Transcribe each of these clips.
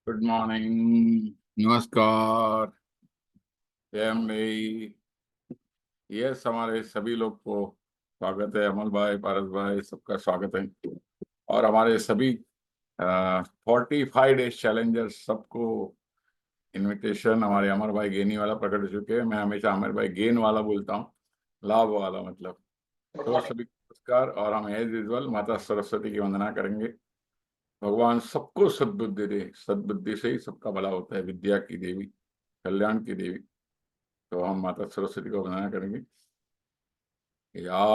Good morning, नमस्कार। जयम भाई, yes, हमारे सभी लोग को स्वागत है। अमल भाई, पारस भाई, सबका स्वागत है। और हमारे सभी 45 डेज चैलेंजर्स सबको इनविटेशन हमारे अमर भाई गेनी वाला प्रकट हो चुके हैं। मैं हमेशा अमर भाई गेन वाला बोलता हूँ, लाभ वाला मतलब। तो सभी को नमस्कार। और हम एज यूजुअल माता सरस्वती की वंदना करेंगे। भगवान सबको सद्बुद्धि दे, सद्बुद्धि से ही सबका भला होता है। विद्या की देवी, कल्याण की देवी। तो हम माता सरस्वती को वंदना करेंगे। या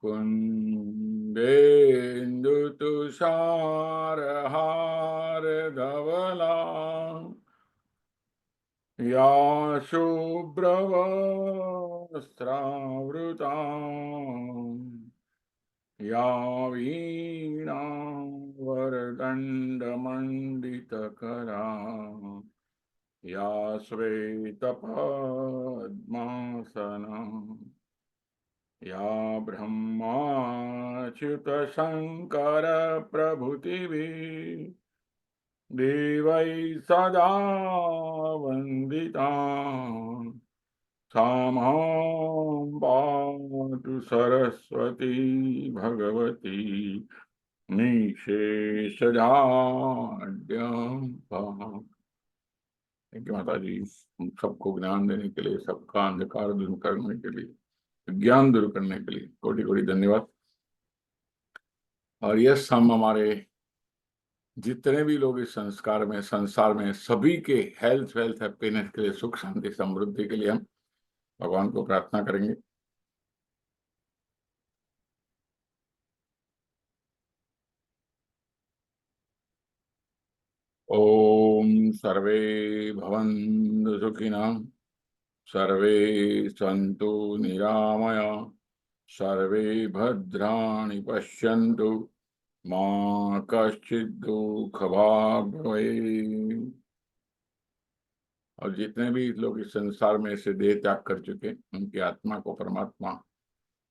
कुंदेन्दु तुषार हार धवला, या शुभ्रवस्त्रावृता, या वीणा वरदण्डमण्डितकरा, या श्वेतपद्मासना, या ब्रह्माच्युतशङ्कर प्रभृतिभिः देवैः सदा वन्दिता, सा मां पातु सरस्वती भगवती निशेषजाड्यम्। थैंक यू माता जी, हम सबको ज्ञान देने के लिए, सबका अंधकार दूर करने के लिए, ज्ञान दूर करने के लिए कोटि कोटि धन्यवाद। और यस, हम हमारे जितने भी लोग इस संसार में सभी के हेल्थ वेल्थ हैप्पीनेस के लिए, सुख शांति समृद्धि के लिए हम भगवान को प्रार्थना करेंगे। ओम सर्वे भवन्तु सुखिनः, सर्वे सन्तु निरामया, सर्वे भद्राणि पश्यन्तु, मा कश्चित् दुःखभाग् भवेत्। और जितने भी लोग इस संसार में से देह त्याग कर चुके, उनकी आत्मा को परमात्मा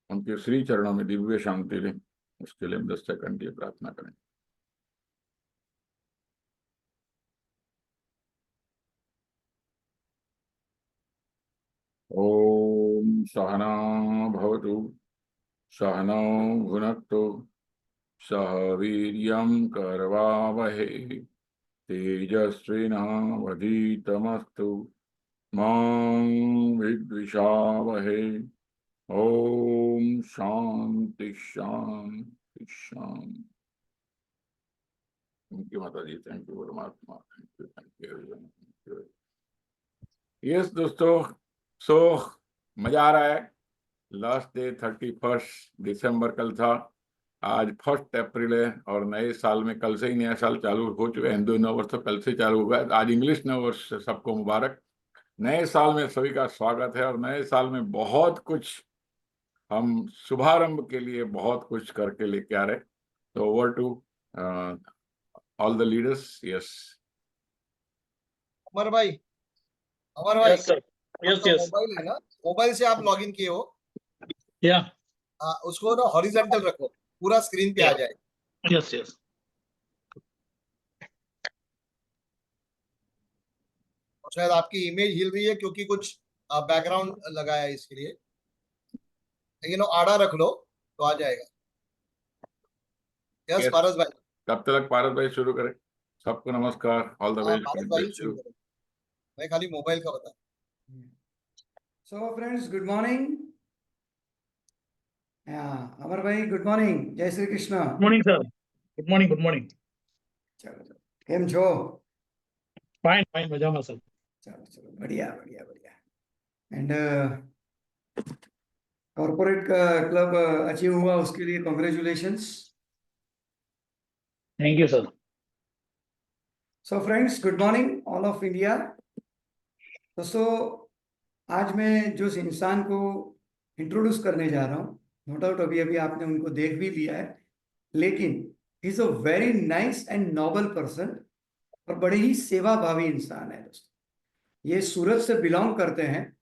उनके श्री चरणों में दिव्य शांति दें, उसके लिए हम 10 सेकंड की प्रार्थना करें। ओम सहना भवतु, सहनौ भुनक्तु, सह वीर्यं करवावहै, तेजस्विनावधीतमस्तु, मा विद्विषावहै। ओम शांति शांति शांति। थैंक यू माता जी, थैंक यू परमात्मा, थैंक यू। यस दोस्तों, सो मजा आ रहा है। लास्ट डे 31 दिसंबर कल था, आज 1 अप्रैल है। और नए साल में कल से ही नया साल चालू हो चुका है। हिंदू नव वर्ष तो कल से चालू हुआ है। आज इंग्लिश नव वर्ष, सबको मुबारक। नए साल में सभी का स्वागत है। और नए साल में बहुत कुछ हम शुभारंभ के लिए बहुत कुछ करके लेके आ रहे। तो over to all the leaders. Yes Amar भाई, अमर भाई, यस सर, यस आपका यस मोबाइल है ना, मोबाइल से आप लॉगिन किए हो। या उसको ना हॉरिजॉन्टल रखो, पूरा स्क्रीन पे आ जाए। यस यस और शायद आपकी इमेज हिल रही है क्योंकि कुछ बैकग्राउंड लगाया है इसके लिए, लेकिन वो आड़ा रख लो तो आ जाएगा। यस यस, पारस भाई। तब तक पारस भाई शुरू करें। सबको नमस्कार, ऑल द वे। पारस भाई शुरू करो, मैं खाली मोबाइल का बता। So friends, good morning. अमर भाई गुड मॉर्निंग, जय Shri Krishna. Good morning sir, good morning, good morning. चलो चलो, केम छो? फाइन फाइन, मजामा सर। चलो चलो, बढ़िया बढ़िया बढ़िया। एंड कॉर्पोरेट क्लब अचीव हुआ, उसके लिए congratulations. Thank you sir. So friends, good morning all of India. दोस्तों, आज मैं जो इंसान को इंट्रोड्यूस करने जा रहा हूँ, नो डाउट अभी अभी आपने उनको देख भी लिया है, लेकिन he is a very nice and Nobel person और बड़े ही सेवाभावी इंसान है। दोस्तों, ये सूरत से बिलोंग करते हैं,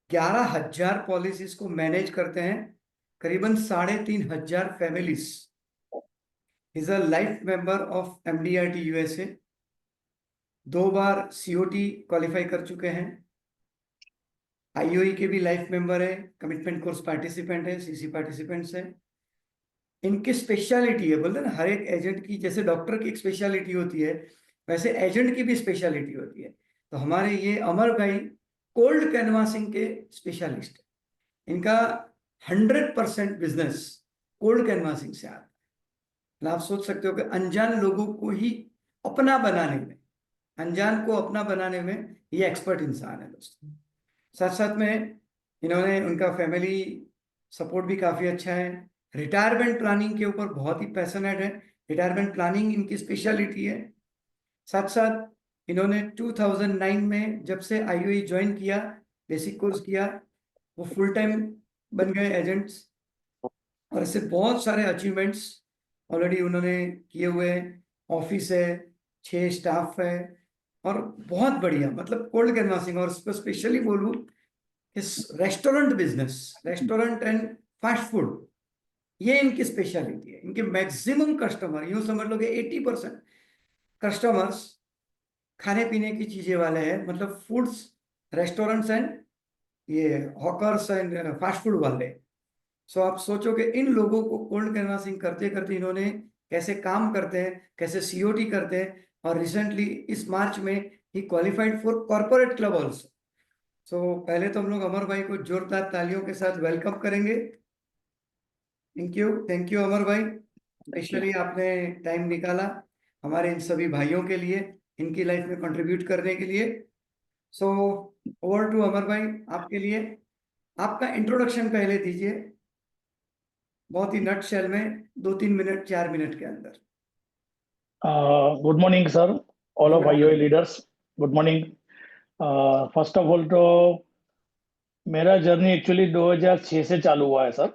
11,000 पॉलिसीज को मैनेज करते हैं, करीबन 3,500 families. Is a life member of MDRT USA, 2 bar COT qualify कर चुके हैं, IOE के भी लाइफ मेंबर है, कमिटमेंट कोर्स पार्टिसिपेंट है, CC पार्टिसिपेंट्स है। इनकी स्पेशलिटी है, बोलते ना हर एक एजेंट की, जैसे डॉक्टर की एक स्पेशलिटी होती है वैसे एजेंट की भी स्पेशलिटी होती है। तो हमारे ये अमर भाई कोल्ड कैनवासिंग के स्पेशलिस्ट है। इनका 100% बिजनेस कोल्ड कैनवासिंग से आता है। मतलब आप सोच सकते हो कि अनजान लोगों को ही अपना बनाने में, अनजान को अपना बनाने में ये एक्सपर्ट इंसान है दोस्तों। साथ साथ में इन्होंने, उनका फैमिली सपोर्ट भी काफ़ी अच्छा है। रिटायरमेंट प्लानिंग के ऊपर बहुत ही पैशनेट है, रिटायरमेंट प्लानिंग इनकी स्पेशलिटी है। साथ साथ इन्होंने 2009 में जब से IOE ज्वाइन किया, बेसिक कोर्स किया, वो फुल टाइम बन गए एजेंट्स, और ऐसे बहुत सारे अचीवमेंट्स ऑलरेडी उन्होंने किए हुए हैं। ऑफिस है, 6 स्टाफ है, और बहुत बढ़िया, मतलब कोल्ड कैनवासिंग। और इसको स्पेशली बोलूँ, इस restaurant business, restaurant and fast food, ये इनकी स्पेशलिटी है। इनके मैक्सिमम कस्टमर, यूं समझ लो कि 80% कस्टमर्स खाने पीने की चीजें वाले हैं, मतलब फूड्स, रेस्टोरेंट्स एंड ये हॉकर्स एंड फास्ट फूड वाले। सो आप सोचो कि इन लोगों को कोल्ड कैनवासिंग करते करते इन्होंने कैसे काम करते हैं, कैसे COT करते हैं, और रिसेंटली इस मार्च में ही qualified for corporate club also. So पहले तो हम लोग अमर भाई को जोरदार तालियों के साथ वेलकम करेंगे। थैंक यू अमर भाई, स्पेशली आपने टाइम निकाला हमारे इन सभी भाइयों के लिए, इनकी लाइफ में कंट्रीब्यूट करने के लिए। सो ओवर टू अमर भाई, आपके लिए आपका इंट्रोडक्शन पहले दीजिए, बहुत ही नट शेल में, 2-3 मिनट 4 मिनट के अंदर। Good morning, sir. All of IOA leaders. Good morning. First of all, तो मेरा जर्नी एक्चुअली 2006 से चालू हुआ है सर,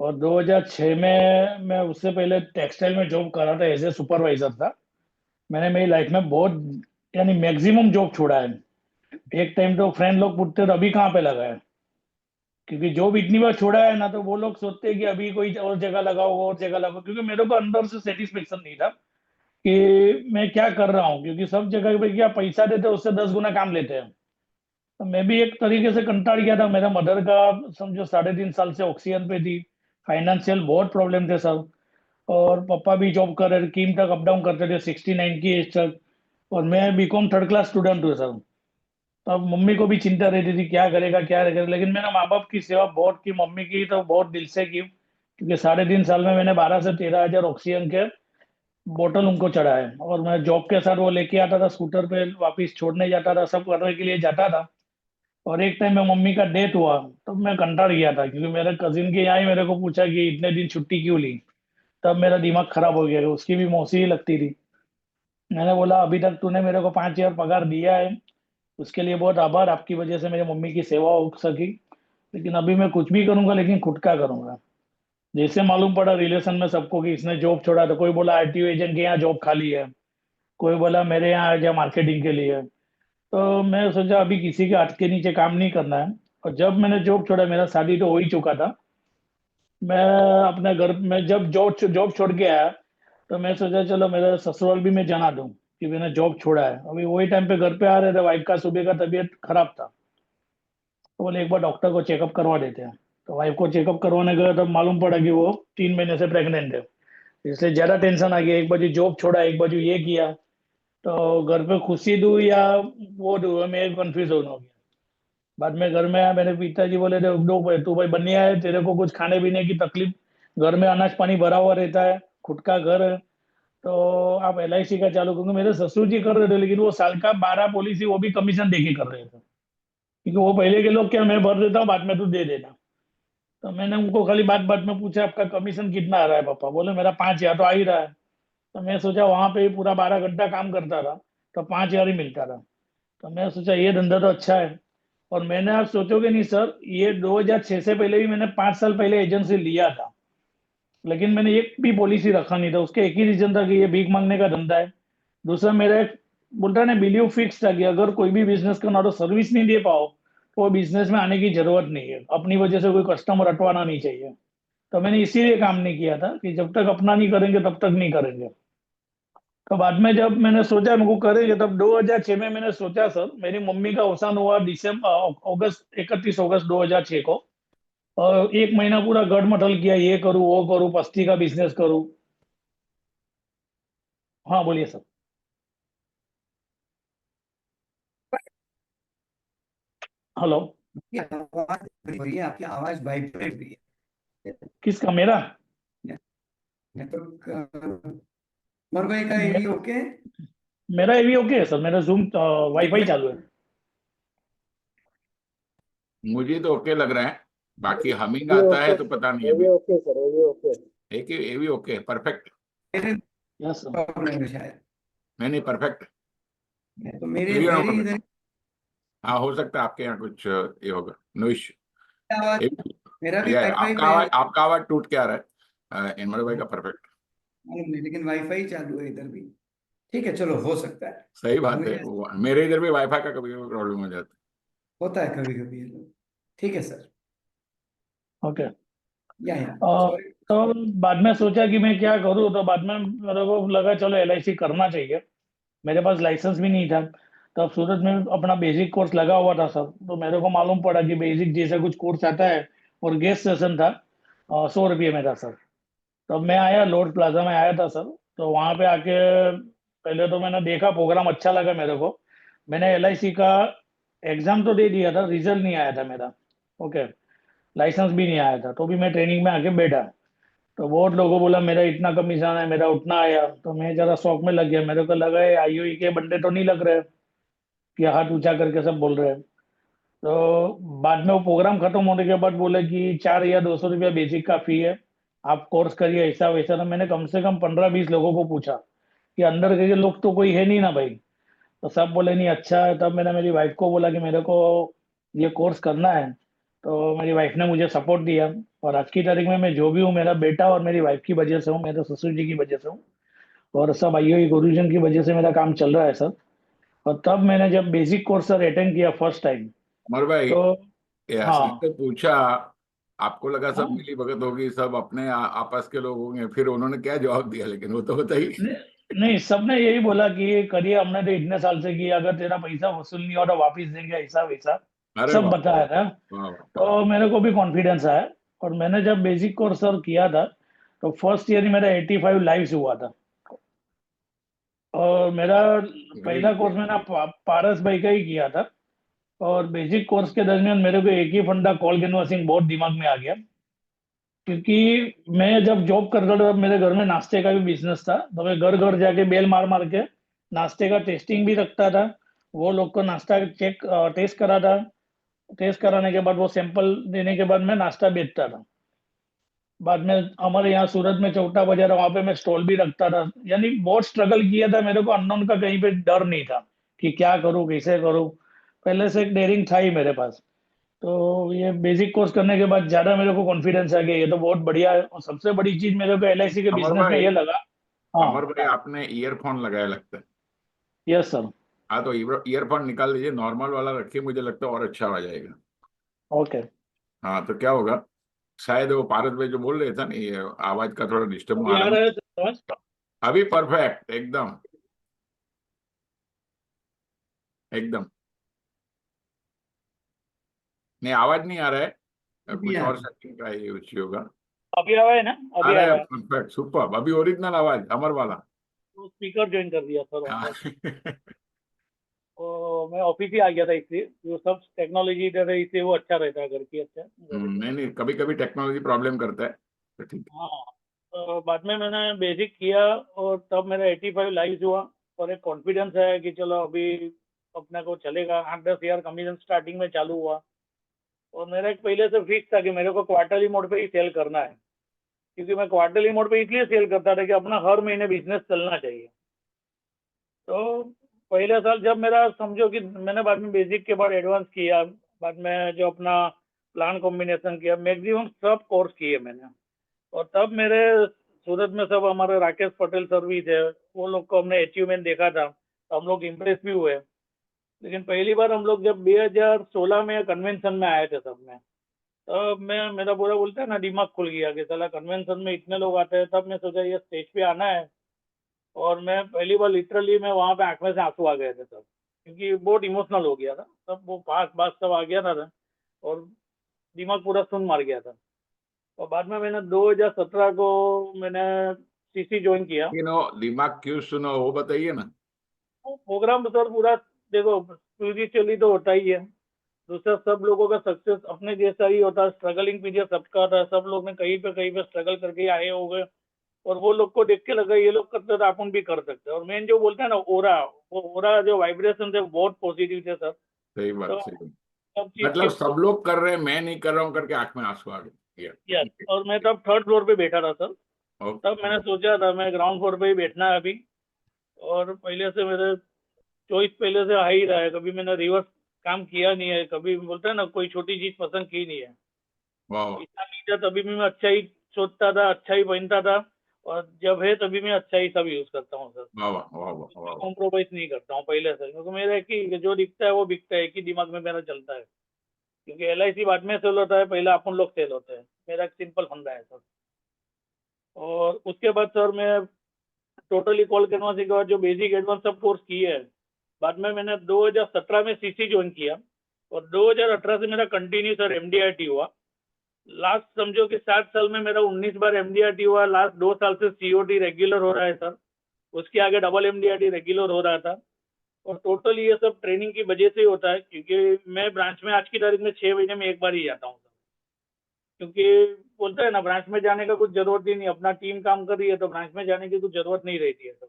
और 2006 में मैं, उससे पहले टेक्सटाइल में जॉब कर रहा था, एज ए सुपरवाइजर था। मैंने मेरी लाइफ में बहुत, यानी मैक्सिमम जॉब छोड़ा है। एक टाइम तो फ्रेंड लोग पूछते थे अभी कहाँ पे लगा है, क्योंकि जॉब इतनी बार छोड़ा है ना, तो वो लोग सोचते हैं कि अभी कोई और जगह लगाओ, और जगह लगाओ, क्योंकि मेरे को अंदर से सेटिस्फेक्शन नहीं था कि मैं क्या कर रहा हूँ, क्योंकि सब जगह पे क्या पैसा देते हैं उससे 10 गुना काम लेते हैं। तो मैं भी एक तरीके से कंटाल गया था। मेरा मदर का समझो 3.5 साल से ऑक्सीजन पे थी, फाइनेंशियल बहुत प्रॉब्लम थे सब, और पापा भी जॉब कर रहे थे, कीम तक अप डाउन करते थे 69 की एज तक, और मैं BCom 3rd क्लास स्टूडेंट हूँ सर। तब मम्मी को भी चिंता रहती थी क्या करेगा क्या करेगा, लेकिन मैंने माँ बाप की सेवा बहुत की, मम्मी की तो बहुत दिल से की, क्योंकि 3.5 साल में मैंने 12 से 13 हजार ऑक्सीजन के बोतल उनको चढ़ा है। और मैं जॉब के साथ वो लेके आता था, स्कूटर पे वापस छोड़ने जाता था, सब करने के लिए जाता था। और एक टाइम में मम्मी का डेथ हुआ, तब मैं कंटाल गया था, क्योंकि मेरे कजिन के यहाँ ही मेरे को पूछा कि इतने दिन छुट्टी क्यों ली। तब मेरा दिमाग खराब हो गया कि उसकी भी मौसी ही लगती थी। मैंने बोला अभी तक तूने मेरे को 5 हजार पगार दिया है, उसके लिए बहुत आभार, आपकी वजह से मेरी मम्मी की सेवा हो सकी। लेकिन अभी मैं कुछ भी करूंगा, लेकिन खुद का करूंगा। जैसे मालूम पड़ा रिलेशन में सबको कि इसने जॉब छोड़ा, तो कोई बोला RTO एजेंट के यहाँ जॉब खाली है, कोई बोला मेरे यहाँ आ जा मार्केटिंग के लिए। तो मैं सोचा अभी किसी के हाथ के नीचे काम नहीं करना है। और जब मैंने जॉब छोड़ा, मेरा शादी तो हो ही चुका था, मैं अपने घर में जब जॉब छोड़ के आया, तो मैं सोचा चलो मेरा ससुराल भी मैं जना दूं कि मैंने जॉब छोड़ा है। अभी वही टाइम पे घर पे आ रहे थे, वाइफ का सुबह का तबीयत खराब था, तो बोले एक बार डॉक्टर को चेकअप करवा देते हैं। तो वाइफ को चेकअप करवाने गए, तब मालूम पड़ा कि वो 3 महीने से प्रेग्नेंट है। इसलिए ज्यादा टेंशन आ गया, एक बाजू जॉब छोड़ा, एक बाजू ये किया, तो घर पे खुशी दूं या वो दूं, मैं कंफ्यूज हो गया। बाद में घर में आया, मेरे पिताजी बोले थे दो भाई, तू भाई बनिया है, तेरे को कुछ खाने पीने की तकलीफ, घर में अनाज पानी भरा हुआ रहता है, खुद का घर है, तो आप LIC का चालू, क्योंकि मेरे ससुर जी कर रहे थे, लेकिन वो साल का 12 पॉलिसी वो भी कमीशन देके कर रहे थे, क्योंकि वो पहले के लोग क्या, मैं भर देता हूँ बाद में तू दे देना। तो मैंने उनको खाली बात बात में पूछा आपका कमीशन कितना आ रहा है पापा, बोले मेरा 5 हजार तो आ ही रहा है। तो मैं सोचा वहां पे ही पूरा 12 घंटा काम करता था, तो 5 हजार ही मिलता था। तो मैं सोचा ये धंधा तो अच्छा है। और मैंने, आप सोचोगे नहीं सर, ये 2006 से पहले भी मैंने 5 साल पहले एजेंसी लिया था, लेकिन मैंने एक भी पॉलिसी रखा नहीं था। उसके एक ही रीजन था कि ये भीख मांगने का धंधा है। दूसरा मेरा एक बोलता ना बिलीव फिक्स था कि अगर कोई भी बिजनेस करना तो सर्विस नहीं दे पाओ, तो वो बिजनेस में आने की जरूरत नहीं है, अपनी वजह से कोई कस्टमर हटवाना नहीं चाहिए। तो मैंने इसीलिए काम नहीं किया था कि जब तक अपना नहीं करेंगे तब तक नहीं करेंगे। तो बाद में जब मैंने सोचा मेरे को करेंगे, तब 2006 में मैंने सोचा सर, मेरी मम्मी का अवसान हुआ दिसंबर अगस्त 31 अगस्त 2006 को। और एक महीना पूरा गड़मथल किया, ये करूँ वो करूँ, पस्ती का बिजनेस करूँ। हाँ बोलिए सर। हेलो। आपकी आवाज break हो रही है, आपकी आवाज वाइब्रेट हो रही है। किसका? मेरा? नेटवर्क और भाई का मे, ये ओके? मेरा ये भी ओके है सर, मेरा जूम वाईफाई चालू है। मुझे तो ओके लग रहा है, बाकी हमिंग ये आता है ओके तो सर, पता नहीं ये भी अभी। ओके सर, ये भी ओके। एक ये भी ओके, परफेक्ट। मेरे यस सर। प्रॉब्लम है शायद। नहीं परफेक्ट, तो मेरे क्लियर और मेरे परफेक्ट। इधर हाँ हो सकता है आपके यहाँ कुछ ये होगा, नो इश्यू। आवाज, मेरा भी ये वाईफाई पे आपका आवाज टूट के आ रहा है, इनमल भाई का परफेक्ट। मालूम नहीं, लेकिन वाईफाई चालू है इधर भी। ठीक है, चलो हो सकता है। सही बात है, मुझे मेरे इधर भी वाईफाई का कभी कभी प्रॉब्लम हो जाता होता है कभी कभी ये लोग। ठीक है सर। ओके। या सॉरी। तो बाद में सोचा कि मैं क्या करूँ, तो बाद में मेरे को लगा चलो LIC करना चाहिए। मेरे पास लाइसेंस भी नहीं था। तब सूरत में अपना बेसिक कोर्स लगा हुआ था सर, तो मेरे को मालूम पड़ा कि बेसिक जैसा कुछ कोर्स आता है। और गेस्ट सेशन था, 100 रुपये में था सर। तब मैं आया, लोड प्लाजा में आया था सर। तो वहां पे आके पहले तो मैंने देखा, प्रोग्राम अच्छा लगा मेरे को। मैंने LIC का एग्जाम तो दे दिया था, रिजल्ट नहीं आया था मेरा। ओके। लाइसेंस भी नहीं आया था, तो भी मैं ट्रेनिंग में आके बैठा। तो बहुत लोगों को बोला मेरा इतना कमीशन है, मेरा उतना आया, तो मैं जरा शौक में लग गया। मेरे को लगा ये IOE के बंदे तो नहीं लग रहे कि हाथ ऊंचा करके सब बोल रहे हैं। तो बाद में वो प्रोग्राम खत्म होने के बाद बोले कि 4 या 200 रुपया बेसिक का फी है, आप कोर्स करिए ऐसा वैसा। तो मैंने कम से कम 15-20 लोगों को पूछा कि अंदर के लोग तो कोई है नहीं ना भाई। तो सब बोले नहीं अच्छा है। तब मैंने मेरी वाइफ को बोला कि मेरे को ये कोर्स करना है। तो मेरी वाइफ ने मुझे सपोर्ट दिया। और आज की तारीख में मैं जो भी हूँ, मेरा बेटा और मेरी वाइफ की वजह से हूँ, मेरे ससुर जी की वजह से हूँ। और सब IOE गुरुजन की वजह से मेरा काम चल रहा है सर। और तब मैंने जब बेसिक कोर्स सर अटेंड किया फर्स्ट टाइम, है। और भाई, तो ये हंसने हाँ। तो पूछा, आपको लगा सब हाँ। मिली भगत होगी, सब अपने आपस के लोग होंगे, फिर उन्होंने क्या जवाब दिया, लेकिन वो तो बताइए। नहीं, नहीं, सबने यही बोला कि ये करिए, हमने तो इतने साल से किया, अगर तेरा पैसा वसूल नहीं हो तो वापिस देंगे, ऐसा वैसा अरे सब वाह, बताया था। वाह वाह वाह। तो मेरे को भी कॉन्फिडेंस आया। और मैंने जब बेसिक कोर्स सर किया था, तो फर्स्ट ईयर ही मेरा 85 लाइव्स हुआ था। और मेरा पहला ग्रेट कोर्स ग्रेट मैंने ग्रेट। पारस भाई का ही किया था। और बेसिक कोर्स के दरमियान मेरे को एक ही फंडा कॉल कैनवासिंग बहुत दिमाग में आ गया। क्योंकि मैं जब जॉब करता था, तब मेरे घर में नाश्ते का भी बिजनेस था, तो मैं घर घर जाके बेल मार मार के नाश्ते का टेस्टिंग भी रखता था। वो लोग को नाश्ता टेस्ट करा था। टेस्ट कराने के बाद वो सैंपल देने के बाद मैं नाश्ता बेचता था। बाद में हमारे यहाँ सूरत में चौटा बाजार है, वहां पे मैं स्टॉल भी रखता था। यानी बहुत स्ट्रगल किया था, मेरे को अननोन का कहीं पे डर नहीं था कि क्या करूँ कैसे करूँ। पहले से एक डेयरिंग था ही मेरे पास। तो ये बेसिक कोर्स करने के बाद ज्यादा मेरे को कॉन्फिडेंस आ गया, ये तो बहुत बढ़िया है। और सबसे बड़ी चीज मेरे को LIC के अमर बिजनेस में भाई, ये लगा। अमर हाँ। भाई आपने ईयरफोन लगाया लगता है। Yes sir. हाँ तो ईयरफोन निकाल लीजिए, नॉर्मल वाला रखिए, मुझे लगता है और अच्छा आ जाएगा। ओके। हाँ तो क्या होगा, शायद वो पारस भाई जो बोल रहे थे ना, ये आवाज का थोड़ा डिस्टर्ब अभी आ आ रहा रहा है। है समझ? अभी परफेक्ट, एकदम एकदम। नहीं आवाज नहीं आ रहा है, अभी कुछ आ और सेटिंग का ये इश्यू होगा। अभी आ रहा है ना? आ अभी रहा आ है रहा है। परफेक्ट, सुपर, अभी ओरिजिनल आवाज अमर वाला। तो स्पीकर ज्वाइन कर दिया सर वहाँ हाँ। पे। तो मैं ऑफिस ही आ गया था, इसलिए जो सब टेक्नोलॉजी इधर है इसलिए वो अच्छा रहता है घर की। अच्छा घर पे। नहीं नहीं, कभी कभी टेक्नोलॉजी प्रॉब्लम करता है, तो ठीक हाँ। तो बाद में मैंने बेसिक किया, और तब मेरा 85 लाइव हुआ। और एक कॉन्फिडेंस है कि चलो अभी अपने को चलेगा। 8-10 हज़ार कमीशन स्टार्टिंग में चालू हुआ। और मेरा एक पहले से फिक्स था कि मेरे को क्वार्टरली मोड पे ही सेल करना है। क्योंकि मैं क्वार्टरली मोड पे इसलिए सेल करता था कि अपना हर महीने बिजनेस चलना चाहिए। तो पहले साल जब मेरा समझो कि मैंने बाद में बेसिक के बाद एडवांस किया, बाद में जो अपना प्लान कॉम्बिनेशन किया, मैक्सिमम सब कोर्स किए मैंने। और तब मेरे सूरत में सब हमारे राकेश पटेल सर भी थे, वो लोग को हमने अचीवमेंट देखा था, तो हम लोग इम्प्रेस भी हुए। लेकिन पहली बार हम लोग जब 2016 में कन्वेंशन में आए थे सब में, तब मैं मेरा पूरा बोलता है ना दिमाग खुल गया कि साला कन्वेंशन में इतने लोग आते हैं। तब मैं सोचा ये स्टेज पे आना है, और मैं पहली बार लिटरली मैं वहां पे आंख में से आंसू आ गए थे तब, क्योंकि बहुत इमोशनल हो गया था तब। वो पास बात सब आ गया था और दिमाग पूरा सुन मार गया था। और बाद में मैंने 2017 को मैंने सीसी ज्वाइन किया। दिमाग क्यों सुनो वो बताइए ना। वो प्रोग्राम तो सर पूरा, देखो स्पिरिचुअली तो होता ही है। दूसरा सब लोगों का सक्सेस अपने जैसा ही होता है, स्ट्रगलिंग पीरियड सबका था, सब लोग ने कहीं पे स्ट्रगल करके आए हो गए, और वो लोग को देख के लगा ये लोग करते तो अपन भी कर सकते हैं। और मेन जो बोलते हैं ना ओरा, वो ओरा जो वाइब्रेशन थे बहुत पॉजिटिव थे सर। सही बात, तो सही बात। सब चीज मतलब सब लोग कर रहे हैं, मैं नहीं कर रहा हूँ करके आंख में आंसू आ गए। यस। और मैं तब थर्ड फ्लोर पे बैठा था सर। तब मैंने सोचा था मैं ग्राउंड फ्लोर पे ही बैठना है अभी, और पहले से मेरे चॉइस पहले से हाई रहा है, कभी मैंने रिवर्स काम किया नहीं है, कभी बोलते हैं ना कोई छोटी चीज पसंद की नहीं है। वाह वाह इतना नहीं था तभी भी मैं अच्छा ही सोचता था, अच्छा ही पहनता था, और जब है तभी मैं अच्छा ही सब यूज करता हूँ सर। वाह वाह वाह वाह वाह। कॉम्प्रोमाइज नहीं करता हूँ पहले से, क्योंकि मेरा एक ही जो दिखता है वो बिकता है, एक ही दिमाग में मेरा चलता है। क्योंकि LIC बाद में सेल होता है, पहले अपन लोग सेल होते हैं। मेरा एक सिंपल फंडा है सर। और उसके बाद सर मैं टोटली कॉल कैनवासिंग के बाद जो बेसिक एडवांस सब कोर्स किए हैं, बाद में मैंने 2017 में सीसी ज्वाइन किया, और 2018 से मेरा कंटिन्यू सर MDRT हुआ। लास्ट समझो कि 7 साल में मेरा 19 बार MDRT हुआ। लास्ट 2 साल से COT रेगुलर हो रहा है सर। उसके आगे डबल MDRT रेगुलर हो रहा था। और टोटल ये सब ट्रेनिंग की वजह से ही होता है, क्योंकि मैं ब्रांच में आज की तारीख में 6 महीने में एक बार ही जाता हूँ सर। क्योंकि बोलते हैं ना ब्रांच में जाने का कुछ जरूरत ही नहीं, अपना टीम काम कर रही है तो ब्रांच में जाने की कुछ जरूरत नहीं रहती है सर।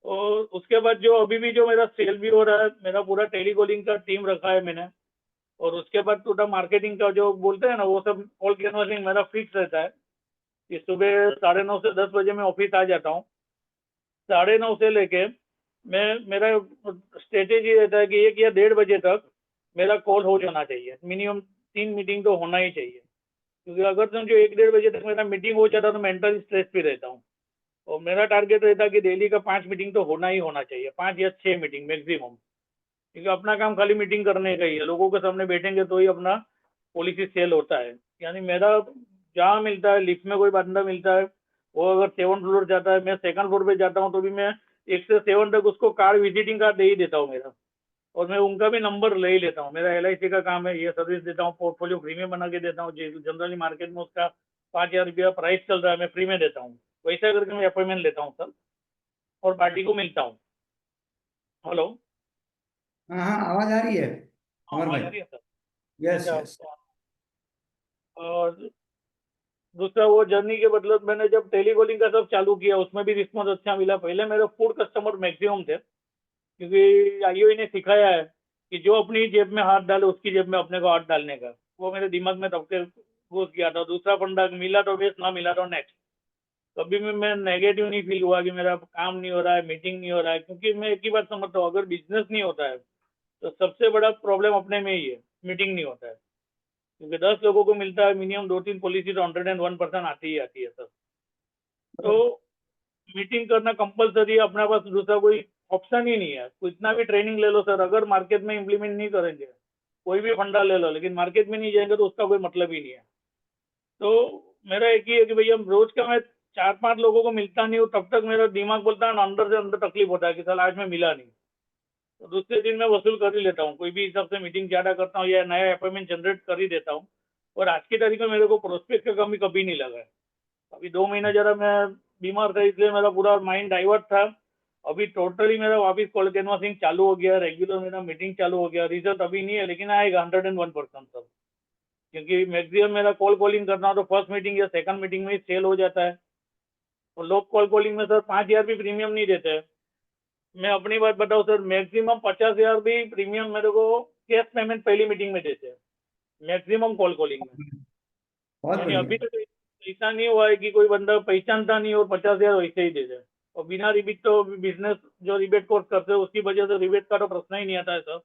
और उसके बाद जो अभी भी जो मेरा सेल भी हो रहा है, मेरा पूरा टेलीकॉलिंग का टीम रखा है मैंने। और उसके बाद पूरा मार्केटिंग का जो बोलते हैं ना वो सब कॉल कैनवासिंग मेरा फिक्स रहता है कि सुबह 9:30 से 10 बजे मैं ऑफिस आ जाता हूँ। 9:30 से लेके मैं मेरा स्ट्रेटेजी रहता है कि 1 या 1:30 बजे तक मेरा कॉल हो जाना चाहिए। मिनिमम 3 मीटिंग तो होना ही चाहिए, क्योंकि अगर समझो 1-1:30 बजे तक मेरा मीटिंग हो जाता तो मेंटल स्ट्रेस पे रहता हूँ। और मेरा टारगेट रहता है कि डेली का 5 मीटिंग तो होना ही होना चाहिए, 5 या 6 मीटिंग मैक्सिमम। क्योंकि अपना काम खाली मीटिंग करने का ही है, लोगों के सामने बैठेंगे तो ही अपना पॉलिसी सेल होता है। यानी मेरा जहाँ मिलता है, लिफ्ट में कोई बंदा मिलता है, वो अगर 7th फ्लोर जाता है, मैं 2nd फ्लोर पे जाता हूँ, तो भी मैं 1 से 7 तक उसको कार्ड, विजिटिंग कार्ड दे ही देता हूँ मेरा। और मैं उनका भी नंबर ले ही लेता हूँ। मेरा LIC का काम है, ये सर्विस देता हूँ, पोर्टफोलियो फ्री में बना के देता हूँ। जनरली मार्केट में उसका 5,000 रुपया प्राइस चल रहा है, मैं फ्री में देता हूँ। वैसा करके मैं अपॉइंटमेंट लेता हूँ सर, और पार्टी को मिलता हूँ। हेलो। हाँ हाँ, आवाज आ रही है हाँ, अमर आवाज भाई? आ रही है सर? यस अच्छा। यस। और दूसरा वो जर्नी के मतलब मैंने जब टेलीकॉलिंग का सब चालू किया, उसमें भी रिस्पॉन्स अच्छा मिला। पहले मेरे फूड कस्टमर मैक्सिमम थे, क्योंकि IOI ने सिखाया है कि जो अपनी जेब में हाथ डाले उसकी जेब में अपने को हाथ डालने का। वो मेरे दिमाग में तब के घुस गया था। दूसरा फंडा, मिला तो बेस्ट, ना मिला तो नेक्स्ट। कभी भी मैं नेगेटिव नहीं फील हुआ कि मेरा काम नहीं हो रहा है, मीटिंग नहीं हो रहा है। क्योंकि मैं एक ही बात समझता हूँ, अगर बिजनेस नहीं होता है तो सबसे बड़ा प्रॉब्लम अपने में ही है, मीटिंग नहीं होता है। क्योंकि 10 लोगों को मिलता है मिनिमम 2-3 पॉलिसी, तो 101% आती ही आती है सर। तो मीटिंग करना कंपलसरी है, अपने पास दूसरा कोई ऑप्शन ही नहीं है। कितना भी ट्रेनिंग ले लो सर, अगर मार्केट में इम्प्लीमेंट नहीं करेंगे, कोई भी फंडा ले लो, लेकिन मार्केट में नहीं जाएंगे तो उसका कोई मतलब ही नहीं है। तो मेरा एक ही है कि भैया रोज का मैं 4-5 लोगों को मिलता नहीं हूँ, तब तक मेरा दिमाग बोलता है ना, अंदर से अंदर तकलीफ होता है कि सर आज मैं मिला नहीं। तो दूसरे दिन मैं वसूल कर ही लेता हूँ, कोई भी हिसाब से मीटिंग ज्यादा करता हूँ या नया अपॉइंटमेंट जनरेट कर ही देता हूँ। और आज की तारीख में मेरे को प्रोस्पेक्ट का कमी कभी नहीं लगा है। अभी 2 महीना जरा मैं बीमार था, इसलिए मेरा पूरा माइंड डाइवर्ट था। अभी टोटली मेरा वापिस कॉल कैनवासिंग चालू हो गया, रेगुलर मेरा मीटिंग चालू हो गया। रिजल्ट अभी नहीं है, लेकिन आएगा 101% सब। क्योंकि मैक्सिमम मेरा कॉल कॉलिंग करना हो तो फर्स्ट मीटिंग या सेकंड मीटिंग में ही सेल हो जाता है। और लोग कॉल कॉलिंग में सर 5,000 भी प्रीमियम नहीं देते हैं। मैं अपनी बात बताऊं सर, मैक्सिमम 50,000 भी प्रीमियम मेरे को कैश पेमेंट पहली मीटिंग में देते हैं, मैक्सिमम कॉल कॉलिंग में। बहुत यानी बढ़िया। अभी तक ऐसा नहीं हुआ है कि कोई बंदा पहचानता नहीं और 50,000 वैसे ही दे दे। और बिना रिबेट तो बिजनेस जो रिबेट कोर्स करते हैं उसकी वजह से रिबेट का तो प्रश्न ही नहीं आता है सर।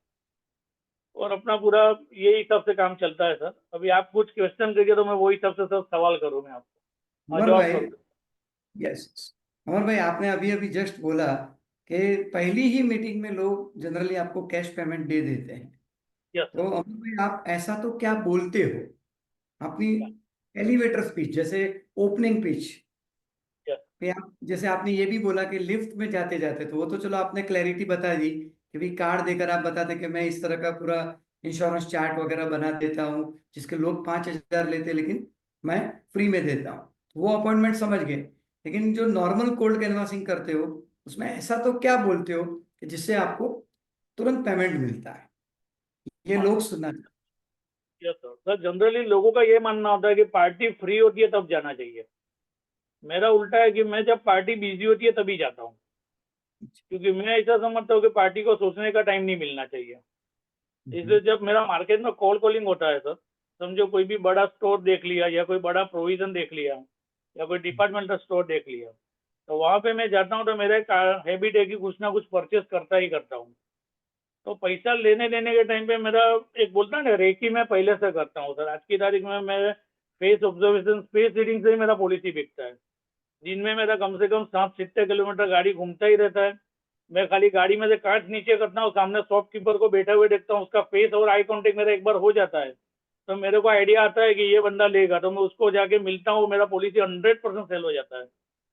और अपना पूरा ये हिसाब से काम चलता है सर। अभी आप कुछ क्वेश्चन करिए तो मैं वो हिसाब से सब सवाल करूँ मैं आपको। हाँ, अमर जवाब भाई, करूँ। यस, अमर भाई आपने अभी अभी जस्ट बोला कि पहली ही मीटिंग में लोग जनरली आपको कैश पेमेंट दे देते हैं। यस तो सर। अमर भाई, आप ऐसा तो क्या बोलते हो अपनी एलिवेटर स्पीच, जैसे ओपनिंग पिच Yes. पे आप, जैसे आपने ये भी बोला कि लिफ्ट में जाते जाते, तो वो तो चलो आपने क्लैरिटी बता दी कि भाई कार्ड देकर आप बताते कि मैं इस तरह का पूरा इंश्योरेंस चार्ट वगैरह बना देता हूँ, जिसके लोग 5,000 लेते हैं लेकिन मैं फ्री में देता हूँ, तो वो अपॉइंटमेंट समझ गए। लेकिन जो नॉर्मल कोल्ड कैनवासिंग करते हो, उसमें ऐसा तो क्या बोलते हो कि जिससे आपको तुरंत पेमेंट मिलता है? ये लोग सुनना चाहते यस सर। सर जनरली लोगों का ये मानना होता है कि पार्टी फ्री होती है तब जाना चाहिए। मेरा उल्टा है कि मैं जब पार्टी बिजी होती है तभी जाता हूँ, क्योंकि मैं ऐसा समझता हूँ कि पार्टी को सोचने का टाइम नहीं मिलना चाहिए। हैं। इसलिए जब मेरा मार्केट में कॉल कॉलिंग होता है सर, समझो कोई भी बड़ा स्टोर देख लिया या कोई बड़ा प्रोविजन देख लिया या कोई डिपार्टमेंटल स्टोर देख लिया, तो वहां पे मैं जाता हूँ तो मेरा एक हैबिट है कि कुछ ना कुछ परचेस करता ही करता हूँ। तो पैसा लेने देने के टाइम पे मेरा एक बोलता है ना, रेकी मैं पहले से करता हूँ सर। आज की तारीख में मैं फेस ऑब्जर्वेशन, फेस रीडिंग से ही मेरा पॉलिसी बिकता है। दिन में मेरा कम से कम 60-70 किलोमीटर गाड़ी घूमता ही रहता है। मैं खाली गाड़ी में से कांच नीचे करता हूँ, सामने शॉपकीपर को बैठे हुए देखता हूँ, उसका फेस और आई कांटेक्ट मेरा एक बार हो जाता है, तो मेरे को आइडिया आता है कि ये बंदा लेगा, तो मैं उसको जाके मिलता हूँ, मेरा पॉलिसी 100% सेल हो जाता है।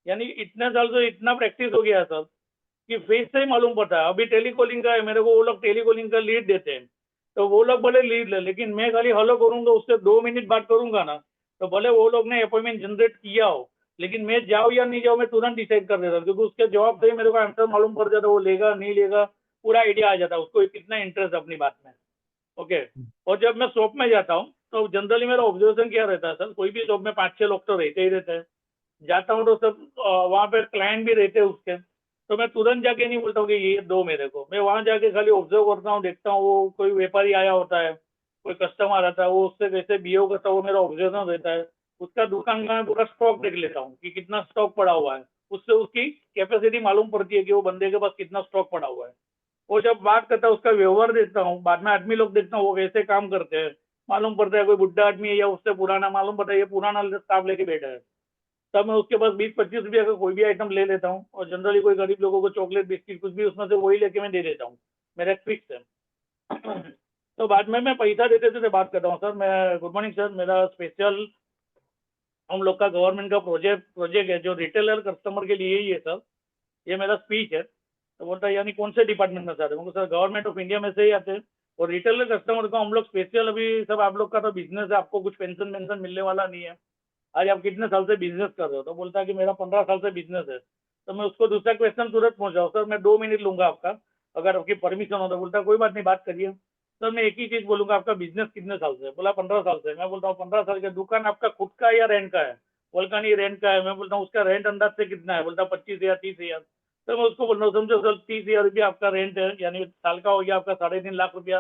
यानी इतने साल से इतना प्रैक्टिस हो गया है सर कि फेस से ही मालूम पड़ता है। अभी टेलीकॉलिंग का है, मेरे को वो लोग टेलीकॉलिंग का लीड देते हैं, तो वो लोग भले लीड ले, लेकिन मैं खाली हेलो करूंगा, उससे 2 मिनट बात करूंगा ना, तो भले वो लोग ने अपॉइंटमेंट जनरेट किया हो, लेकिन मैं जाऊँ या नहीं जाऊँ मैं तुरंत डिसाइड कर देता हूँ, क्योंकि उसके जवाब से ही मेरे को आंसर मालूम पड़ जाता है, वो लेगा नहीं लेगा पूरा आइडिया आ जाता है, उसको कितना इंटरेस्ट है अपनी बात में। ओके। और जब मैं शॉप में जाता हूँ तो जनरली मेरा ऑब्जर्वेशन क्या रहता है सर, कोई भी शॉप में 5-6 लोग तो रहते ही रहते हैं। जाता हूँ तो सब वहाँ पे क्लाइंट भी रहते हैं उसके, तो मैं तुरंत जाके नहीं बोलता हूँ कि ये दो मेरे को। मैं वहाँ जाके खाली ऑब्जर्व करता हूँ, देखता हूँ वो कोई व्यापारी आया होता है, कोई कस्टमर आता है, वो उससे कैसे बिहेव करता है, वो मेरा ऑब्जर्वेशन रहता है। उसका दुकान का मैं पूरा स्टॉक देख लेता हूँ कि कितना स्टॉक पड़ा हुआ है, उससे उसकी कैपेसिटी मालूम पड़ती है कि वो बंदे के पास कितना स्टॉक पड़ा हुआ है। वो जब बात करता है उसका व्यवहार देखता हूँ, बाद में आदमी लोग देखता हूँ वो कैसे काम करते हैं, मालूम पड़ता है कोई बुढ़ा आदमी है या उससे पुराना, मालूम पड़ता है ये पुराना स्टाफ लेके बैठा है। तब मैं उसके पास 20-25 रुपये का कोई भी आइटम ले लेता हूँ, और जनरली कोई गरीब लोगों को चॉकलेट बिस्किट कुछ भी उसमें से वही लेके मैं दे देता हूँ, मेरा एक फिक्स है। तो बाद में मैं पैसा देते देते बात करता हूँ, सर मैं गुड मॉर्निंग सर, मेरा स्पेशल हम लोग का गवर्नमेंट का प्रोजेक्ट है जो रिटेलर कस्टमर के लिए ही है सर, ये मेरा स्पीच है। तो बोलता है यानी कौन से डिपार्टमेंट में से आते हैं? सर गवर्नमेंट ऑफ इंडिया में से ही आते हैं, और रिटेलर कस्टमर को हम लोग स्पेशल, अभी सब आप लोग का तो बिजनेस है, आपको कुछ पेंशन वेंशन मिलने वाला नहीं है। आज आप कितने साल से बिजनेस कर रहे हो? तो बोलता है कि मेरा 15 साल से बिजनेस है। तो मैं उसको दूसरा क्वेश्चन तुरंत पहुंचाऊँ, सर मैं 2 मिनट लूंगा आपका, अगर आपकी परमिशन हो तो। बोलता है कोई बात नहीं, बात करिए। सर मैं एक ही चीज बोलूंगा, आपका बिजनेस कितने साल से? बोला 15 साल से। मैं बोलता हूँ 15 साल का दुकान आपका खुद का है या रेंट का है? बोलता नहीं रेंट का है। मैं बोलता हूँ उसका रेंट अंदाज से कितना है? बोलता 25,000 30,000। तो मैं उसको बोल रहा हूँ समझो सर 30,000 रुपया आपका रेंट है, यानी साल का हो गया आपका 3.5 लाख रुपया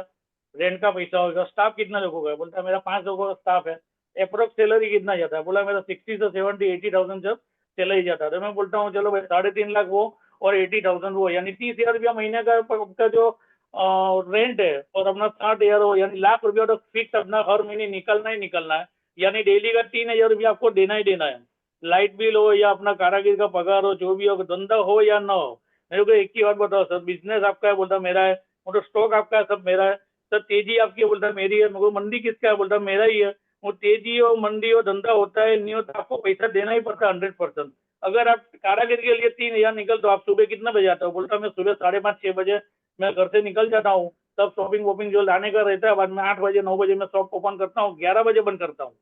रेंट का पैसा होगा। स्टाफ कितना लोगों का है? बोलता है मेरा 5 लोगों का स्टाफ है। अप्रोक्स सैलरी कितना जाता है? बोला मेरा 60 से 70-80,000 जब सैलरी जाता है। तो मैं बोलता हूँ चलो भाई 3.5 लाख वो और 80,000 वो, यानी 30,000 रुपया महीने का जो रेंट है, और अपना 60,000 हो, यानी लाख रुपया तो फिक्स अपना हर महीने निकलना ही निकलना है। यानी डेली का 3,000 रुपया आपको देना ही देना है। लाइट बिल हो या अपना कारागिर का पगार हो, जो भी हो, धंधा हो या ना हो। मेरे को एक ही बात बताओ सर, बिजनेस आपका है? बोलता मेरा है। मतलब स्टॉक आपका है? सब मेरा है। सर तेजी आपकी है? बोलता मेरी है। मेरे मंडी किसका है? बोलता मेरा ही है। वो तेजी हो मंडी हो धंधा होता है नहीं होता, आपको पैसा देना ही पड़ता है 100%। अगर आप कारागिर के लिए 3,000 निकल, तो आप सुबह कितना बजे आते हो? बोलता मैं सुबह 5:30-6 बजे मैं घर से निकल जाता हूँ, तब शॉपिंग वॉपिंग जो लाने का रहता है, बाद में 8 बजे 9 बजे मैं शॉप ओपन करता हूँ, 11 बजे बंद करता हूँ।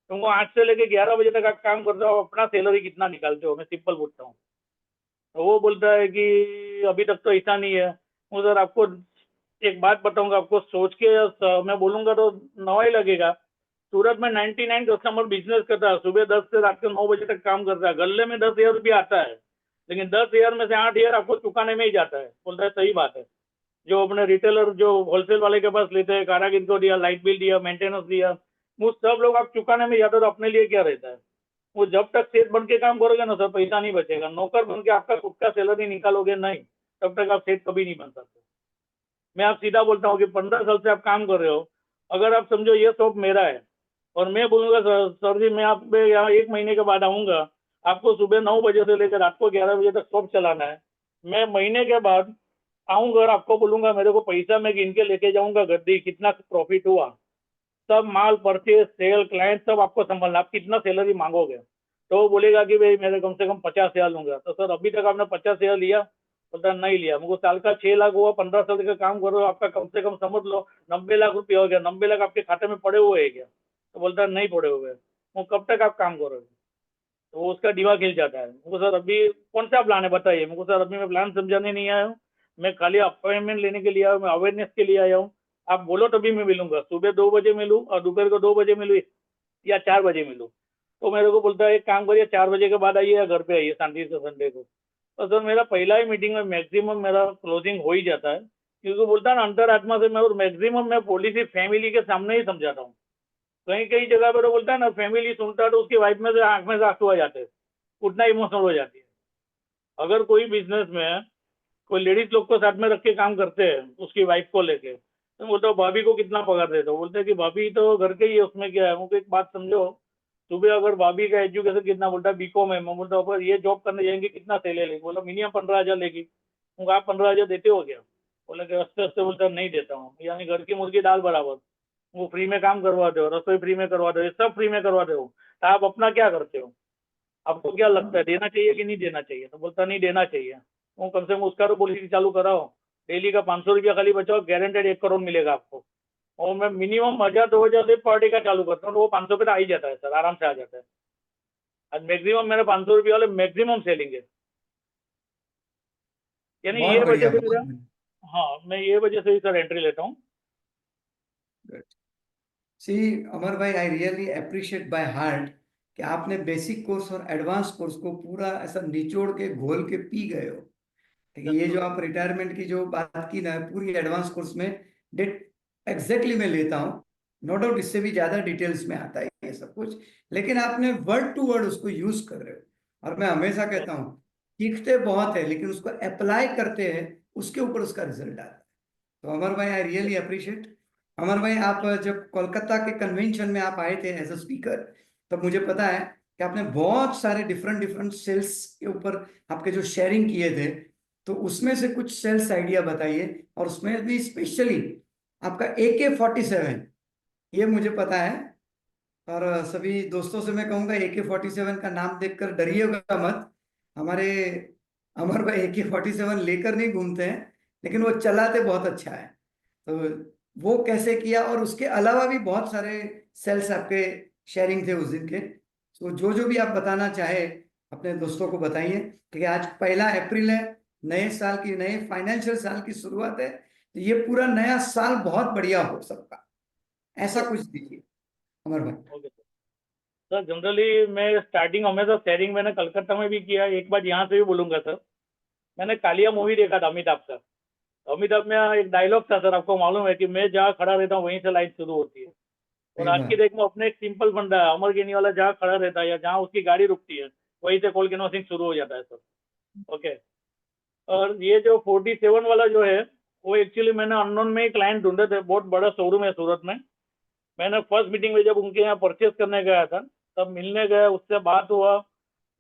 तुमको 8 से लेके 11 बजे तक आप काम करते हो, अपना सैलरी कितना निकालते हो? मैं सिंपल पूछता हूँ। तो वो बोलता है कि अभी तक तो ऐसा नहीं है। वो सर आपको एक बात बताऊंगा, आपको सोच के मैं बोलूंगा तो नवा ही लगेगा। सूरत में 99 कस्टमर बिजनेस करता है, सुबह 10 से रात के 9 बजे तक काम करता है, गले में 10,000 रुपया आता है, लेकिन 10,000 में से 8,000 आपको चुकाने में ही जाता है। बोलता है सही बात है। जो अपने रिटेलर जो होलसेल वाले के पास लेते हैं, कारागिर को दिया, लाइट बिल दिया, मेंटेनेंस दिया, वो सब लोग आप चुकाने में जाते, तो अपने लिए क्या रहता है? वो जब तक सेठ बन के काम करोगे ना सर, पैसा नहीं बचेगा। नौकर बन के आपका खुद का सैलरी निकालोगे नहीं, तब तक आप सेठ कभी नहीं बन सकते। मैं आप सीधा बोलता हूँ कि 15 साल से आप काम कर रहे हो, अगर आप समझो ये शॉप मेरा है, और मैं बोलूंगा सर जी मैं आप पे यहाँ 1 महीने के बाद आऊंगा, आपको सुबह 9 बजे से लेकर रात को 11 बजे तक शॉप चलाना है, मैं महीने के बाद आऊंगा और आपको बोलूंगा मेरे को पैसा मैं गिन के लेके जाऊंगा, गद्दी कितना प्रॉफिट हुआ, सब माल परचेज सेल क्लाइंट सब आपको संभालना, आप कितना सैलरी मांगोगे, तो वो बोलेगा कि भाई मेरे कम से कम 50,000 लूंगा, तो सर अभी तक आपने 50,000 लिया, बोलता नहीं लिया, मुझको साल का 6 लाख हुआ, 15 साल का काम करो, आपका कम से कम समझ लो 90 लाख रुपया हो गया, 90 लाख आपके खाते में पड़े हुए है क्या, तो बोलता नहीं पड़े हुए हैं। वो कब तक आप काम करोगे, तो वो उसका दिमाग हिल जाता है। मुझको सर अभी कौन सा प्लान है बताइए, मुझको सर अभी मैं प्लान समझाने नहीं आया हूँ, मैं खाली अपॉइंटमेंट लेने के लिए आया हूँ, मैं अवेयरनेस के लिए आया हूँ, आप बोलो तभी मैं मिलूंगा, सुबह 2 बजे मिलूँ और दोपहर को 2 बजे मिलूँ या 4 बजे मिलूँ, तो मेरे को बोलता है एक काम करिए 4 बजे के बाद आइए या घर पे आइए शांति से संडे को। तो सर मेरा पहला ही मीटिंग में मैक्सिमम मेरा क्लोजिंग हो ही जाता है, क्योंकि बोलता है ना अंतरात्मा से मैं, और मैक्सिमम मैं पॉलिसी फैमिली के सामने ही समझाता हूँ। कहीं कहीं जगह पर बोलता है ना फैमिली सुनता है तो उसकी वाइफ में से आंख में से आंसू आ जाते हैं, उतना इमोशनल हो जाती है। अगर कोई बिजनेस में कोई लेडीज लोग को साथ में रख के काम करते हैं उसकी वाइफ को लेके, तो बोलता हूँ भाभी को कितना पगार देते हो, बोलते हैं कि भाभी तो घर के ही है, उसमें क्या है। मुझे एक बात समझो, सुबह अगर भाभी का एजुकेशन कितना, बोलता है बीकॉम है, मैं बोलता हूँ ये जॉब करने जाएंगे कितना सैलरी लेगी, बोला मिनिमम 15,000 लेगी। आप 15,000 देते हो क्या, बोला कि हंसते हंसते बोलता नहीं देता हूँ, यानी घर की मुर्गी दाल बराबर, वो फ्री में काम करवाते हो, रसोई फ्री में करवाते हो, सब फ्री में करवाते हो, तो आप अपना क्या करते हो, आपको क्या लगता है देना चाहिए कि नहीं देना चाहिए, तो बोलता नहीं देना चाहिए। वो कम से कम उसका तो पॉलिसी चालू कराओ, डेली का 500 रुपया खाली बचाओ, गारंटेड 1 करोड़ मिलेगा आपको। और मैं मिनिमम 1,000-2,000 से पार्टी का चालू करता हूँ, तो वो 500 पे तो आ ही जाता है सर, आराम से आ जाता है। आज मैक्सिमम मेरे 500 रुपये वाले मैक्सिमम सेलिंग है, यानी बहुत ये बढ़िया, वजह से बहुत मेरा, बढ़िया। हाँ मैं ये वजह से ही सर एंट्री लेता हूँ। सी अमर भाई, I really appreciate by heart कि आपने बेसिक कोर्स और एडवांस कोर्स को पूरा ऐसा निचोड़ के घोल के पी गए हो। ठीक है, ये जो आप रिटायरमेंट की जो बात की ना पूरी एडवांस कोर्स में डेट एग्जैक्टली मैं लेता हूँ, नो डाउट इससे भी ज्यादा डिटेल्स में आता है ये सब कुछ, लेकिन आपने वर्ड टू वर्ड उसको यूज कर रहे हो। और मैं हमेशा कहता हूँ सीखते बहुत है लेकिन उसको अप्लाई करते हैं, उसके ऊपर उसका रिजल्ट आता है। तो अमर भाई आई रियली अप्रिशिएट। अमर भाई, आप जब कोलकाता के कन्वेंशन में आप आए थे एज अ स्पीकर, तब मुझे पता है कि आपने बहुत सारे डिफरेंट डिफरेंट सेल्स के ऊपर आपके जो शेयरिंग किए थे, तो उसमें से कुछ सेल्स आइडिया बताइए। और उसमें भी स्पेशली आपका AK-47, ये मुझे पता है। और सभी दोस्तों से मैं कहूंगा AK-47 का नाम देखकर डरिएगा मत। हमारे अमर भाई AK-47 लेकर नहीं घूमते हैं, लेकिन वो चलाते बहुत अच्छा है। तो वो कैसे किया, और उसके अलावा भी बहुत सारे सेल्स आपके शेयरिंग थे उस दिन के। तो जो जो भी आप बताना चाहे अपने दोस्तों को बताइए, क्योंकि आज 1 अप्रैल है, नए साल की, नए फाइनेंशियल साल की शुरुआत है, तो ये पूरा नया साल बहुत बढ़िया हो सबका, ऐसा कुछ दीजिए अमर भाई। ओके सर, जनरली मैं स्टार्टिंग हमेशा शेयरिंग मैंने कलकत्ता में भी किया, एक बार यहाँ से भी बोलूंगा सर। मैंने कालिया मूवी देखा था अमिताभ का, अमिताभ में एक डायलॉग था सर, आपको मालूम है कि मैं जहाँ खड़ा रहता हूँ वहीं से लाइट शुरू होती है। और सही आज की बात। डेट में अपने एक सिंपल फंडा है, अमर गिनी वाला जहाँ खड़ा रहता है या जहाँ उसकी गाड़ी रुकती है वहीं से कॉल कैनवासिंग शुरू हो जाता है सर। ओके। और ये जो 47 वाला जो है, वो एक्चुअली मैंने अननोन में ही क्लाइंट ढूंढे थे, बहुत बड़ा शोरूम है सूरत में। मैंने फर्स्ट मीटिंग में जब उनके यहाँ परचेज करने गया था, तब मिलने गया, उससे बात हुआ,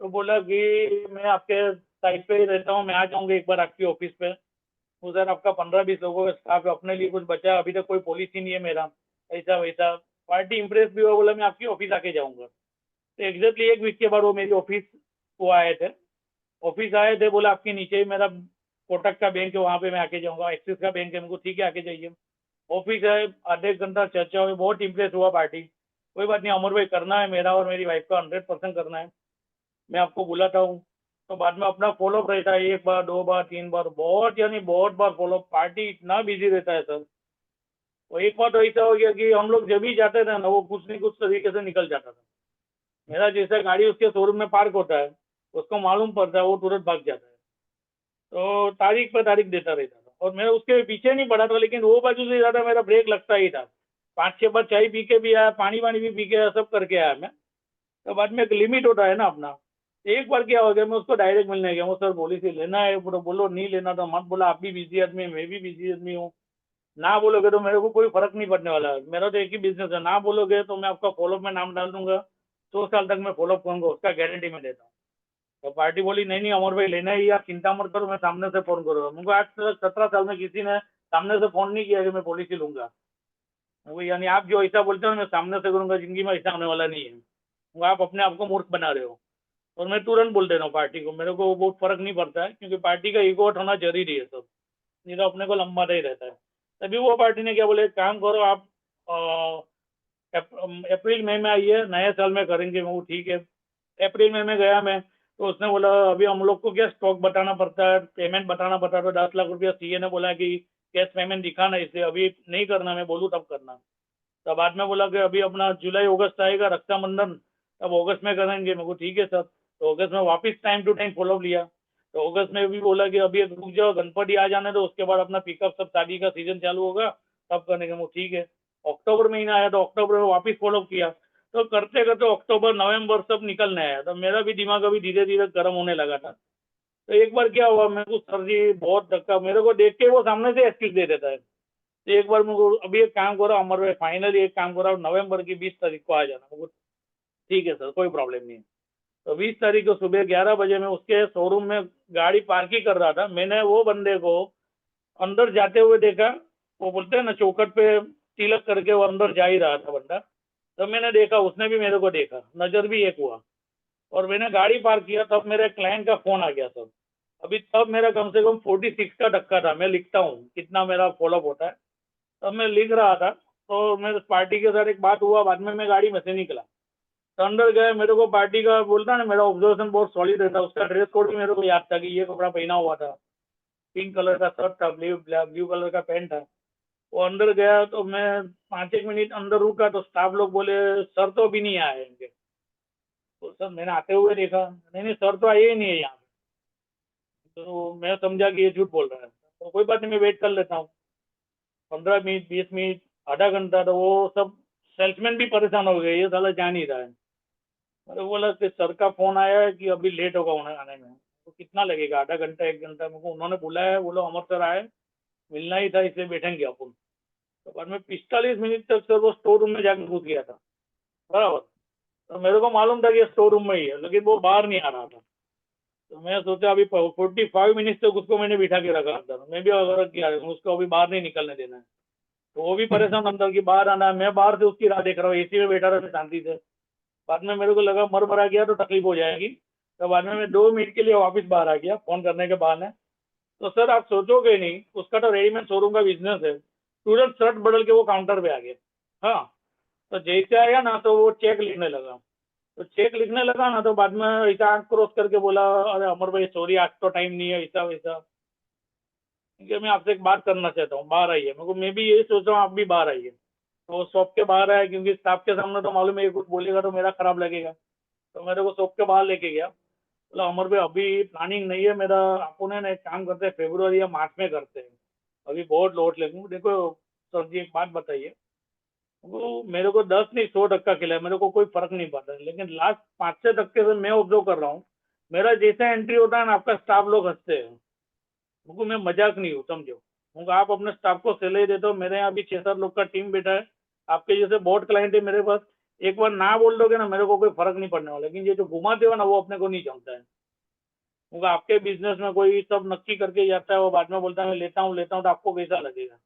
तो बोला कि मैं आपके साइट पे ही रहता हूँ, मैं आ जाऊँगा एक बार आपकी ऑफिस पे। तो सर आपका 15-20 लोगों का स्टाफ है, अपने लिए कुछ बचा है, अभी तक कोई पॉलिसी नहीं है मेरा, ऐसा वैसा। पार्टी इंप्रेस भी हुआ, बोला मैं आपकी ऑफिस आके जाऊँगा। तो एग्जैक्टली 1 वीक के बाद वो मेरी ऑफिस वो आए थे, ऑफिस आए थे, बोला आपके नीचे ही मेरा कोटक का बैंक है, वहाँ पे मैं आके जाऊँगा, एक्सिस का बैंक है, मेरे को ठीक है आके जाइए। ऑफिस है, आधे एक घंटा चर्चा हुई, बहुत इंप्रेस हुआ पार्टी। कोई बात नहीं अमर भाई, करना है मेरा और मेरी वाइफ का 100% करना है, मैं आपको बुलाता हूँ। तो बाद में अपना फॉलोअप रहता है, 1 बार 2 बार 3 बार, बहुत यानी बहुत बार फॉलोअप, पार्टी इतना बिजी रहता है सर। तो एक बार तो ऐसा हो गया कि हम लोग जब भी जाते थे ना, वो कुछ नहीं कुछ तरीके से निकल जाता था। मेरा जैसा गाड़ी उसके शोरूम में पार्क होता है, उसको मालूम पड़ता है, वो तुरंत भाग जाता है। तो तारीख पर तारीख देता रहता था, और मैं उसके पीछे नहीं पड़ा था, लेकिन वो बाजू से ज़्यादा मेरा ब्रेक लगता ही था। 5-6 बार चाय पी के भी आया, पानी वानी भी पी के आया, सब करके आया मैं। तो बाद में एक लिमिट होता है ना अपना। एक बार क्या हो गया, मैं उसको डायरेक्ट मिलने गया, वो सर पॉलिसी लेना है, बोलो नहीं लेना तो मत, बोला आप भी बिजी आदमी, मैं भी बिजी आदमी हूँ, ना बोलोगे तो मेरे को कोई फर्क नहीं पड़ने वाला, मेरा तो एक ही बिजनेस है, ना बोलोगे तो मैं आपका फॉलोअप में नाम डाल दूंगा, 2 साल तक मैं फॉलोअप करूंगा, उसका गारंटी मैं देता हूँ। तो पार्टी बोली नहीं नहीं अमर भाई लेना ही, आप चिंता मत करो, मैं सामने से फोन करूंगा। मुझको आज तक 17 साल में किसी ने सामने से फोन नहीं किया कि मैं पॉलिसी लूंगा। वो यानी आप जो ऐसा बोलते हो मैं सामने से करूंगा, जिंदगी में ऐसा होने वाला नहीं है। वो आप अपने आप को मूर्ख बना रहे हो। और मैं तुरंत बोल दे रहा हूँ पार्टी को, मेरे को बहुत फर्क नहीं पड़ता है, क्योंकि पार्टी का इको आउट होना जरूरी है सब, नहीं तो अपने को लंबाता ही रहता है। तभी वो पार्टी ने क्या बोले, एक काम करो आप अप्रैल मई में आइए, नए साल में करेंगे। वो ठीक है। अप्रैल मई में गया मैं, तो उसने बोला अभी हम लोग को क्या स्टॉक बताना पड़ता है, पेमेंट बताना पड़ता है, तो 10 लाख रुपया सीए ने बोला कि कैश पेमेंट दिखाना, इसलिए अभी नहीं करना, मैं बोलूँ तब करना। तब बाद में बोला कि अभी अपना जुलाई अगस्त आएगा रक्षाबंधन, तब अगस्त में करेंगे। मेरे को ठीक है सर। तो अगस्त में वापस टाइम टू टाइम फॉलोअप लिया। तो अगस्त में भी बोला कि अभी रुक जाओ, गणपति आ जाने दो, उसके बाद अपना पिकअप सब शादी का सीजन चालू होगा तब करेंगे। वो ठीक है। अक्टूबर महीना आया तो अक्टूबर में वापस फॉलोअप किया। तो करते करते अक्टूबर नवंबर सब निकलने आया, तो मेरा भी दिमाग अभी धीरे धीरे गर्म होने लगा था। तो एक बार क्या हुआ, मेरे को सर जी बहुत धक्का, मेरे को देख के वो सामने से एक्सक्यूज दे देता है। तो एक बार मुझे अभी एक काम करो अमर भाई, फाइनली एक काम करो, नवंबर की 20 तारीख को आ जाना। मुझे ठीक है सर, कोई प्रॉब्लम नहीं है। तो 20 तारीख को सुबह 11 बजे मैं उसके शोरूम में गाड़ी पार्किंग कर रहा था। मैंने वो बंदे को अंदर जाते हुए देखा। वो बोलते हैं ना चौखट पे तिलक करके वो अंदर जा ही रहा था बंदा। तब मैंने देखा, उसने भी मेरे को देखा, नजर भी एक हुआ। और मैंने गाड़ी पार्क किया, तब मेरे क्लाइंट का फोन आ गया सर। अभी तब मेरा कम से कम 46 का धक्का था। मैं लिखता हूँ कितना मेरा फॉलोअप होता है, तब मैं लिख रहा था। तो मेरे पार्टी के साथ एक बात हुआ, बाद में मैं गाड़ी में से निकला, तो अंदर गए। मेरे को पार्टी का बोलता है ना, मेरा ऑब्जर्वेशन बहुत सॉलिड रहता है। उसका ड्रेस कोड भी मेरे को याद था कि ये कपड़ा पहना हुआ था, पिंक कलर का शर्ट था, ब्लू कलर का पैंट था। वो अंदर गया तो मैं 5 एक मिनट अंदर रुका, तो स्टाफ लोग बोले सर तो अभी नहीं आए इनके। तो सर मैंने आते हुए देखा, नहीं नहीं सर तो आए ही नहीं है यहाँ पे। तो मैं समझा कि ये झूठ बोल रहा है। तो कोई बात नहीं, मैं वेट कर लेता हूँ 15 मिनट 20 मिनट आधा घंटा। तो वो सब सेल्समैन भी परेशान हो गए, ये साला जा नहीं रहा है। मैंने बोला कि सर का फोन आया है कि अभी लेट होगा उन्हें आने में। तो कितना लगेगा, आधा घंटा 1 घंटा? मेरे को उन्होंने बुलाया है, बोलो अमर सर आए, मिलना ही था, इसलिए बैठेंगे अपन। तो बाद में 45 मिनट तक सर वो स्टोर रूम में जाकर घुस गया था बराबर। तो मेरे को मालूम था कि ये स्टोर रूम में ही है, लेकिन वो बाहर नहीं आ रहा था। तो मैं सोचा अभी 45 मिनट तक उसको मैंने बिठा के रखा अंदर, मैं भी अगर किया उसको अभी बाहर नहीं निकलने देना है। तो वो भी परेशान अंदर की बाहर आना है, मैं बाहर से उसकी राह देख रहा हूँ, एसी में बैठा रहा शांति से। बाद में मेरे को लगा मर मरा गया तो तकलीफ हो जाएगी। तो बाद में मैं 2 मिनट के लिए वापस बाहर आ गया फोन करने के बहाने। तो सर आप सोचोगे नहीं, उसका तो रेडीमेड शोरूम का बिजनेस है, तुरंत शर्ट बदल के वो काउंटर पे आ गया। हाँ। तो जैसे आया ना तो वो चेक लिखने लगा। तो चेक लिखने लगा ना, तो बाद में ऐसा आंख क्रॉस करके बोला अरे अमर भाई सॉरी, आज तो टाइम नहीं है, ऐसा वैसा। क्योंकि मैं आपसे एक बात करना चाहता हूँ, बाहर आइए। मेरे को मैं भी यही सोच रहा हूँ आप भी बाहर आइए। तो वो शॉप के बाहर आया, क्योंकि स्टाफ के सामने तो मालूम है ये कुछ बोलेगा तो मेरा खराब लगेगा। तो मेरे को शॉप के बाहर लेके गया, बोला अमर भाई अभी प्लानिंग नहीं है मेरा, अपन है ना एक काम करते हैं फरवरी या मार्च में करते हैं, अभी बहुत लोड लेंगे। देखो सर जी एक बात बताइए, वो मेरे को 10 नहीं 100 धक्का खिला है, मेरे को कोई फर्क नहीं पड़ता, लेकिन लास्ट 5-6 धक्के से मैं ऑब्जर्व कर रहा हूँ, मेरा जैसा एंट्री होता है ना आपका स्टाफ लोग हंसते हैं। मुझको मैं मजाक नहीं हूँ समझो। मुझको आप अपने स्टाफ को सैलरी देते हो, मेरे यहाँ भी 6-7 लोग का टीम बैठा है, आपके जैसे बहुत क्लाइंट है मेरे पास। एक बार ना बोल दोगे ना, मेरे को कोई फर्क नहीं पड़ने वाला, लेकिन ये जो घुमाते हो ना वो अपने को नहीं जमता है। क्योंकि आपके बिजनेस में कोई सब नक्की करके जाता है, वो बाद में बोलता है मैं लेता हूँ तो आपको कैसा लगेगा?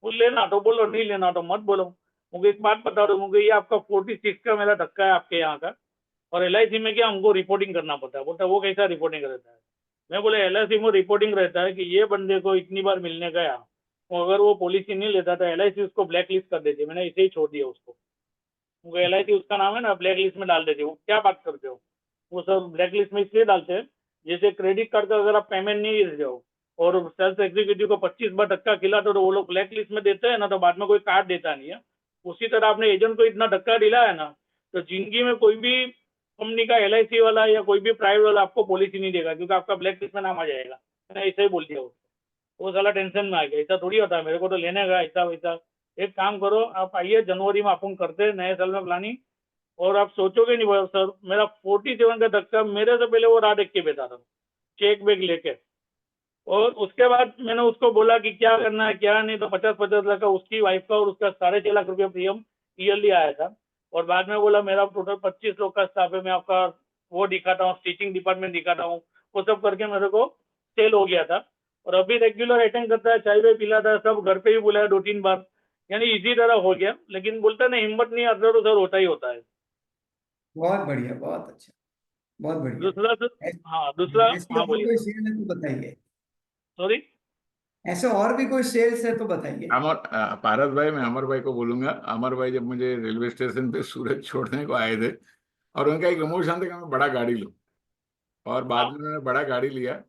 वो लेना तो बोलो, नहीं लेना तो मत बोलो। मुझे एक बात बता दो, मुझे ये आपका 46 का मेरा धक्का है आपके यहाँ का, और LIC में क्या हमको रिपोर्टिंग करना पड़ता है। बोलता है वो कैसा रिपोर्टिंग रहता है? मैं बोले LIC में रिपोर्टिंग रहता है कि ये बंदे को इतनी बार मिलने गया, तो अगर वो पॉलिसी नहीं लेता तो LIC उसको ब्लैक लिस्ट कर देती है। मैंने इसे ही छोड़ दिया उसको, क्योंकि LIC उसका नाम है ना, ब्लैक लिस्ट में डाल देती है। वो क्या बात करते हो, वो सब ब्लैक लिस्ट में इसलिए डालते हैं, जैसे क्रेडिट कार्ड का अगर आप पेमेंट नहीं दे जाओ और सेल्स एग्जीक्यूटिव को 25 बार धक्का खिला तो वो लोग ब्लैक लिस्ट में देते हैं ना, तो बाद में कोई कार्ड देता नहीं है। उसी तरह आपने एजेंट को इतना धक्का दिलाया ना, तो जिंदगी में कोई भी कंपनी का LIC वाला या कोई भी प्राइवेट वाला आपको पॉलिसी नहीं देगा, क्योंकि आपका ब्लैक लिस्ट में नाम आ जाएगा। मैंने ऐसे ही बोल दिया उसको, वो साला टेंशन में आ गया। ऐसा थोड़ी होता है, मेरे को तो लेने का ऐसा वैसा। एक काम करो आप आइए, जनवरी में अपन करते हैं नए साल में प्लानिंग, और आप सोचोगे नहीं भाई सर, मेरा 47 का धक्का, मेरे से पहले वो राह देख के बैठा था चेक बैग लेके। और उसके बाद मैंने उसको बोला कि क्या करना है क्या नहीं, तो 50-50 लाख का उसकी वाइफ का और उसका 6.5 लाख रुपया प्रीमियम ईयरली आया था। और बाद में बोला मेरा टोटल 25 लोग का स्टाफ है, मैं आपका वो दिखाता हूँ, स्टिचिंग डिपार्टमेंट दिखाता हूँ। वो सब करके मेरे को सेल हो गया था। और अभी रेगुलर अटेंड करता है, चाय वाय पिलाता है, सब घर पे ही बुलाया 2-3 बार। यानी इसी तरह हो गया, लेकिन बोलता ना हिम्मत नहीं आता तो सर होता ही होता है। बहुत बढ़िया, बहुत अच्छा, बहुत बढ़िया। दूसरा सर, ऐस- हाँ दूसरा, ऐसी हाँ और बोलिए कोई सर, सेल है तो बताइए। सॉरी। ऐसे और भी कोई सेल्स है तो बताइए। पारस भाई, मैं अमर भाई को बोलूंगा। अमर भाई जब मुझे रेलवे स्टेशन पे सूरत छोड़ने को आए थे, और उनका एक इमोशन था कि मैं बड़ा गाड़ी लूं, और बाद हाँ, में मैंने बड़ा गाड़ी लिया।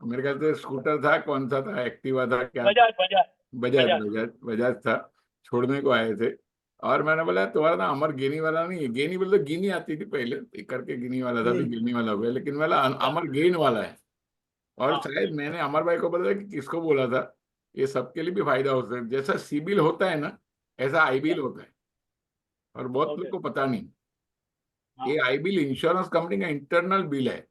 मेरे ख्याल से स्कूटर था, कौन सा था, एक्टिवा था क्या, बजाज बजाज बजाज बजाज। बजाज बजाज था। छोड़ने को आए थे, और मैंने बोला तुम्हारा ना अमर गेनी वाला नहीं है। गेनी बोले तो गिनी आती थी पहले, एक करके गिनी वाला था, अभी गिनी वाला हो गया, लेकिन बोला अमर गेन वाला है। और हाँ, शायद मैंने अमर भाई को बोला था कि किसको बोला था, ये सबके लिए भी फायदा हो सकता है। जैसा सीबिल होता है ना, ऐसा आईबिल होता है, और बहुत लोग ओके, को पता नहीं। ये हाँ, आईबिल इंश्योरेंस कंपनी का इंटरनल बिल है,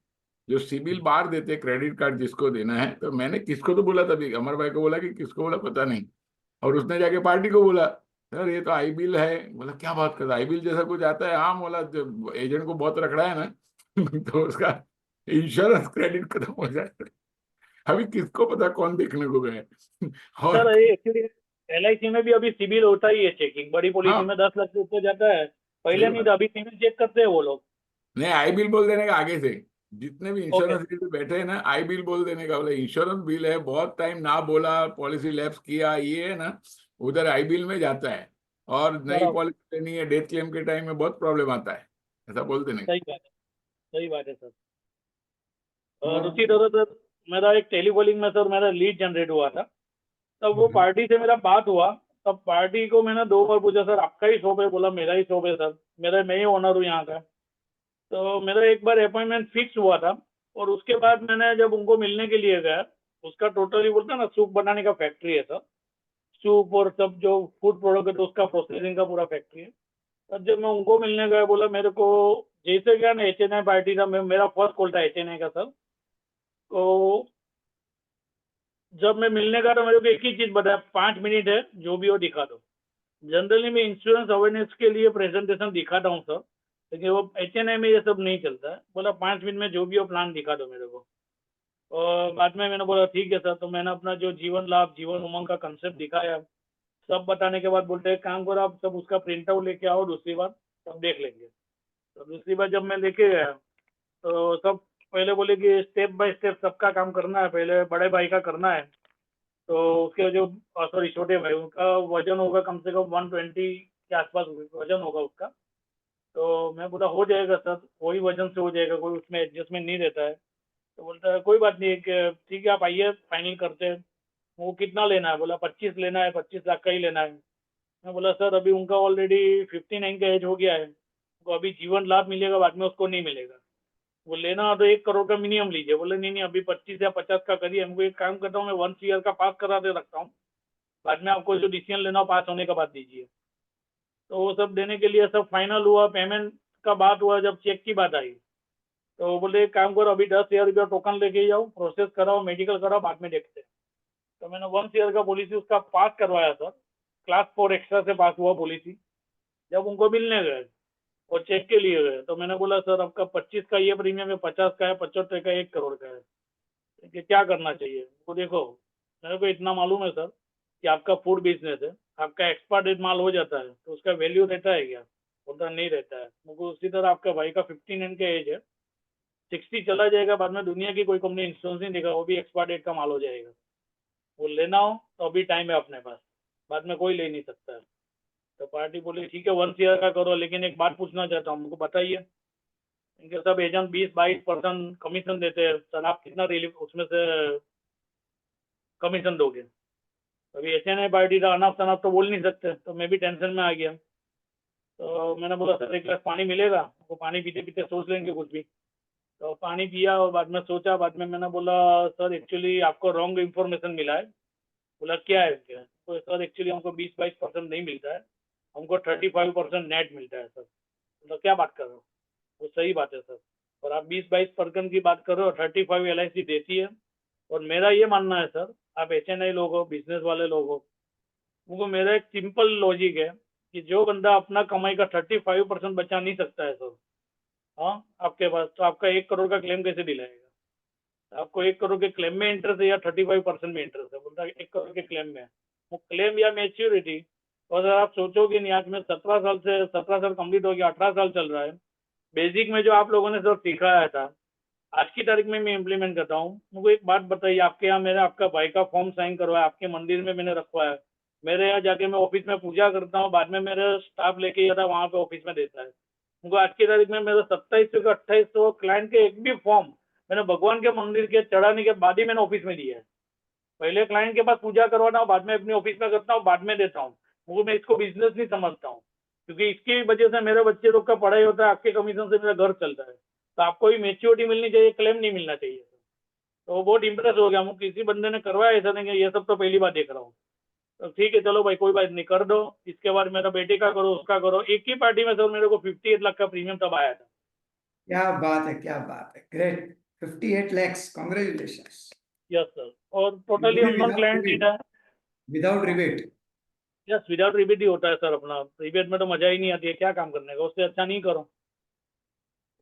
जो सिबिल बार देते, क्रेडिट कार्ड जिसको देना है। तो मैंने किसको तो बोला, तभी अमर भाई को बोला कि किसको बोला पता नहीं, और उसने जाके पार्टी को बोला सर ये तो आई बिल है। बोला क्या बात कर रहा, आई बिल जैसा कुछ आता है? हाँ बोला, जो एजेंट को बहुत रखड़ा है ना तो उसका इंश्योरेंस क्रेडिट खत्म हो जाता है। अभी किसको पता कौन देखने को गया है सर और ये एक्चुअली LIC में भी अभी सिविल होता ही है चेकिंग, बड़ी पॉलिसी हाँ, में 10 लाख से ऊपर जाता है। सही पहले नहीं बात। था, अभी सिविल चेक करते हैं वो लोग। नहीं, आई बिल बोल देने का आगे से, जितने भी ओके, इंश्योरेंस पे बैठे हैं ना, आई बिल बोल देने का। बोले इंश्योरेंस बिल है, बहुत टाइम ना बोला, पॉलिसी लैप्स किया, ये है ना, उधर आई बिल में जाता है। और नई बराबर, पॉलिसी लेनी है, डेथ क्लेम के टाइम में बहुत प्रॉब्लम आता है, ऐसा बोल देने का। सही बात है, सही बात है सर। और बहुत उसी तरह सर, मेरा एक टेलीकॉलिंग में सर मेरा लीड जनरेट हुआ था। तब वो हम्म। पार्टी से मेरा बात हुआ, तब पार्टी को मैंने 2 बार पूछा सर आपका ही शॉप है? बोला मेरा ही शॉप है सर, मेरा, मैं ही ओनर हूँ यहाँ का। तो मेरा एक बार अपॉइंटमेंट फिक्स हुआ था, और उसके बाद मैंने जब उनको मिलने के लिए गया, उसका टोटली बोलता ना सूप बनाने का फैक्ट्री है सर, सूप और सब जो फूड प्रोडक्ट है तो उसका प्रोसेसिंग का पूरा फैक्ट्री है। तब जब मैं उनको मिलने गया, बोला मेरे को, जैसे क्या ना HNI पार्टी था, मेरा फर्स्ट कॉल था HNI का सर। तो जब मैं मिलने गया तो मेरे को एक ही चीज बताया, 5 मिनट है जो भी हो दिखा दो। जनरली मैं इंश्योरेंस अवेयरनेस के लिए प्रेजेंटेशन दिखाता हूँ सर, लेकिन वो HNI में ये सब नहीं चलता है। बोला 5 मिनट में जो भी हो प्लान दिखा दो मेरे को। और बाद में मैंने बोला ठीक है सर। तो मैंने अपना जो जीवन लाभ जीवन उमंग का कंसेप्ट दिखाया, सब बताने के बाद बोलते हैं काम करो आप सब उसका प्रिंट आउट लेके आओ, दूसरी बार तब देख लेंगे। तो दूसरी बार जब मैं लेके गया, तो सब पहले बोले कि स्टेप बाय स्टेप सबका काम करना है, पहले बड़े भाई का करना है। तो उसके जो, सॉरी छोटे भाई, उनका वजन होगा कम से कम 120 के आसपास वजन होगा उसका। तो मैं बोला हो जाएगा सर, वही वजन से हो जाएगा, कोई उसमें एडजस्टमेंट नहीं रहता है। तो बोलता है कोई बात नहीं, ठीक है आप आइए फाइनल करते हैं। वो कितना लेना है? बोला 25 लेना है, 25 लाख का ही लेना है। मैं बोला सर अभी उनका ऑलरेडी 59 का एज हो गया है, तो अभी जीवन लाभ मिलेगा, बाद में उसको नहीं मिलेगा। वो लेना हो तो 1 करोड़ का मिनिमम लीजिए। बोले नहीं नहीं, अभी 25 या 50 का करिए। हमको एक काम करता हूँ, मैं 1 ईयर का पास करा दे रखता हूँ, बाद में आपको जो डिसीजन लेना हो पास होने के बाद दीजिए। तो वो सब देने के लिए सब फाइनल हुआ, पेमेंट का बात हुआ, जब चेक की बात आई तो बोले एक काम करो, अभी 10,000 रुपया टोकन लेके जाओ, प्रोसेस कराओ, मेडिकल कराओ, बाद में देखते हैं। तो मैंने 1 ईयर का पॉलिसी उसका पास करवाया सर, क्लास 4 एक्स्ट्रा से पास हुआ पॉलिसी। जब उनको मिलने गए और चेक के लिए गए, तो मैंने बोला सर आपका 25 का ये प्रीमियम है, 50 का है, 75 का, 1 करोड़ का है, कि क्या करना चाहिए? वो देखो, मेरे को इतना मालूम है सर कि आपका फूड बिजनेस है, आपका एक्सपायर डेट माल हो जाता है तो उसका वैल्यू रहता है क्या? बोलता नहीं रहता है। मुझको उसी तरह आपका भाई का 59 का एज है, 60 चला जाएगा, बाद में दुनिया की कोई कंपनी इंश्योरेंस नहीं देगा, वो भी एक्सपायर डेट का माल हो जाएगा। वो लेना हो तो अभी टाइम है अपने पास, बाद में कोई ले नहीं सकता है। तो पार्टी बोली ठीक है 1 ईयर का करो, लेकिन एक बात पूछना चाहता हूँ, हमको बताइए। इनके सब एजेंट 20-22% कमीशन देते हैं सर, आप कितना रिलीफ उसमें से कमीशन दोगे? अभी HNI पार्टी था, अनाप शनाप तो बोल नहीं सकते, तो मैं भी टेंशन में आ गया। तो मैंने बोला सर 1 गिलास पानी मिलेगा? वो पानी पीते पीते सोच लेंगे कुछ भी। तो पानी पिया और बाद में सोचा, बाद में मैंने बोला सर एक्चुअली आपको रॉन्ग इन्फॉर्मेशन मिला है। बोला क्या है क्या? तो सर एक्चुअली हमको 20-22% नहीं मिलता है, हमको 35% नेट मिलता है सर। तो क्या बात कर रहे हो? वो सही बात है सर, और आप 20-22% की बात कर रहे हो, 35 LIC देती है। और मेरा ये मानना है सर, आप HNI लोग हो, बिजनेस वाले लोग हो, वो मेरा एक सिंपल लॉजिक है कि जो बंदा अपना कमाई का 35% बचा नहीं सकता है सर, हाँ आपके पास, तो आपका 1 करोड़ का क्लेम कैसे दिलाएगा? आपको 1 करोड़ के क्लेम में इंटरेस्ट है या 35% में इंटरेस्ट है? बोलता है 1 करोड़ के क्लेम में। वो क्लेम या मैच्योरिटी और अगर आप सोचोगे नहीं, आज मैं 17 साल कंप्लीट हो गया, 18 साल चल रहा है। बेसिक में जो आप लोगों ने सब सिखाया था, आज की तारीख में मैं इम्प्लीमेंट करता हूँ। मुझे एक बात बताइए, आपके यहाँ मेरा आपका भाई का फॉर्म साइन करवाया, आपके मंदिर में मैंने रखवाया है, मेरे यहाँ जाके मैं ऑफिस में पूजा करता हूँ, बाद में मेरा स्टाफ लेके जाता है वहाँ पे ऑफिस में देता है। मुझे आज की तारीख में मेरा 2700 का 2800 क्लाइंट के एक भी फॉर्म मैंने भगवान के मंदिर के चढ़ाने के बाद ही मैंने ऑफिस में दिया है। पहले क्लाइंट के पास पूजा करवाता हूँ, बाद में अपने ऑफिस में करता हूँ, बाद में देता हूँ। वो मैं इसको बिजनेस नहीं समझता हूँ, क्योंकि इसकी वजह से मेरे बच्चे लोग का पढ़ाई होता है, आपके कमीशन से मेरा घर चलता है। तो आपको भी मेच्योरिटी मिलनी चाहिए, क्लेम नहीं मिलना चाहिए। तो वो बहुत इंप्रेस हो गया, मुझे किसी बंदे ने करवाया ऐसा नहीं कि ये सब तो पहली बार देख रहा हूँ। तो ठीक है, चलो भाई कोई बात नहीं, कर दो। इसके बाद मेरा बेटे का करो, उसका करो। एक ही पार्टी में सर मेरे को 58 लाख का प्रीमियम तब आया था। क्या बात है, क्या बात है, great. 58 lakhs, congratulations. Yes sir, और टोटली अननोन क्लाइंट नहीं था। Without rebate. Yes, without rebate ही होता है सर अपना। रिबेट में तो मजा ही नहीं आती है, क्या काम करने का, उससे अच्छा नहीं करो।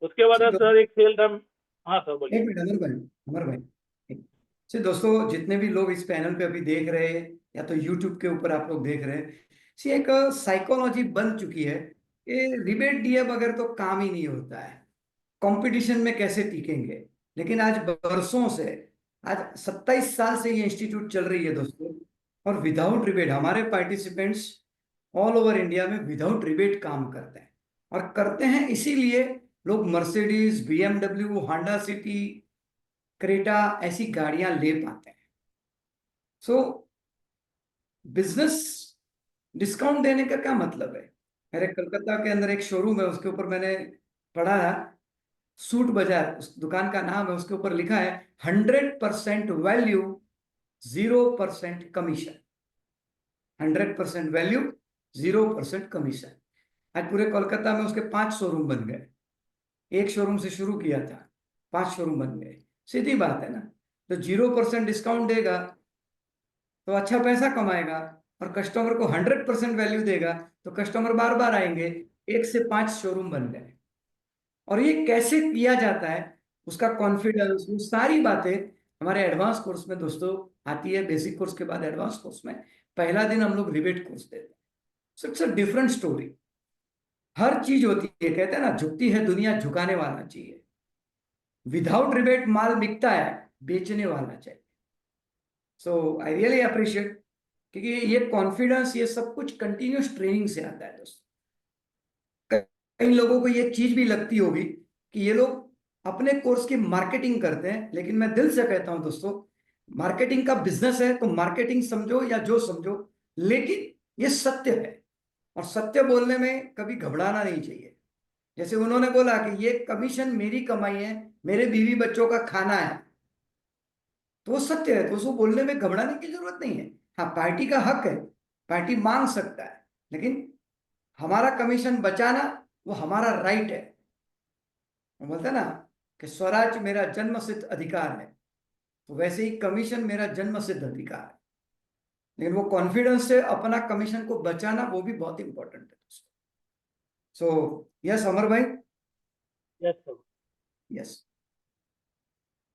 उसके बाद सर एक सेल था। हाँ सर बोलिए। एक मिनट अमर भाई। दोस्तों, जितने भी लोग इस पैनल पे अभी देख रहे हैं या तो यूट्यूब के ऊपर आप लोग देख रहे हैं, एक साइकोलॉजी बन चुकी है कि रिबेट दिए बगैर तो काम ही नहीं होता है, कंपटीशन में कैसे टिकेंगे। लेकिन आज बरसों से, आज 27 साल से ये इंस्टीट्यूट चल रही है दोस्तों, और विदाउट रिबेट हमारे पार्टिसिपेंट्स ऑल ओवर इंडिया में विदाउट रिबेट काम करते हैं। और करते हैं इसीलिए लोग Mercedes, BMW, Honda city, Creta ऐसी गाड़ियां ले पाते हैं। सो बिजनेस डिस्काउंट देने का क्या मतलब है? मेरे कलकत्ता के अंदर एक शोरूम है, उसके ऊपर मैंने पढ़ा है, सूट बाजार उस दुकान का नाम है, उसके ऊपर लिखा है 100% वैल्यू 0% कमीशन। 100% value 0% commission. आज पूरे कोलकाता में उसके 5 शोरूम बन गए। एक शोरूम से शुरू किया था, 5 शोरूम बन गए। सीधी बात है ना। तो 0% डिस्काउंट देगा तो अच्छा पैसा कमाएगा, और कस्टमर को 100% वैल्यू देगा तो कस्टमर बार बार आएंगे। 1 से 5 शोरूम बन गए। और ये कैसे किया जाता है, उसका कॉन्फिडेंस, वो सारी बातें हमारे एडवांस कोर्स में दोस्तों आती है। बेसिक कोर्स के बाद एडवांस कोर्स में पहला दिन हम लोग रिबेट कोर्स देते हैं। So it's a different story. हर चीज होती है, कहते हैं ना, झुकती है दुनिया, झुकाने वाला चाहिए। विदाउट रिबेट माल बिकता है, बेचने वाला चाहिए। सो आई रियली अप्रिशिएट, क्योंकि ये कॉन्फिडेंस, ये सब कुछ कंटिन्यूस ट्रेनिंग से आता है दोस्तों। कई लोगों को ये चीज भी लगती होगी कि ये लोग अपने कोर्स की मार्केटिंग करते हैं, लेकिन मैं दिल से कहता हूं दोस्तों, मार्केटिंग का बिजनेस है तो मार्केटिंग समझो या जो समझो, लेकिन ये सत्य है। और सत्य बोलने में कभी घबराना नहीं चाहिए। जैसे उन्होंने बोला कि ये कमीशन मेरी कमाई है, मेरे बीवी बच्चों का खाना है, तो वो सत्य है, तो उसको बोलने में घबराने की जरूरत नहीं है। हाँ, पार्टी का हक है, पार्टी मांग सकता है, लेकिन हमारा कमीशन बचाना वो हमारा राइट है। वो बोलते हैं ना कि स्वराज मेरा जन्मसिद्ध अधिकार है, तो वैसे ही कमीशन मेरा जन्मसिद्ध अधिकार है। लेकिन वो कॉन्फिडेंस से अपना कमीशन को बचाना वो भी बहुत इंपॉर्टेंट है दोस्तों। सो यस अमर भाई। Yes sir. यस।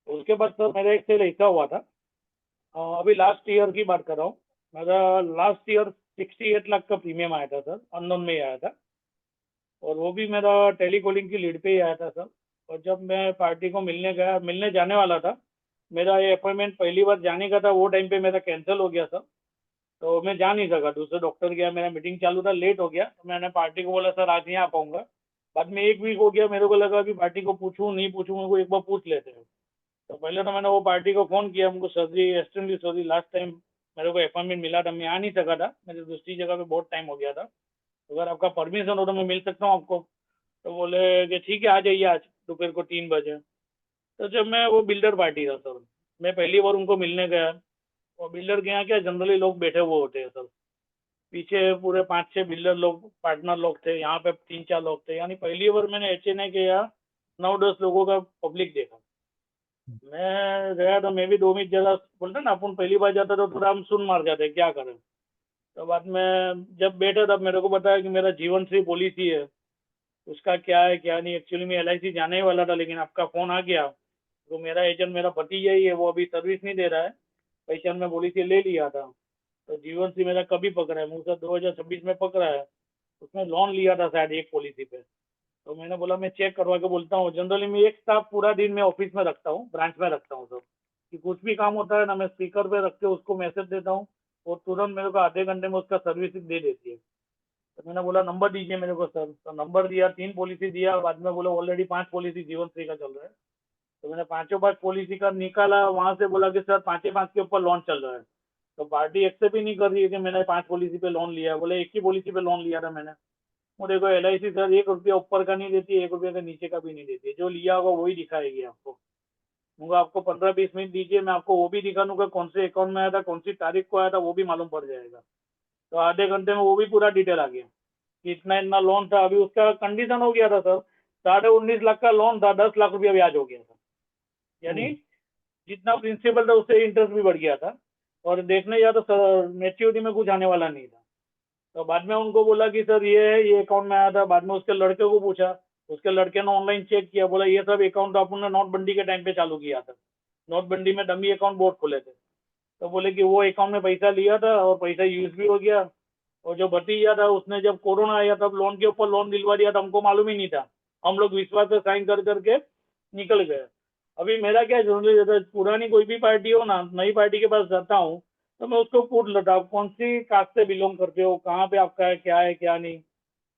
उसके बाद सर मेरा एक सेल ऐसा हुआ था, अभी लास्ट ईयर की बात कर रहा हूँ। मेरा लास्ट ईयर 68 लाख का प्रीमियम आया था सर, अननोन में ही आया था, और वो भी मेरा टेलीकॉलिंग की लीड पे ही आया था सर। और जब मैं पार्टी को मिलने जाने वाला था, मेरा ये अपॉइंटमेंट पहली बार जाने का था, वो टाइम पे मेरा कैंसिल हो गया सर। तो मैं जा नहीं सका, दूसरे डॉक्टर गया, मेरा मीटिंग चालू था, लेट हो गया। तो मैंने पार्टी को बोला सर आज नहीं आ पाऊंगा। बाद में 1 वीक हो गया, मेरे को लगा अभी पार्टी को पूछूं नहीं पूछूं, मेरे को एक बार पूछ लेते हैं। तो पहले तो मैंने वो पार्टी को फ़ोन किया, हमको surgery, extremely sorry, last time मेरे को अपॉइंटमेंट मिला था, मैं आ नहीं सका था, मेरे दूसरी जगह पे बहुत टाइम हो गया था। अगर आपका परमिशन हो तो मैं मिल सकता हूँ आपको। तो बोले कि ठीक है आ जाइए आज दोपहर को 3 बजे। तो जब मैं, वो बिल्डर पार्टी था सर, मैं पहली बार उनको मिलने गया। और बिल्डर के यहाँ क्या जनरली लोग बैठे हुए होते हैं सर, पीछे पूरे 5-6 बिल्डर लोग, पार्टनर लोग थे, यहाँ पे 3-4 लोग थे। यानी पहली बार मैंने HNI के यहाँ 9-10 लोगों का पब्लिक देखा। मैं गया तो मैं भी 2 मिनट जरा, बोलते ना अपन पहली बार जाता तो थोड़ा हम सुन मार जाते क्या करें। तो बाद में जब बैठे तब मेरे को बताया कि मेरा जीवन श्री पॉलिसी है, उसका क्या है क्या नहीं। एक्चुअली मैं LIC जाने ही वाला था, लेकिन आपका फ़ोन आ गया। तो मेरा एजेंट, मेरा भतीजा ही है, वो अभी सर्विस नहीं दे रहा है, पैसे हमने पॉलिसी ले लिया था। तो जीवन से मेरा कभी पकड़ा है, मुझे 2026 में पकड़ा है, उसमें लोन लिया था शायद एक पॉलिसी पे। तो मैंने बोला मैं चेक करवा के बोलता हूँ। जनरली मैं एक स्टाफ पूरा दिन मैं ऑफिस में रखता हूँ, ब्रांच में रखता हूँ सब, कि कुछ भी काम होता है ना, मैं स्पीकर पे रख के उसको मैसेज देता हूँ और तुरंत मेरे को आधे घंटे में उसका सर्विसिंग दे देती है। तो मैंने बोला नंबर दीजिए मेरे को सर, तो नंबर दिया, 3 पॉलिसी दिया, बाद में बोला ऑलरेडी 5 पॉलिसी जीवन श्री का चल रहा है। तो मैंने 5 पॉलिसी का निकाला, वहां से बोला कि सर 5 के ऊपर लोन चल रहा है। तो पार्टी एक्सेप्ट ही नहीं कर रही है कि मैंने 5 पॉलिसी पे लोन लिया है। बोले एक ही पॉलिसी पे लोन लिया था मैंने। वो देखो LIC सर 1 रुपया ऊपर का नहीं देती है, 1 रुपये का नीचे का भी नहीं देती है, जो लिया होगा वही दिखाएगी आपको। दूंगा आपको 15-20 मिनट दीजिए, मैं आपको वो भी दिखा दूंगा कौन से अकाउंट में आया था, कौन सी तारीख को आया था, वो भी मालूम पड़ जाएगा। तो आधे घंटे में वो भी पूरा डिटेल आ गया कि इतना इतना लोन था। अभी उसका कंडीशन हो गया था सर, 19.5 लाख का लोन था, 10 लाख रुपया ब्याज हो गया था। यानी जितना प्रिंसिपल था उससे इंटरेस्ट भी बढ़ गया था। और देखने जाए तो मैच्योरिटी में कुछ आने वाला नहीं था। तो बाद में उनको बोला कि सर ये अकाउंट में आया था। बाद में उसके लड़के को पूछा, उसके लड़के ने ऑनलाइन चेक किया, बोला ये सब अकाउंट आपने नोटबंदी के टाइम पे चालू किया था, नोटबंदी में डमी अकाउंट बहुत खुले थे। तो बोले कि वो अकाउंट में पैसा लिया था और पैसा यूज भी हो गया। और जो भतीजा था उसने जब कोरोना आया तब लोन के ऊपर लोन दिलवा दिया था, हमको मालूम ही नहीं था। हम लोग विश्वास से साइन कर करके निकल गए। अभी मेरा क्या है, पुरानी कोई भी पार्टी हो ना, नई पार्टी के पास जाता हूँ तो मैं उसको पूछ लेता हूँ कौन सी कास्ट से बिलोंग करते हो, कहाँ पे आपका है क्या नहीं।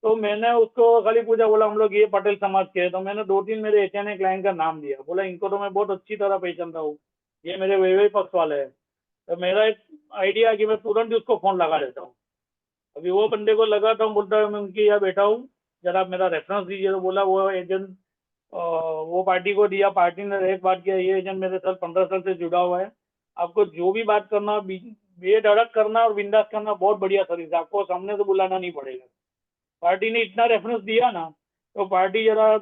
तो मैंने उसको खाली पूछा, बोला हम लोग ये पटेल समाज के हैं। तो मैंने 2-3 मेरे एचएनए क्लाइंट का नाम दिया, बोला इनको तो मैं बहुत अच्छी तरह पहचानता हूँ, ये मेरे वैवाहिक पक्ष वाले हैं। तो मेरा एक आइडिया है कि मैं तुरंत ही उसको फोन लगा देता हूँ। अभी वो बंदे को लगाता हूँ, बोलता है मैं उनके यहाँ बैठा हूँ, जरा आप मेरा रेफरेंस दीजिए। तो बोला वो एजेंट वो पार्टी को दिया, पार्टी ने एक बात किया, ये एजेंट मेरे साथ 15 साल से जुड़ा हुआ है, आपको जो भी बात करना बेधड़क करना और बिंदास करना, बहुत बढ़िया सर्विस, आपको सामने से बुलाना नहीं पड़ेगा। पार्टी ने इतना रेफरेंस दिया ना, तो पार्टी जरा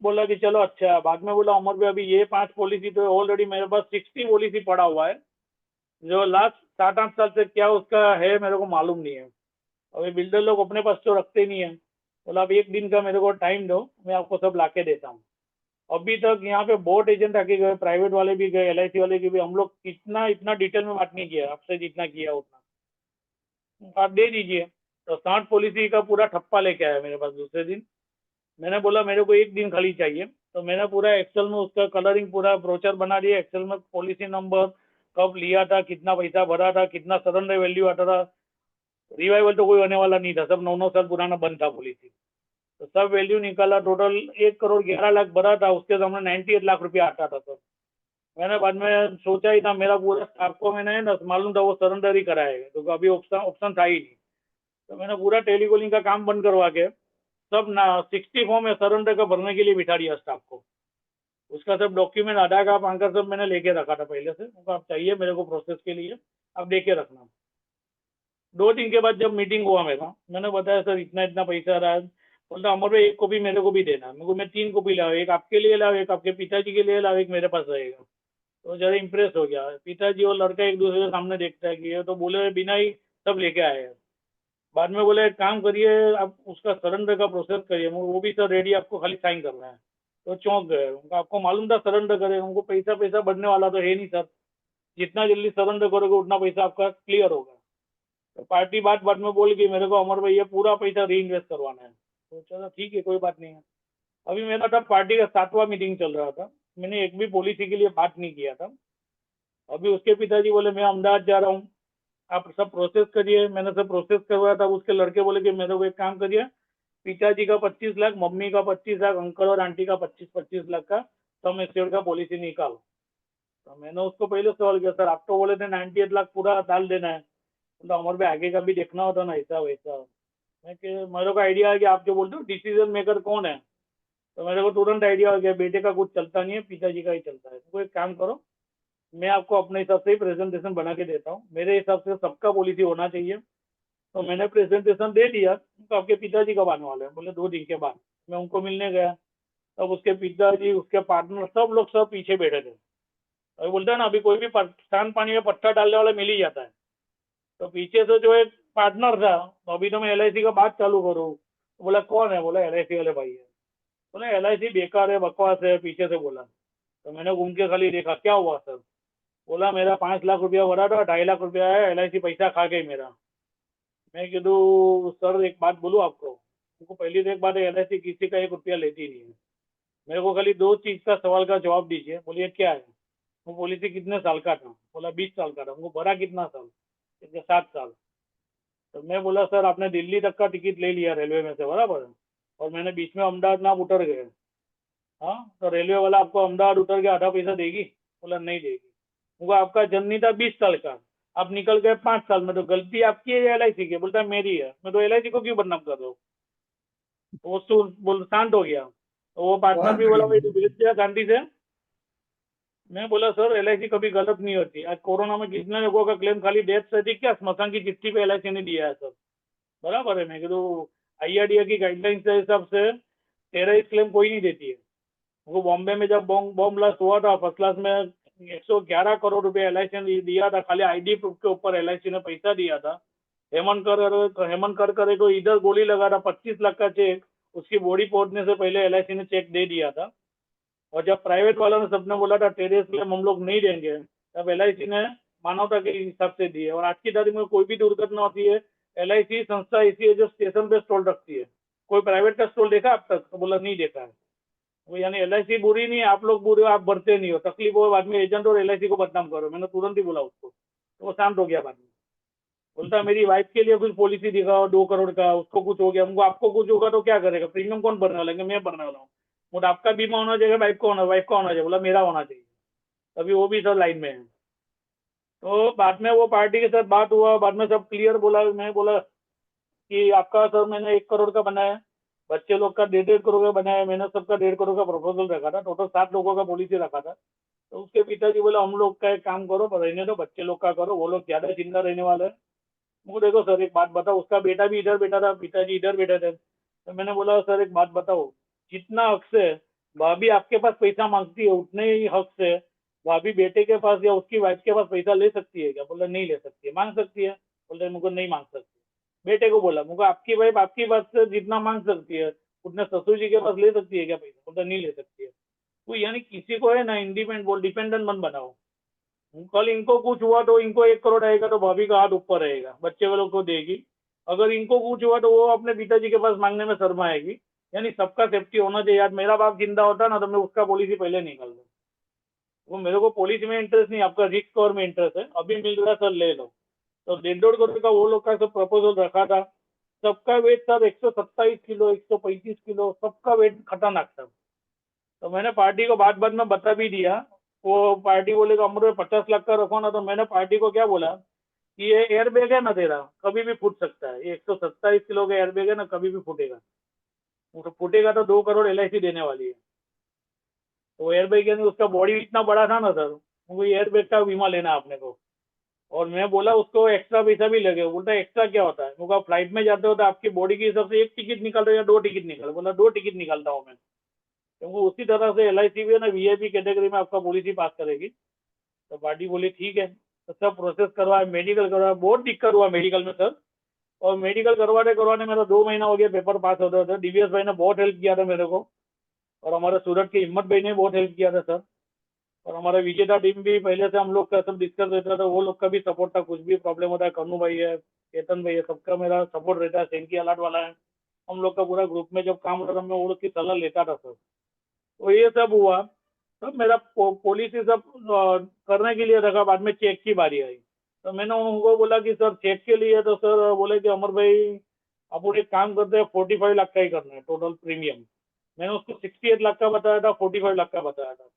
बोला कि चलो अच्छा है। बाद में बोला अमर भाई अभी ये 5 पॉलिसी तो ऑलरेडी मेरे पास 60 पॉलिसी पड़ा हुआ है, जो लास्ट 7-8 साल से क्या उसका है मेरे को मालूम नहीं है। अभी बिल्डर लोग अपने पास तो रखते नहीं है। बोला अब 1 दिन का मेरे को टाइम दो, मैं आपको सब ला के देता हूँ। अभी तक यहाँ पे बहुत एजेंट आके गए, प्राइवेट वाले भी गए, LIC वाले भी, हम लोग इतना डिटेल में बात नहीं किया, आपसे जितना किया उतना आप दे दीजिए। तो 60 पॉलिसी का पूरा ठप्पा लेके आया मेरे पास दूसरे दिन। मैंने बोला मेरे को 1 दिन खाली चाहिए। तो मैंने पूरा एक्सेल में उसका कलरिंग पूरा ब्रोचर बना दिया, एक्सेल में पॉलिसी नंबर, कब लिया था, कितना पैसा भरा था, कितना सरेंडर वैल्यू आता था। रिवाइवल तो कोई होने वाला नहीं था, सब 9-9 साल पुराना बंद था पॉलिसी। तो सब वैल्यू निकाला, टोटल 1 करोड़ 11 लाख भरा था, उसके सामने 98 लाख रुपया आता था सर। मैंने बाद में सोचा ही था, मेरा पूरा स्टाफ को मैंने ना मालूम था वो सरेंडर ही कराएगा, तो अभी ऑप्शन था ही नहीं। तो मैंने पूरा टेलीकॉलिंग का काम बंद करवा के सब ना 60 फॉर्म में सरेंडर का भरने के लिए बिठा दिया स्टाफ को। उसका सब डॉक्यूमेंट, आधार कार्ड, पैन कार्ड सब मैंने लेके रखा था पहले से। उनको आप चाहिए मेरे को प्रोसेस के लिए, आप देके रखना। 2 दिन के बाद जब मीटिंग हुआ मेरा, मैंने बताया सर इतना इतना पैसा आ रहा है। बोलता अमर भाई 1 कॉपी मेरे को भी देना। मेरे को मैं 3 कॉपी लाओ, एक आपके लिए लाओ, एक आपके पिताजी के लिए लाओ, एक मेरे पास रहेगा। तो जरा इम्प्रेस हो गया। पिताजी और लड़का एक दूसरे के सामने देखता है कि ये तो बोले बिना ही सब लेके आए हैं। बाद में बोले एक काम करिए, आप उसका सरेंडर का प्रोसेस करिए, वो भी सर रेडी, आपको खाली साइन करना है। तो चौंक गए, उनको आपको मालूम था सरेंडर करें, उनको पैसा बढ़ने वाला तो है नहीं सर, जितना जल्दी सरेंडर करोगे उतना पैसा आपका क्लियर होगा। तो पार्टी बात बात में बोल गई मेरे को, अमर भाई ये पूरा पैसा री इन्वेस्ट करवाना है। तो चलो ठीक है, कोई बात नहीं है। अभी मेरा तब पार्टी का 7वां मीटिंग चल रहा था, मैंने एक भी पॉलिसी के लिए बात नहीं किया था। अभी उसके पिताजी बोले मैं अहमदाबाद जा रहा हूँ, आप सब प्रोसेस करिए। मैंने सब प्रोसेस करवाया था। उसके लड़के बोले कि मेरे को एक काम करिए, पिताजी का 25 लाख, मम्मी का 25 लाख, अंकल और आंटी का 25-25 लाख का सम एश्योर्ड का पॉलिसी निकालो। तो मैंने उसको पहले सवाल किया, सर आप तो बोले थे 98 लाख पूरा डाल देना है। तो हमारे पे आगे का भी देखना होता ना, ऐसा वैसा। मैं कि मेरे को आइडिया है कि आप जो बोलते हो डिसीजन मेकर कौन है। तो मेरे को तुरंत आइडिया हो गया, बेटे का कुछ चलता नहीं है, पिताजी का ही चलता है। तो एक काम करो, मैं आपको अपने हिसाब से ही प्रेजेंटेशन बना के देता हूँ, मेरे हिसाब से सबका पॉलिसी होना चाहिए। तो मैंने प्रेजेंटेशन दे दिया। तो आपके पिताजी कब आने वाले हैं? बोले 2 दिन के बाद। मैं उनको मिलने गया, तब उसके पिताजी, उसके पार्टनर, सब लोग सब पीछे बैठे थे। अभी बोलते हैं ना, अभी कोई भी शांत पानी में पत्थर डालने वाला मिल ही जाता है। तो पीछे से जो एक पार्टनर था, तो अभी तो मैं LIC का बात चालू करूँ, तो बोला कौन है? बोला LIC वाले भाई है। बोले LIC बेकार है, बकवास है, पीछे से बोला। तो मैंने घूम के खाली देखा, क्या हुआ सर? बोला मेरा 5 लाख रुपया भरा था, 2.5 लाख रुपया है, LIC पैसा खा गई मेरा। मैं कीधु सर एक बात बोलूँ आपको, उनको पहली तो एक बात है, LIC किसी का 1 रुपया लेती नहीं है। मेरे को खाली 2 चीज का सवाल का जवाब दीजिए। बोलिए क्या है? वो पॉलिसी कितने साल का था? बोला 20 साल का था। उनको भरा कितना साल? 7 साल। तो मैं बोला सर आपने दिल्ली तक का टिकट ले लिया रेलवे में से, बराबर है, और मैंने बीच में अहमदाबाद में आप उतर गए, हाँ, तो रेलवे वाला आपको अहमदाबाद उतर के आधा पैसा देगी? बोला नहीं देगी। उनको आपका जर्नी था 20 साल का, आप निकल गए 5 साल में, तो गलती आपकी है या LIC की? बोलता है मेरी है। मैं तो LIC को क्यों बदनाम कर रहा हूँ? वो बोल शांत हो गया। तो वो पार्टनर बहुत भी बोला भाई बढ़िया। तू भेज दिया गांधी से। मैं बोला सर LIC कभी गलत नहीं होती। आज कोरोना में कितने लोगों का क्लेम खाली डेथ से थी क्या? स्मशान की चिट्ठी पे LIC ने दिया है सर, बराबर है। मैं कीधु IRDA की गाइडलाइंस के हिसाब से टेररिस्ट क्लेम कोई नहीं देती है। वो बॉम्बे में जब बॉम्ब ब्लास्ट हुआ था फर्स्ट क्लास में, 111 करोड़ रुपए LIC ने दिया था, खाली ID प्रूफ के ऊपर LIC ने पैसा दिया था। हेमंत करकरे को इधर गोली लगा था, 25 लाख का चेक उसकी बॉडी पहुंचने से पहले LIC ने चेक दे दिया था। और जब प्राइवेट वालों ने सबने बोला था टेररिस्ट क्लेम हम लोग नहीं देंगे, तब LIC ने मानवता के हिसाब से दिए। और आज की तारीख में कोई भी दुर्घटना होती है, LIC संस्था ऐसी है जो स्टेशन पे स्टॉल रखती है। कोई प्राइवेट का स्टॉल देखा अब तक? तो बोला नहीं देखा है। वो यानी LIC बुरी नहीं है, आप लोग बुरे हो, आप भरते नहीं हो। तकलीफ हो बाद में एजेंट और LIC को बदनाम करो। मैंने तुरंत ही बोला उसको, तो वो शांत हो गया बाद में। बोलता है मेरी वाइफ के लिए कुछ पॉलिसी दिखाओ 2 करोड़ का, उसको कुछ हो गया। हमको आपको कुछ होगा तो क्या करेगा? प्रीमियम कौन भरने वाला है? मैं भरने वाला हूँ। मुझे आपका बीमा होना चाहिए, वाइफ का होना चाहिए। बोला मेरा होना चाहिए। अभी वो भी सर लाइन में है। तो बाद में वो पार्टी के साथ बात हुआ, बाद में सब क्लियर बोला। मैं बोला कि आपका सर मैंने 1 करोड़ का बनाया, बच्चे लोग का 1.5 करोड़ का बनाया, मैंने सबका 1.5 करोड़ का प्रपोजल रखा था, टोटल 7 लोगों का पॉलिसी रखा था। तो उसके पिताजी बोला हम लोग का एक काम करो, पर रहने दो, बच्चे लोग का करो, वो लोग ज्यादा जिंदा रहने वाले हैं। मुझे देखो सर एक बात बताओ, उसका बेटा भी इधर बैठा था, पिताजी इधर बैठे थे। तो मैंने बोला सर एक बात बताओ, जितना हक से भाभी आपके पास पैसा मांगती है, उतने ही हक से भाभी बेटे के पास या उसकी वाइफ के पास पैसा ले सकती है क्या? बोला नहीं ले सकती है। मांग सकती है? बोले मुझको नहीं मांग सकती। बेटे को बोला, मुझको आपकी वाइफ आपकी बात से जितना मांग सकती है उतने ससुर जी के पास ले सकती है क्या पैसा? बोलता नहीं ले सकती है। तो यानी किसी को है ना इंडिपेंडेंट बोल, डिपेंडेंट मत बनाओ। कल इनको कुछ हुआ तो इनको 1 करोड़ आएगा तो भाभी का हाथ ऊपर रहेगा, बच्चे वालों को देगी। अगर इनको कुछ हुआ तो वो अपने पिताजी के पास मांगने में शर्म आएगी। यानी सबका सेफ्टी होना चाहिए। आज मेरा बाप जिंदा होता ना तो मैं उसका पॉलिसी पहले निकाल दूँ। वो मेरे को पॉलिसी में इंटरेस्ट नहीं, आपका रिस्क कवर में इंटरेस्ट है। अभी मिल रहा है सर ले लो। तो 1.5 करोड़ का वो लोग का सब प्रपोजल रखा था। सबका वेट सर 127 किलो, 135 किलो, सबका वेट खतरनाक था। तो मैंने पार्टी को बात बात में बता भी दिया। वो पार्टी बोलेगा अमर 50 लाख का रखो ना, तो मैंने पार्टी को क्या बोला कि ये एयर बैग है ना तेरा, कभी भी फूट सकता है। ये 127 किलो का एयर बैग है ना, कभी भी फूटेगा। वो तो फूटेगा तो 2 करोड़ LIC देने वाली है। तो एयर बैग यानी उसका बॉडी इतना बड़ा था ना सर, वो एयर बैग का बीमा लेना है आपने को। और मैं बोला उसको एक्स्ट्रा पैसा भी लगे। बोलता एक्स्ट्रा क्या होता है? मुझे फ्लाइट में जाते हो तो आपकी बॉडी के हिसाब से 1 टिकट निकाल रहे हो या 2 टिकट निकाल? बोला 2 टिकट निकालता हूँ मैं। क्योंकि उसी तरह से LIC भी है ना VIP कैटेगरी में आपका पॉलिसी पास करेगी। तो पार्टी बोली ठीक है। तो सब प्रोसेस करवाया, मेडिकल करवाया, बहुत दिक्कत हुआ मेडिकल में सर। और मेडिकल करवाने करवाने मेरा 2 महीना हो गया पेपर पास होते होते। DVS भाई ने बहुत हेल्प किया था मेरे को, और हमारे सूरत की हिम्मत भाई ने बहुत हेल्प किया था सर। और हमारा विजेता टीम भी पहले से हम लोग का सब डिस्कस रहता था, वो लोग का भी सपोर्ट था। कुछ भी प्रॉब्लम होता है, कन्नू भाई है, केतन भाई है, सबका मेरा सपोर्ट रहता है। सेंकी अलर्ट वाला है, हम लोग का पूरा ग्रुप में जब काम होता था मैं वो लोग की सलाह लेता था सर। तो ये सब हुआ। तब मेरा पॉलिसी सब करने के लिए रखा। बाद में चेक की बारी आई, तो मैंने उनको बोला कि सर चेक के लिए, तो सर बोले कि अमर भाई आप एक काम करते हैं 45 लाख का ही करना है टोटल प्रीमियम। मैंने उसको 68 लाख का बताया था, 45 लाख का बताया था।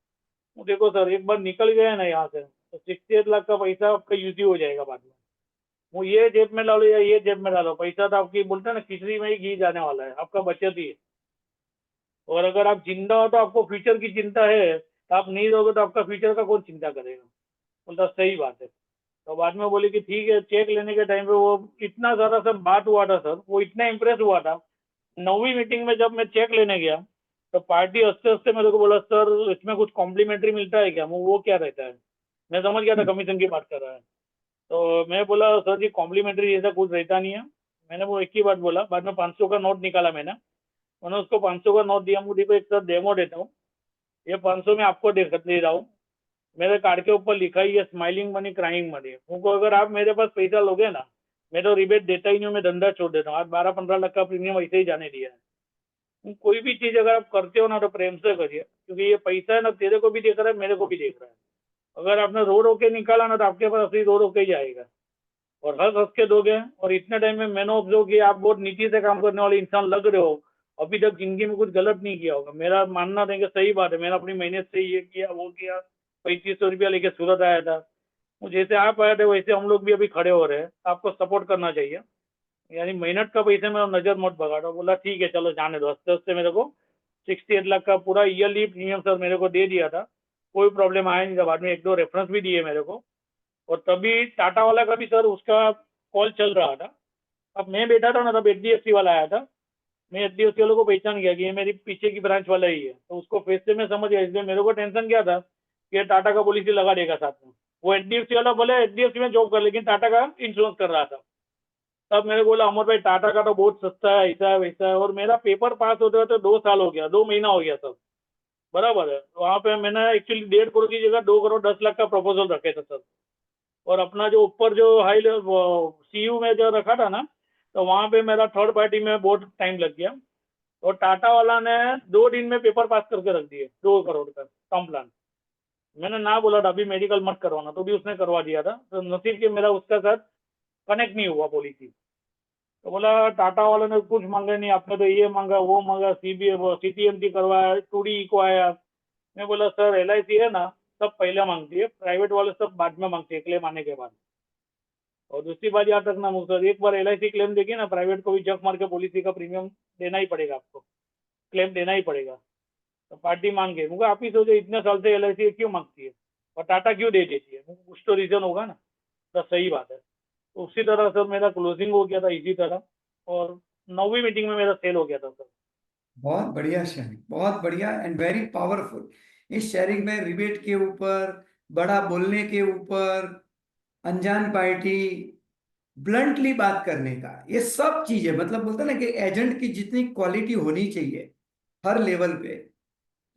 वो देखो सर एक बार निकल गया है ना यहाँ से, तो 68 लाख का पैसा आपका यूज ही हो जाएगा बाद में। वो ये जेब में डालो या ये जेब में डालो, पैसा तो आपकी बोलते हैं ना खिचड़ी में ही घी जाने वाला है, आपका बचत ही है। और अगर आप जिंदा हो तो आपको फ्यूचर की चिंता है, तो आप नहीं रहोगे तो आपका फ्यूचर का कौन चिंता करेगा? बोलता सही बात है। तो बाद में बोले कि ठीक है। चेक लेने के टाइम पे वो इतना ज़्यादा सर बात हुआ था सर, वो इतना इम्प्रेस हुआ था। 9वीं मीटिंग में जब मैं चेक लेने गया तो पार्टी हंसते हंसते मेरे को बोला सर इसमें कुछ कॉम्प्लीमेंट्री मिलता है क्या? वो क्या रहता है? मैं समझ गया था कमीशन की बात कर रहा है। तो मैं बोला सर जी कॉम्प्लीमेंट्री ऐसा कुछ रहता नहीं है। मैंने वो एक ही बात बोला। बाद में 500 का नोट निकाला मैंने उसको 500 का नोट दिया। मुझे को एक सर डेमो देता हूँ, ये 500 में आपको दे रहा हूँ। मेरे कार्ड के ऊपर लिखा ही है स्माइलिंग मनी क्राइंग मनी। उनको अगर आप मेरे पास पैसा लोगे ना, मैं तो रिबेट देता ही नहीं हूँ, मैं धंधा छोड़ देता हूँ। आज 12-15 लाख का प्रीमियम ऐसे ही जाने दिया है। कोई भी चीज अगर आप करते हो ना तो प्रेम से करिए, क्योंकि ये पैसा है ना, तेरे को भी देख रहा है, मेरे को भी देख रहा है। अगर आपने रो रो के निकाला ना तो आपके पास असली रो रो के ही जाएगा, और हंस हंस के दोगे। और इतने टाइम में मैंने ऑब्जर्व किया, आप बहुत नीति से काम करने वाले इंसान लग रहे हो, अभी तक जिंदगी में कुछ गलत नहीं किया होगा। मेरा मानना था कि सही बात है, मैंने अपनी मेहनत से ये किया वो किया, 3500 रुपया लेके सूरत आया था। जैसे आप आए थे वैसे हम लोग भी अभी खड़े हो रहे हैं, आपको सपोर्ट करना चाहिए। यानी मेहनत का पैसे में नजर मत भगाड़ो। बोला ठीक है चलो जाने दो। हंसते हंसते मेरे को 68 लाख का पूरा ईयरली प्रीमियम सर मेरे को दे दिया था, कोई प्रॉब्लम आया नहीं था। बाद में 1-2 रेफरेंस भी दिए मेरे को, और तभी टाटा वाला का भी सर उसका कॉल चल रहा था। अब मैं बैठा था ना, तब HDFC वाला आया था। मैं HDFC वालों को पहचान गया कि ये मेरी पीछे की ब्रांच वाला ही है, तो उसको फेस से मैं समझ गया। इसलिए मेरे को टेंशन क्या था कि टाटा का पॉलिसी लगा देगा साथ में। वो HDFC वाला भले HDFC में जॉब कर, लेकिन टाटा का इंश्योरेंस कर रहा था। तब मेरे को बोला अमर भाई टाटा का तो बहुत सस्ता है, ऐसा है वैसा है। और मेरा पेपर पास होते होते 2 साल हो गया, 2 महीना हो गया सब बराबर है। वहाँ पे मैंने एक्चुअली 1.5 करोड़ की जगह 2 करोड़ 10 लाख का प्रपोजल रखे थे सर। और अपना जो ऊपर जो हाई CU में जो रखा था ना, तो वहाँ पे मेरा थर्ड पार्टी में बहुत टाइम लग गया। और टाटा वाला ने 2 दिन में पेपर पास करके रख दिए 2 करोड़ का टर्म प्लान। मैंने ना बोला था अभी मेडिकल मत करवाना, तो भी उसने करवा दिया था। तो नसीब कि मेरा उसका साथ कनेक्ट नहीं हुआ पॉलिसी। तो बोला टाटा वाले ने कुछ मांगा नहीं, आपने तो ये मांगा वो मांगा, CTMT करवाया, 2D इको आया। मैं बोला सर LIC है ना, सब पहले मांगती है, प्राइवेट वाले सब बाद में मांगते हैं क्लेम आने के बाद। और दूसरी बात याद रखना सर, एक बार LIC क्लेम देगी ना, प्राइवेट को भी जग मार के पॉलिसी का प्रीमियम देना ही पड़ेगा, आपको क्लेम देना ही पड़ेगा। तो पार्टी मांगे, मुझे आप ही सोचो इतने साल से LIC क्यों मांगती है और टाटा क्यों दे देती है, कुछ तो रीजन होगा ना। तो सही बात है। तो उसी तरह सर मेरा क्लोजिंग हो गया था इसी तरह, और 9वीं मीटिंग में मेरा सेल हो गया था सर। बहुत बढ़िया शेयरिंग, बहुत बढ़िया एंड वेरी पावरफुल। इस शेयरिंग में रिबेट के ऊपर, बड़ा बोलने के ऊपर, अनजान पार्टी, ब्लंटली बात करने का, ये सब चीजें, मतलब बोलते हैं ना कि एजेंट की जितनी क्वालिटी होनी चाहिए हर लेवल पे,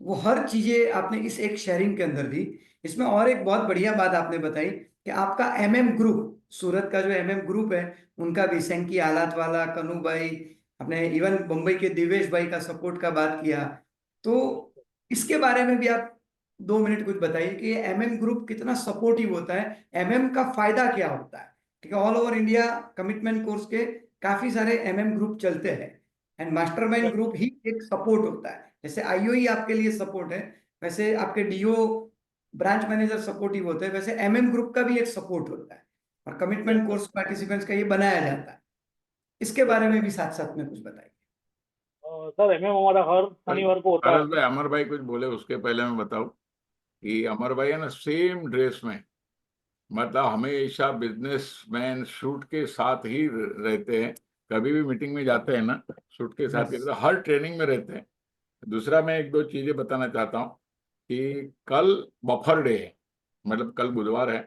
वो हर चीजें आपने इस एक शेयरिंग के अंदर दी। इसमें और एक बहुत बढ़िया बात आपने बताई कि आपका ग्रुप, सूरत का जो ग्रुप है, उनका भी सेंकी आलात वाला, कनू भाई, अपने इवन मुंबई के दिवेश भाई का सपोर्ट का बात किया। तो इसके बारे में भी आप 2 मिनट कुछ बताइए कि ग्रुप कितना सपोर्टिव होता है, का फायदा क्या होता है। ठीक है, all over India commitment course के काफी सारे ग्रुप चलते हैं, एंड मास्टरमाइंड ग्रुप ही एक सपोर्ट होता है। जैसे IOE आपके लिए सपोर्ट है, वैसे आपके DO ब्रांच मैनेजर सपोर्टिव होते हैं, वैसे ग्रुप का भी एक सपोर्ट होता है, और कमिटमेंट कोर्स पार्टिसिपेंट्स का ये बनाया जाता है। इसके बारे में भी साथ साथ में कुछ बताइए। सर हमारा हर शनिवार को होता है। पारस भाई, अमर भाई कुछ बोले उसके पहले मैं बताऊं कि अमर भाई है ना सेम ड्रेस में, मतलब हमेशा बिजनेसमैन सूट के साथ ही रहते हैं। कभी भी मीटिंग में जाते हैं ना, सूट के साथ ही रहते हैं, हर ट्रेनिंग में रहते हैं। दूसरा मैं 1-2 चीजें बताना चाहता हूँ कि कल बफर डे है, मतलब कल बुधवार है,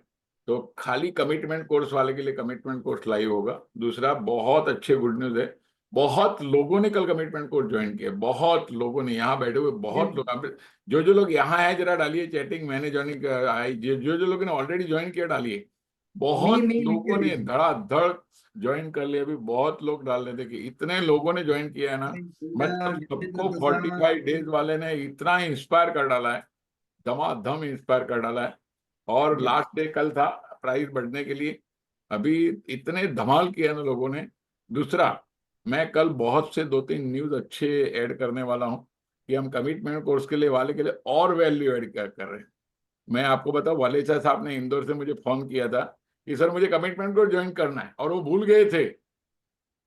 तो खाली कमिटमेंट कोर्स वाले के लिए कमिटमेंट कोर्स लाइव होगा। दूसरा बहुत अच्छे गुड न्यूज है, बहुत लोगों ने कल कमिटमेंट कोर्स ज्वाइन किया, बहुत लोगों ने, यहाँ बैठे हुए बहुत लोग। जो लोग यहाँ है जरा डालिए चैटिंग, मैंने ज्वाइनिंग, जो लोगों ने ऑलरेडी ज्वाइन किया डालिए। बहुत लोगों ने धड़ाधड़ ज्वाइन कर लिया, अभी बहुत लोग डाल रहे थे कि इतने लोगों ने ज्वाइन किया है ना, मतलब सबको 45 डेज वाले ने इतना इंस्पायर कर डाला है, धमाधम इंस्पायर कर डाला है। और लास्ट डे कल था प्राइस बढ़ने के लिए, अभी इतने धमाल किया ना लोगों ने। दूसरा, मैं कल बहुत से 2-3 न्यूज अच्छे ऐड करने वाला हूं कि हम कमिटमेंट कोर्स के लिए वाले के लिए और वैल्यू ऐड कर रहे हैं। मैं आपको बताऊं, वालेचा साहब ने इंदौर से मुझे फोन किया था कि सर मुझे कमिटमेंट कोर्स ज्वाइन करना है, और वो भूल गए थे।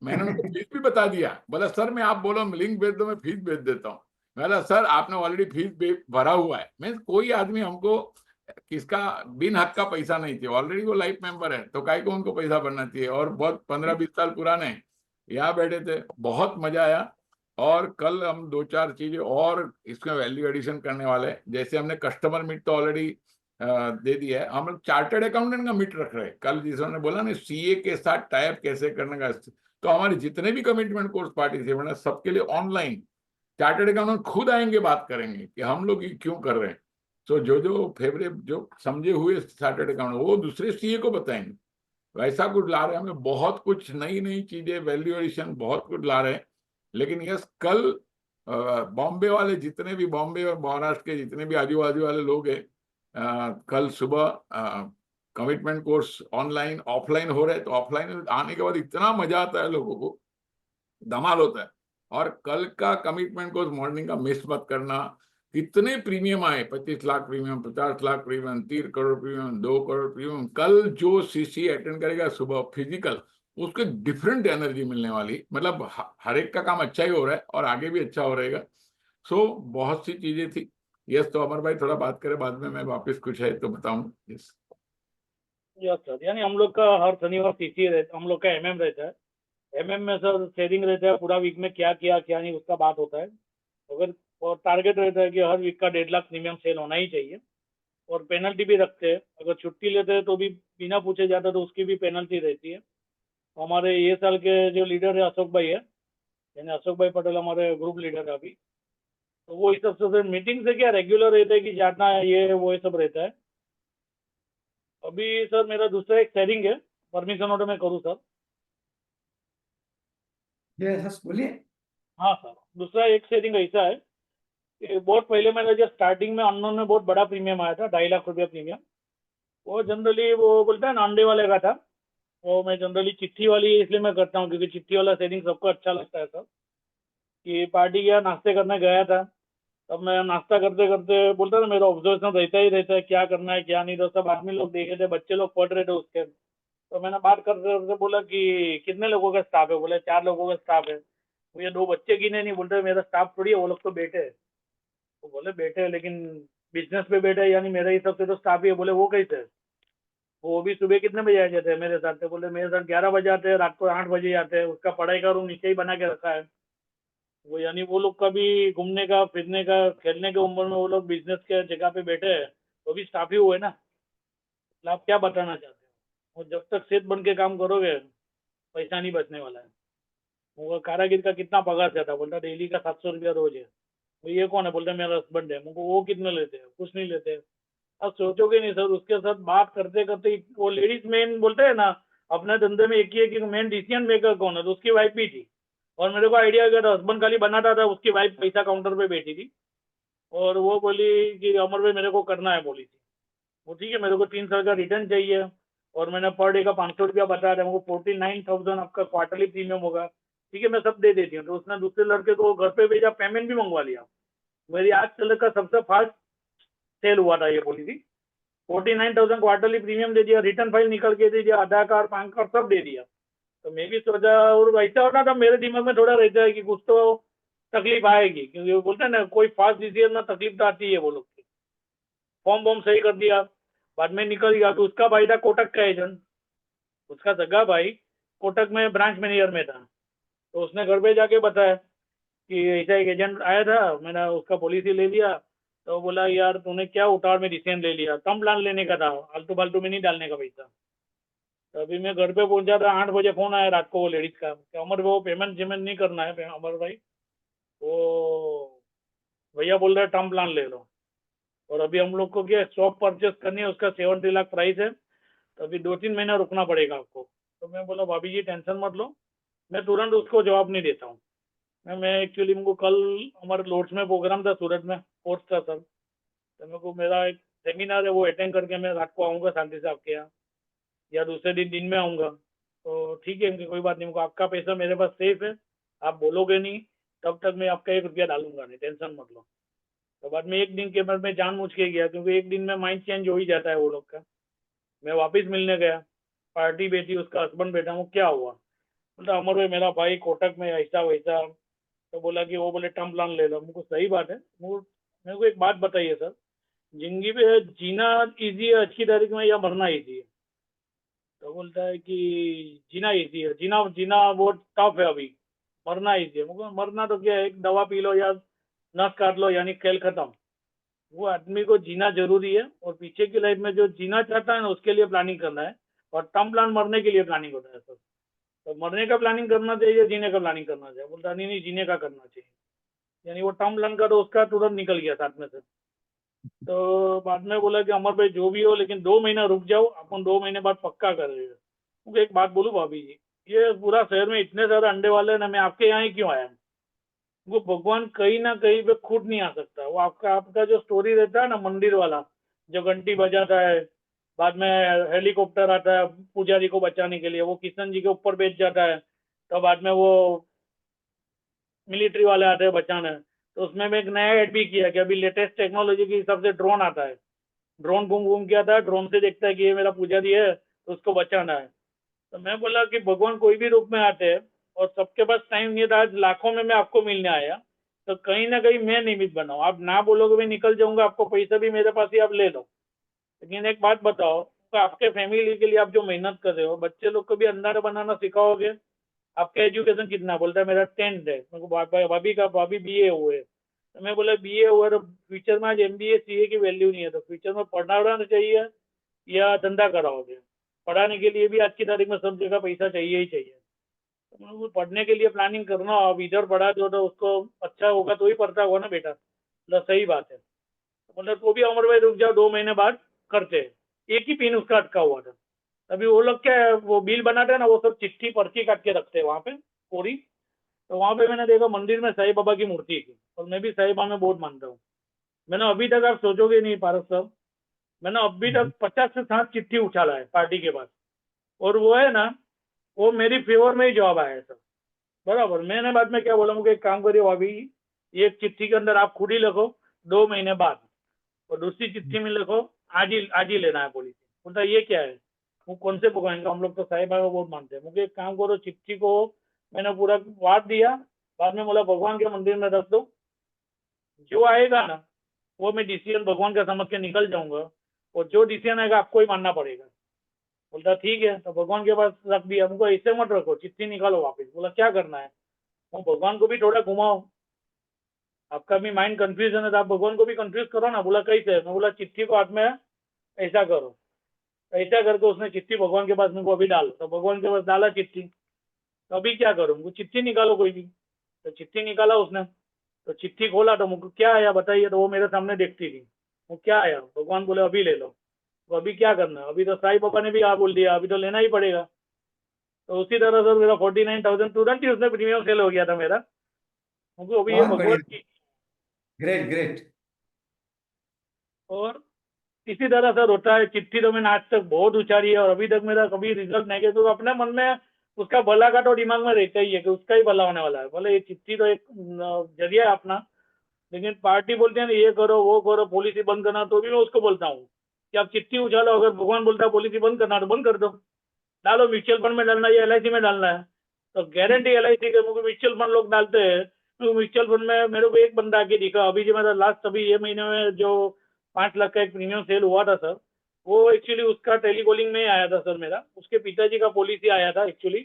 मैंने उनको फीस भी बता दिया, बोला सर मैं, आप बोलो लिंक भेज दो, मैं फीस भेज देता हूँ। बोला सर आपने ऑलरेडी फीस भरा हुआ है। मैं, कोई आदमी हमको किसका बिन हक का पैसा नहीं चाहिए, ऑलरेडी वो लाइफ मेंबर है, तो काहे को उनको पैसा भरना चाहिए। और बहुत 15-20 साल पुराने यहाँ बैठे थे, बहुत मजा आया। और कल हम 2-4 चीजें और इसमें वैल्यू एडिशन करने वाले हैं। जैसे हमने कस्टमर मीट तो ऑलरेडी दे दिया है, हम लोग चार्टर्ड अकाउंटेंट का मीट रख रहे हैं। कल जिन्होंने बोला ना CA के साथ टाइप कैसे करने का, तो हमारे जितने भी कमिटमेंट कोर्स पार्टिसिपेंट है सबके लिए ऑनलाइन चार्टर्ड अकाउंटेंट खुद आएंगे, बात करेंगे कि हम लोग ये क्यों कर रहे हैं। सो जो फेवरेट जो समझे हुए चार्टर्ड अकाउंट वो दूसरे सीए को बताएंगे, वैसा कुछ ला रहे हैं हमें, बहुत कुछ नई नई चीजें, वैल्यू एडिशन बहुत कुछ ला रहे हैं। लेकिन यस, कल बॉम्बे वाले जितने भी, बॉम्बे और महाराष्ट्र के जितने भी आजू बाजू वाले लोग हैं, कल सुबह कमिटमेंट कोर्स ऑनलाइन ऑफलाइन हो रहे हैं, तो ऑफलाइन आने के बाद इतना मजा आता है, लोगों को धमाल होता है। और कल का कमिटमेंट कोर्स मॉर्निंग का मिस मत करना। कितने प्रीमियम आए, 25 lakh premium, 50 lakh premium, 3 crore premium, 2 crore premium. कल जो सीसी अटेंड करेगा सुबह फिजिकल, उसको डिफरेंट एनर्जी मिलने वाली, मतलब हर एक का काम अच्छा ही हो रहा है और आगे भी अच्छा हो रहेगा। सो बहुत सी चीजें थी। यस, तो अमर भाई थोड़ा बात करें, बाद में मैं वापस कुछ है तो बताऊं। यस यस सर, यानी हम लोग का हर शनिवार सीसी रहता, हम लोग का एमएम रहता है। एमएम में सर शेयरिंग रहता है, पूरा वीक में क्या किया क्या नहीं उसका बात होता है। अगर और टारगेट रहता है कि हर वीक का 1.5 लाख प्रीमियम सेल होना ही चाहिए। और पेनल्टी भी रखते हैं, अगर छुट्टी लेते हैं तो भी बिना पूछे जाता है तो उसकी भी पेनल्टी रहती है। तो हमारे ये साल के जो लीडर है अशोक भाई है, यानी अशोक भाई पटेल हमारे ग्रुप लीडर है अभी। तो वो इस सबसे से मीटिंग से क्या रेगुलर रहता है कि जाना है, ये वो ये सब रहता है। अभी सर मेरा दूसरा एक शेयरिंग है, परमिशन ऑर्डर मैं करूँ सर? यस बोलिए। हाँ सर, दूसरा एक शेयरिंग ऐसा है कि बहुत पहले मेरा जब स्टार्टिंग में अननोन में बहुत बड़ा प्रीमियम आया था, 2.5 लाख रुपया प्रीमियम। वो जनरली वो बोलता है ना अंडे वाले का था। वो मैं जनरली चिट्ठी वाली इसलिए मैं करता हूँ क्योंकि चिट्ठी वाला शेयरिंग सबको अच्छा लगता है सर। कि पार्टी या नाश्ते करने गया था, तब मैं नाश्ता करते करते बोलता था मेरा ऑब्जर्वेशन रहता ही रहता है क्या करना है क्या नहीं। तो सब आदमी लोग देखे थे, बच्चे लोग पढ़ रहे थे उसके। तो मैंने बात करते करते बोला कि कितने लोगों का स्टाफ है? बोले 4 लोगों का स्टाफ है। मुझे 2 बच्चे गिने नहीं, बोलते मेरा स्टाफ थोड़ी है, वो लोग तो बेटे है। तो बोले बेटे है लेकिन बिजनेस पे बेटे है, यानी मेरे हिसाब से तो स्टाफ ही है। बोले वो कैसे है? वो भी सुबह कितने बजे आ जाते हैं मेरे साथ? से बोले मेरे साथ 11 बजे आते हैं, रात को 8 बजे आते हैं। उसका पढ़ाई का रूम नीचे ही बना के रखा है। वो यानी वो लोग का भी घूमने का, फिरने का, खेलने की उम्र में वो लोग बिजनेस के जगह पे बैठे हैं, तो भी स्टाफ ही हुए ना। मतलब आप क्या बताना चाहते हो? और जब तक सेठ बन के काम करोगे, पैसा नहीं बचने वाला है। वो कारागिर का कितना पगार देता? बोलता डेली का 700 रुपया रोज है। तो ये कौन है? बोलते मेरा हस्बैंड है। मुझको वो कितने लेते हैं? कुछ नहीं लेते। अब सोचोगे नहीं सर, उसके साथ बात करते करते वो लेडीज मेन बोलते हैं ना, अपने धंधे में एक ही है कि मेन डिसीजन मेकर कौन है, तो उसकी वाइफ भी थी। और मेरे को आइडिया गया था, हस्बैंड खाली बनाता था, उसकी वाइफ पैसा काउंटर पे बैठी थी। और वो बोली कि अमर भाई मेरे को करना है, बोली थी वो। ठीक है, मेरे को 3 साल का रिटर्न चाहिए और मैंने पर डे का 500 रुपया बताया था। मेरे को 49,000 आपका क्वार्टरली प्रीमियम होगा। ठीक है, मैं सब दे देती हूँ। तो उसने दूसरे लड़के को घर पे भेजा, पेमेंट भी मंगवा लिया। मेरी आज तक का सबसे फास्ट सेल हुआ था ये, बोली थी। 49,000 क्वार्टरली प्रीमियम दे दिया, रिटर्न फाइल निकल के दे दिया, आधार कार्ड पैन कार्ड सब दे दिया। तो मैं भी सोचा, और ऐसा होता था मेरे दिमाग में थोड़ा रहता है कि कुछ तो तकलीफ आएगी, क्योंकि वो बोलते हैं ना कोई फास्ट डिसीजन में तकलीफ तो आती है। वो लोग फॉर्म वॉर्म सही कर दिया, बाद में निकल गया। तो उसका भाई था कोटक का एजेंट, उसका सगा भाई कोटक में ब्रांच मैनेजर में था। तो उसने घर पे जाके बताया कि ऐसा एक एजेंट आया था, मैंने उसका पॉलिसी ले लिया। तो बोला यार तूने क्या उतार में डिसीजन ले लिया, कम प्लान लेने का था, आलतू फालतू में नहीं डालने का पैसा। तो अभी मैं घर पे पहुंचा था, 8 बजे फोन आया रात को वो लेडीज का कि अमर वो पेमेंट जेमेंट नहीं करना है अमर भाई, वो भैया बोल रहे टर्म प्लान ले लो। और अभी हम लोग को क्या शॉप परचेस करनी है, उसका 70 लाख प्राइस है। तो अभी 2-3 महीना रुकना पड़ेगा आपको। तो मैं बोला भाभी जी टेंशन मत लो, मैं तुरंत उसको जवाब नहीं देता हूँ। मैं एक्चुअली मुझको कल हमारे लोड्स में प्रोग्राम था सूरत में, कोर्स था सर। तो मेरे को मेरा एक सेमिनार है, वो अटेंड करके मैं रात को आऊँगा शांति से आपके यहाँ, या दूसरे दिन दिन में आऊँगा। तो ठीक है कि कोई बात नहीं, मुझको आपका पैसा मेरे पास सेफ है। आप बोलोगे नहीं तब तक मैं आपका 1 रुपया डालूंगा नहीं, टेंशन मत लो। तो बाद में 1 दिन के बाद मैं जानबूझ के गया, क्योंकि 1 दिन में माइंड चेंज हो ही जाता है वो लोग का। मैं वापस मिलने गया, पार्टी बैठी, उसका हस्बैंड बैठा। वो क्या हुआ? बोलता अमर भाई मेरा भाई कोटक में ऐसा वैसा। तो बोला कि वो बोले टर्म प्लान ले लो। मुझको सही बात है, मेरे को एक बात बताइए सर, जिंदगी में जीना इजी है अच्छी तारीख में, या मरना इजी है? तो बोलता है कि जीना इजी है, जीना जीना बहुत टफ है अभी, मरना इजी है। मुझको मरना तो क्या है, एक दवा पी लो या नस काट लो, यानी खेल खत्म। वो आदमी को जीना जरूरी है, और पीछे की लाइफ में जो जीना चाहता है ना उसके लिए प्लानिंग करना है। और टर्म प्लान मरने के लिए प्लानिंग होता है सर। तो मरने का प्लानिंग करना चाहिए, जीने का प्लानिंग करना चाहिए? बोलता नहीं नहीं जीने का करना चाहिए। यानी वो टर्म प्लान का तो उसका तुरंत निकल गया साथ में से। तो बाद में बोला कि अमर भाई जो भी हो लेकिन 2 महीना रुक जाओ, अपन 2 महीने बाद पक्का करेंगे। मुझे एक बात बोलूं भाभी जी, ये पूरा शहर में इतने सारे अंडे वाले हैं ना, मैं आपके यहाँ ही क्यों आया? वो भगवान कहीं ना कहीं पे खुद नहीं आ सकता। वो आपका जो स्टोरी रहता है ना मंदिर वाला, जो घंटी बजाता है, बाद में हेलीकॉप्टर आता है पुजारी को बचाने के लिए, वो किशन जी के ऊपर बैठ जाता है, तो बाद में वो मिलिट्री वाले आते हैं बचाने। तो उसमें मैं एक नया ऐड भी किया कि अभी लेटेस्ट टेक्नोलॉजी के हिसाब से ड्रोन आता है, ड्रोन घूम घूम के आता है, ड्रोन से देखता है कि ये मेरा पुजारी है तो उसको बचाना है। तो मैं बोला कि भगवान कोई भी रूप में आते हैं और सबके पास टाइम नहीं था, आज लाखों में मैं आपको मिलने आया, तो कहीं ना कहीं मैं निमित्त बनाऊं। आप ना बोलोगे मैं निकल जाऊंगा, आपको पैसा भी मेरे पास ही आप ले लो। लेकिन एक बात बताओ, तो आपके फैमिली के लिए आप जो मेहनत कर रहे हो, बच्चे लोग को भी अंधारा बनाना सिखाओगे? आपका एजुकेशन कितना? बोलता है मेरा 10th है। मेरे को भाभी बीए हुए। तो मैं बोला बीए हुआ तो फ्यूचर में आज एमबीए सीए की वैल्यू नहीं है, तो फ्यूचर में पढ़ाना चाहिए या धंधा कराओगे? पढ़ाने के लिए भी आज की तारीख में सब जगह पैसा चाहिए ही चाहिए। तो मैं पढ़ने के लिए प्लानिंग करना हो, अब इधर पढ़ा दो तो उसको अच्छा होगा तो ही पढ़ता होगा ना बेटा। मतलब सही बात है। मतलब तो भी अमर भाई रुक जाओ, 2 महीने बाद करते हैं। एक ही पिन उसका अटका हुआ था। अभी वो लोग क्या है, वो बिल बनाते हैं ना, वो सब चिट्ठी पर्ची काट के रखते हैं वहाँ पे पूरी। तो वहाँ पे मैंने देखा मंदिर में साईं बाबा की मूर्ति थी, और मैं भी साईं बाबा में बहुत मानता हूँ। मैंने अभी तक, आप सोचोगे नहीं पारस साहब, मैंने अभी तक 50 से 60 चिट्ठी उछाला है पार्टी के पास, और वो है ना, वो मेरी फेवर में ही जवाब आया है सर। बराबर। मैंने बाद में क्या बोला, मुझे एक काम करिए भाभी, ये एक चिट्ठी के अंदर आप खुद ही लिखो 2 महीने बाद, और दूसरी चिट्ठी में लिखो आज ही लेना है पॉलिसी। बोलता ये क्या है? वो कौन से भगवान का, हम लोग तो साईं बाबा बहुत मानते हैं। मुझे एक काम करो, चिट्ठी को मैंने पूरा बांट दिया, बाद में बोला भगवान के मंदिर में रख दो, जो आएगा ना वो मैं डिसीजन भगवान का समझ के निकल जाऊंगा, और जो डिसीजन आएगा आपको ही मानना पड़ेगा। बोलता ठीक है। तो भगवान के पास रख दिया। हमको ऐसे मत रखो, चिट्ठी निकालो वापस। बोला क्या करना है? वो भगवान को भी थोड़ा घुमाओ, आपका भी माइंड कंफ्यूजन है तो आप भगवान को भी कंफ्यूज करो ना। बोला कैसे? मैं बोला चिट्ठी को हाथ में ऐसा करो, ऐसा करके उसने चिट्ठी भगवान के पास मेरे को अभी डाल, तो भगवान के पास डाला चिट्ठी। तो अभी क्या करूँ? वो चिट्ठी निकालो कोई भी। तो चिट्ठी निकाला उसने, तो चिट्ठी खोला तो मुझको क्या आया बताइए? तो वो मेरे सामने देखती थी। वो क्या आया? भगवान बोले अभी ले लो। तो अभी क्या करना है? अभी तो साईं बाबा ने भी हाँ बोल दिया, अभी तो लेना ही पड़ेगा। तो उसी तरह से मेरा 49,000 तुरंत ही उसने प्रीमियम सेल हो गया था मेरा। मुझको अभी ये बहुत भगवान बढ़िया। की। Great great. और इसी तरह से होता है। चिट्ठी तो मैंने आज तक बहुत उछाली है, और अभी तक मेरा कभी रिजल्ट नहीं गया। तो अपने मन में उसका भला का तो दिमाग में रहता ही है कि उसका ही भला होने वाला है। बोले ये चिट्ठी तो एक जरिया है अपना, लेकिन पार्टी बोलते हैं ना ये करो वो करो, पॉलिसी बंद करना, तो भी मैं उसको बोलता हूँ कि आप चिट्ठी उछालो, अगर भगवान बोलता है पॉलिसी बंद करना तो बंद कर दो। डालो, म्यूचुअल फंड में डालना है या एलआईसी में डालना है, तो गारंटी एलआईसी के मुझे म्यूचुअल फंड लोग डालते हैं। तो म्यूचुअल फंड में मेरे को एक बंदा आके दिखा, अभी जो मेरा लास्ट अभी ये महीने में जो 5 लाख का एक प्रीमियम सेल हुआ था सर, वो एक्चुअली उसका टेलीकॉलिंग में ही आया था सर। मेरा उसके पिताजी का पॉलिसी आया था एक्चुअली।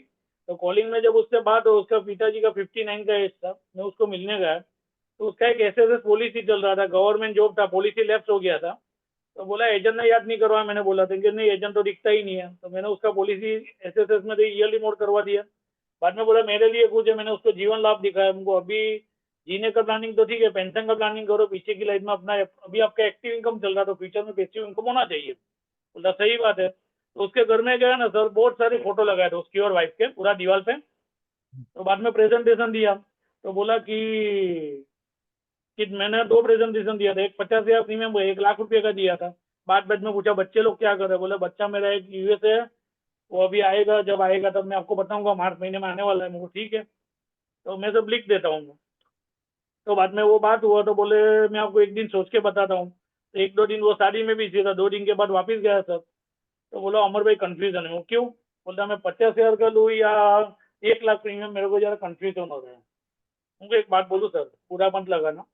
तो कॉलिंग में जब उससे बात हो, उसका पिताजी का 59 का एज था, मैं उसको मिलने गया, तो उसका एक एसएसएस पॉलिसी चल रहा था, गवर्नमेंट जॉब था, पॉलिसी लैप्स हो गया था। तो बोला एजेंट ने याद नहीं करवाया। मैंने बोला था कि नहीं एजेंट तो दिखता ही नहीं है। तो मैंने उसका पॉलिसी एसएसएस में ईयरली मोड करवा दिया। बाद में बोला मेरे लिए कुछ है, मैंने उसको जीवन लाभ दिखाया। उनको अभी जीने का प्लानिंग तो ठीक है, पेंशन का प्लानिंग करो पीछे की लाइफ में अपना। अभी आपका एक्टिव इनकम चल रहा, तो फ्यूचर में पैसिव इनकम होना चाहिए। बोला सही बात है। तो उसके घर में गया ना सर, बहुत सारे फोटो लगाए थे उसकी और वाइफ के पूरा दीवार पे। तो बाद में प्रेजेंटेशन दिया, तो बोला कि मैंने 2 प्रेजेंटेशन दिया था, एक 50,000 प्रीमियम, 1 लाख रुपए का दिया था। बाद में पूछा बच्चे लोग क्या कर रहे हैं? बोले बच्चा मेरा एक यूएस है, वो अभी आएगा, जब आएगा तब मैं आपको बताऊंगा, मार्च महीने में आने वाला है। मुझे ठीक है, तो मैं सब लिख देता हूँ। तो बाद में वो बात हुआ, तो बोले मैं आपको एक दिन सोच के बताता हूँ। तो 1-2 दिन वो शादी में भी था, 2 दिन के बाद वापस गया सर। तो बोला अमर भाई कंफ्यूजन है। वो क्यों? बोलता मैं 50,000 का लूँ या 1 लाख प्रीमियम, मेरे को जरा कंफ्यूजन हो रहा है। उनको एक बात बोलूँ सर, पूरा मत लगाना।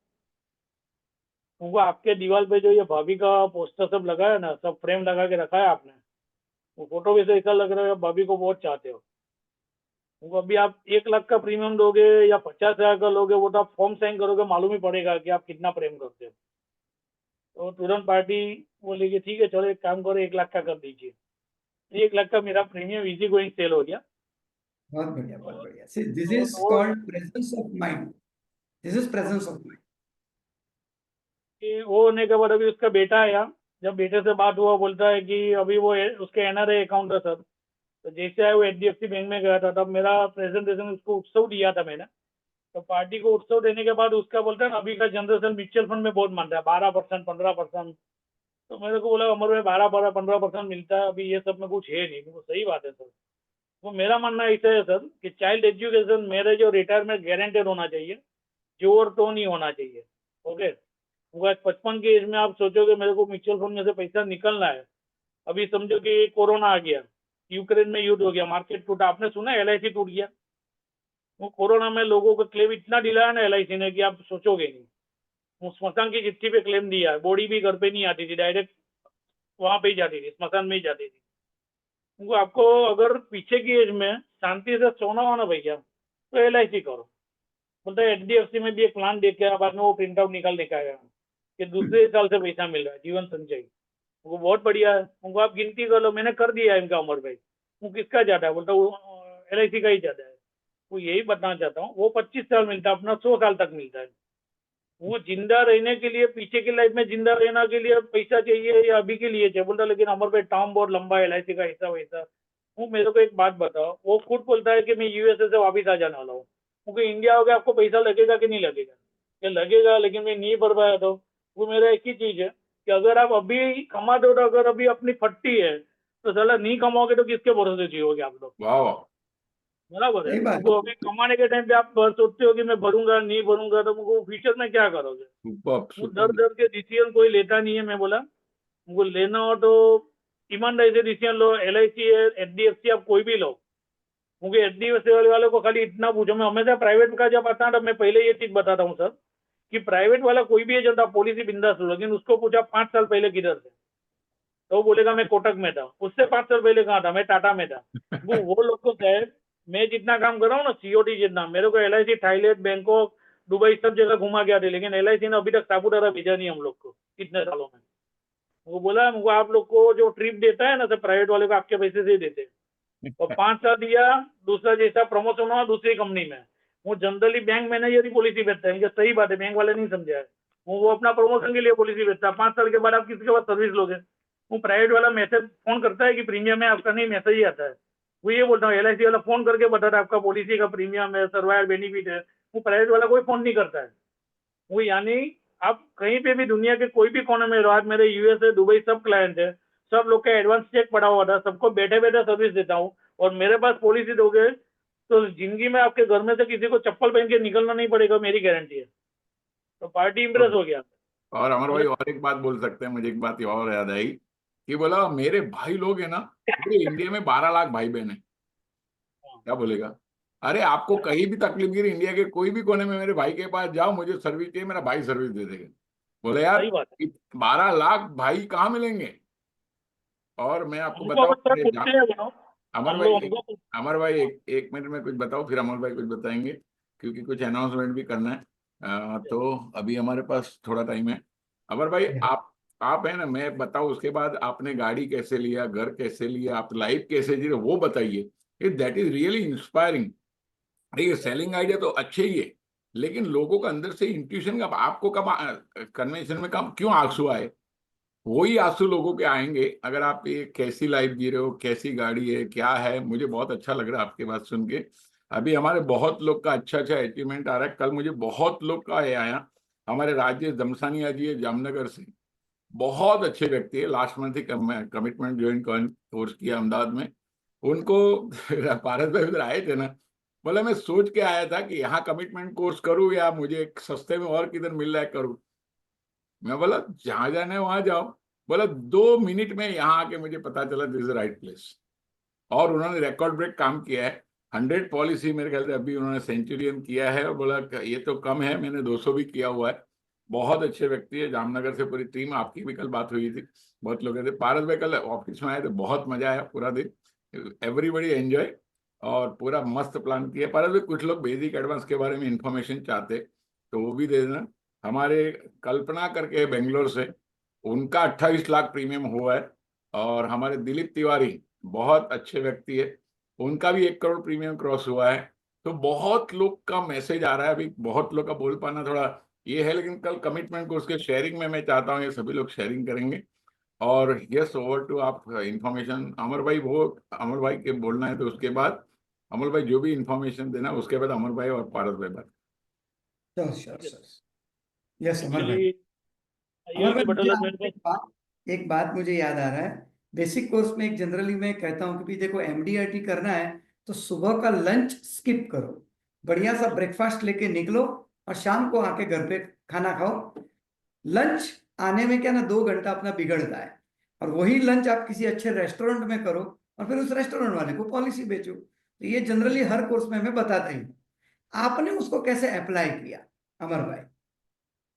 उनको आपके दीवार पे जो ये भाभी का पोस्टर सब लगा है ना, सब फ्रेम लगा के रखा है आपने, वो फोटो भी से ऐसा लग रहा है आप भाभी को बहुत चाहते हो। उनको अभी आप 1 लाख का प्रीमियम दोगे या 50,000 का लोगे, वो तो आप फॉर्म साइन करोगे, मालूम ही पड़ेगा कि आप कितना प्रेम करते हो। तो तुरंत पार्टी बोलेगी ठीक है चलो एक काम करो 1 लाख का कर दीजिए। 1 लाख का मेरा प्रीमियम इजी गोइंग सेल हो गया। बहुत बढ़िया बहुत बढ़िया। सी दिस तो is called presence of mind. This is presence of mind. कि वो होने के बाद अभी उसका बेटा आया, जब बेटे से बात हुआ बोलता है कि अभी वो उसके एनआरआई अकाउंट है सर। तो जैसे आया वो एचडीएफसी बैंक में गया था, तब मेरा प्रेजेंटेशन उसको उत्सव दिया था मैंने। तो पार्टी को उत्सव देने के बाद उसका बोलता है ना, अभी का जनरेशन म्यूचुअल फंड में बहुत मानता है 12%, 15%। तो मेरे को बोला अमर भाई 12-15% मिलता है, अभी ये सब में कुछ है नहीं। वो सही बात है सर। वो मेरा मानना ऐसा है सर कि चाइल्ड एजुकेशन, मैरिज और रिटायरमेंट गारंटेड होना चाहिए, जोर तो नहीं होना चाहिए। ओके, वो 55 की एज में आप सोचोगे मेरे को म्यूचुअल फंड में से पैसा निकलना है। अभी समझो कि कोरोना आ गया, यूक्रेन में युद्ध हो गया, मार्केट टूटा, आपने सुना एलआईसी टूट गया। वो कोरोना में लोगों को क्लेम इतना दिलाया ना एलआईसी ने कि आप सोचोगे नहीं। वो स्मशान की चिट्ठी पे क्लेम दिया है, बॉडी भी घर पे नहीं आती थी, डायरेक्ट वहां पे ही जाती थी, स्मशान में ही जाती थी। उनको आपको अगर पीछे की एज में शांति से सोना हो ना भैया, तो एलआईसी करो। बोलता है एचडीएफसी में भी एक प्लान देख के बाद में वो प्रिंट आउट निकाल के आया कि दूसरे साल से पैसा मिल रहा है, जीवन संचय। वो बहुत बढ़िया है, उनको आप गिनती कर लो, मैंने कर दिया है इनका उमर भाई। वो किसका ज्यादा है, बोलता वो एलआईसी का ही ज्यादा है। वो यही बताना चाहता हूँ, वो 25 साल मिलता है, अपना 100 साल तक मिलता है। वो जिंदा रहने के लिए, पीछे की लाइफ में जिंदा रहने के लिए पैसा चाहिए या अभी के लिए चाहिए, बोलता लेकिन अमर भाई टर्म बहुत लंबा है एलआईसी का, ऐसा वैसा। वो मेरे को एक बात बताओ, वो खुद बोलता है कि मैं यूएसए से वापिस आ जाने वाला हूँ, क्योंकि इंडिया हो गया, आपको पैसा लगेगा कि नहीं लगेगा? ये लगेगा, लेकिन मैं नहीं भर पाया। तो वो मेरा एक ही चीज है कि अगर आप अभी कमा दो, तो अगर अभी अपनी फट्टी है तो साला नहीं कमाओगे तो किसके भरोसे जियोगे आप लोग? वाह, बराबर है। सही बात। उनको अभी कमाने के टाइम पे आप सोचते हो कि मैं भरूंगा नहीं भरूंगा, तो उनको फ्यूचर में क्या करोगे? सुपर वो डर सुपर। डर के डिसीजन कोई लेता नहीं है। मैं बोला उनको लेना हो तो ईमानदारी से डिसीजन लो। एलआईसी है, एचडीएफसी, आप कोई भी लो। क्योंकि एचडीएफसी वाले को खाली इतना पूछो, मैं हमेशा प्राइवेट का जब आता है, मैं पहले ये चीज बताता हूँ सर कि प्राइवेट वाला कोई भी एजेंट आप पॉलिसी बिंदास लो, लेकिन उसको पूछा 5 साल पहले किधर थे, तो वो बोलेगा मैं कोटक में था। उससे 5 साल पहले कहाँ था? मैं टाटा में था। वो लोग को क्या है, मैं जितना काम कर रहा हूँ ना सीओटी जितना, मेरे को एलआईसी थाईलैंड, बैंकॉक, दुबई सब जगह घुमा गया थे, लेकिन एलआईसी ने अभी तक सापुतारा भेजा नहीं हम लोग को इतने सालों में। वो बोला वो आप लोग को जो ट्रिप देता है ना सर, प्राइवेट वाले को आपके पैसे से ही देते हैं। और 5 साल दिया, दूसरा जैसा प्रमोशन हुआ दूसरी कंपनी में, वो जनरली बैंक मैनेजर ही पॉलिसी बेचता है। सही बात है, बैंक वाले नहीं समझा है। वो अपना प्रमोशन के लिए पॉलिसी बेचता है। 5 साल के बाद आप किसके पास सर्विस लोगे? वो प्राइवेट वाला मैसेज फोन करता है कि प्रीमियम है आपका, नहीं मैसेज ही आता है। वो ये बोलता हूँ एलआईसी वाला फोन करके बताता है आपका पॉलिसी का प्रीमियम है, सर्वाइवल बेनिफिट है। वो प्राइवेट वाला कोई फोन नहीं करता है। वो यानी आप कहीं पे भी दुनिया के कोई भी कोने में रहो, आज मेरे यूएसए, दुबई सब क्लाइंट है, सब लोग का एडवांस चेक पड़ा हुआ था, सबको बैठे बैठे सर्विस देता हूँ। और मेरे पास पॉलिसी दोगे तो जिंदगी में आपके घर में से किसी को चप्पल पहन के निकलना नहीं पड़ेगा, मेरी गारंटी है। तो पार्टी इंप्रेस हो गया। और अमर भाई बोले और एक बात बोल सकते हैं, मुझे एक बात और याद आई कि बोला मेरे भाई लोग है ना, पूरे इंडिया में 12 लाख भाई बहन है। क्या बोलेगा? अरे आपको कहीं भी तकलीफ गिरी इंडिया के कोई भी कोने में, मेरे भाई के पास जाओ, मुझे सर्विस चाहिए, मेरा भाई सर्विस दे देगा। बोले यार सही बात है। 12 लाख भाई कहाँ मिलेंगे? और मैं आपको हमको बताऊं, अगर सर पूछते हैं बोलो, अमर हम भाई लोग हमको अमर भाई एक मिनट में कुछ बताओ, फिर अमर भाई कुछ बताएंगे, क्योंकि कुछ अनाउंसमेंट भी करना है। तो अभी हमारे पास थोड़ा टाइम है। अमर भाई आप है ना, मैं बताऊं उसके बाद आपने गाड़ी कैसे लिया, घर कैसे लिया, आप लाइफ कैसे जी रहे, वो बताइए। That is really inspiring. ये सेलिंग आइडिया तो अच्छे ही है, लेकिन लोगों का अंदर से इंट्यूशन कब, आपको कब कन्वेंशन में कब क्यों आंसू आए? वही आंसू लोगों के आएंगे अगर आप ये कैसी लाइफ जी रहे हो, कैसी गाड़ी है, क्या है। मुझे बहुत अच्छा लग रहा है आपकी बात सुन के। अभी हमारे बहुत लोग का अच्छा अच्छा अचीवमेंट आ रहा है। कल मुझे बहुत लोग का ये आया, हमारे राजेश दमसानिया जी है जामनगर से, बहुत अच्छे व्यक्ति है, लास्ट मंथ ही कमिटमेंट ज्वाइन कोर्स किया अहमदाबाद में उनको। पारस भाई उधर आए थे ना, बोला मैं सोच के आया था कि यहाँ कमिटमेंट कोर्स करूँ या मुझे सस्ते में और किधर मिल रहा है करूँ। मैं बोला जहां जाना है वहां जाओ। बोला 2 मिनट में यहाँ आके मुझे पता चला दिस इज राइट प्लेस। और उन्होंने रिकॉर्ड ब्रेक काम किया है। 100 पॉलिसी मेरे ख्याल से अभी उन्होंने सेंचुरियन किया है, और बोला ये तो कम है, मैंने 200 भी किया हुआ है। बहुत अच्छे व्यक्ति है, जामनगर से पूरी टीम, आपकी भी कल बात हुई थी, बहुत लोग थे। पारस भाई कल ऑफिस में आए थे, बहुत मजा आया पूरा दिन, एवरीबडी एंजॉय, और पूरा मस्त प्लान किया। पारस भाई कुछ लोग बेसिक एडवांस के बारे में इंफॉर्मेशन चाहते तो वो भी दे देना। हमारे कल्पना करके बेंगलोर से, उनका 28 लाख प्रीमियम हुआ है। और हमारे दिलीप तिवारी बहुत अच्छे व्यक्ति है, उनका भी 1 करोड़ प्रीमियम क्रॉस हुआ है। तो बहुत लोग का मैसेज आ रहा है। अभी बहुत लोग का बोल पाना थोड़ा ये है, लेकिन कल कमिटमेंट को उसके शेयरिंग में मैं चाहता हूँ ये सभी लोग शेयरिंग करेंगे। और यस, ओवर टू आप इंफॉर्मेशन अमर भाई, वो अमर भाई के बोलना है तो उसके बाद अमर भाई जो भी इंफॉर्मेशन देना उसके बाद अमर भाई और पारस भाई बात। Sure sure sure. Yes Amar भाई। एक्चुअली अमर आईओ भाई की मुझे बदौलत मेरे आपसे पास एक बात मुझे याद आ रहा है। बेसिक कोर्स में एक जनरली मैं कहता हूँ कि भी देखो एमडीआरटी करना है तो सुबह का लंच स्किप करो, बढ़िया सा ब्रेकफास्ट लेके निकलो और शाम को आके घर पे खाना खाओ। लंच आने में क्या ना 2 घंटा अपना बिगड़ता है, और वही लंच आप किसी अच्छे रेस्टोरेंट में करो और फिर उस रेस्टोरेंट वाले को पॉलिसी बेचो। तो ये जनरली हर कोर्स में मैं बताता ही हूँ। आपने उसको कैसे अप्लाई किया अमर भाई,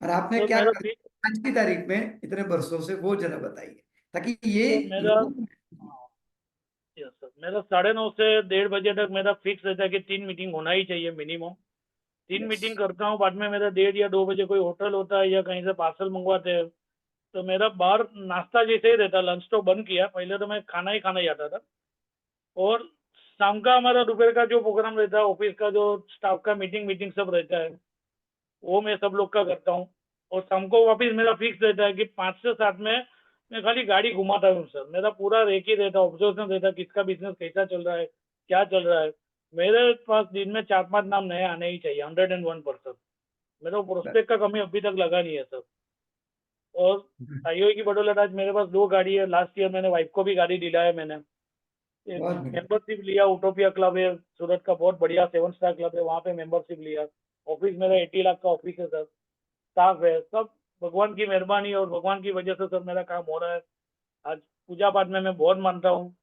और आपने तो क्या मेरा कर आज की तारीख में इतने बरसों से, वो जरा बताइए ताकि ये तो मेरा लोगों को। यस सर, मेरा 9:30 से 1:30 तक मेरा फिक्स रहता है कि 3 मीटिंग होना ही चाहिए मिनिमम। 3 Yes. मीटिंग करता हूँ, बाद में मेरा 1:30 या 2 बजे कोई होटल होता है या कहीं से पार्सल मंगवाते हैं, तो मेरा बाहर नाश्ता जैसे ही रहता, लंच तो बंद किया, पहले तो मैं खाना ही जाता था। और शाम का हमारा दोपहर का जो प्रोग्राम रहता है, ऑफिस का जो स्टाफ का मीटिंग सब रहता है, वो मैं सब लोग का करता हूँ। और शाम को वापस मेरा फिक्स रहता है कि 5 से 7 में मैं खाली गाड़ी घुमाता हूँ सर। मेरा पूरा रेक ही रहता, ऑब्जर्वेशन रहता, किसका बिजनेस कैसा चल रहा है, क्या चल रहा है। मेरे पास दिन में 4-5 नाम नए आने ही चाहिए, 101%। मेरा प्रोस्पेक्ट का कमी अभी तक लगा नहीं है सर। और आईओ की बदौलत आज मेरे पास 2 गाड़ी है। लास्ट ईयर मैंने वाइफ को भी गाड़ी दिलाया मैंने। एक बहुत बढ़िया। मेंबरशिप लिया, उटोपिया क्लब है सूरत का, बहुत बढ़िया 7 स्टार क्लब है, वहाँ पे मेंबरशिप लिया। ऑफिस मेरा 80 लाख का ऑफिस है सर, स्टाफ है सब। भगवान की मेहरबानी और भगवान की वजह से सर मेरा काम हो रहा है। आज पूजा पाठ में मैं बहुत मानता हूँ।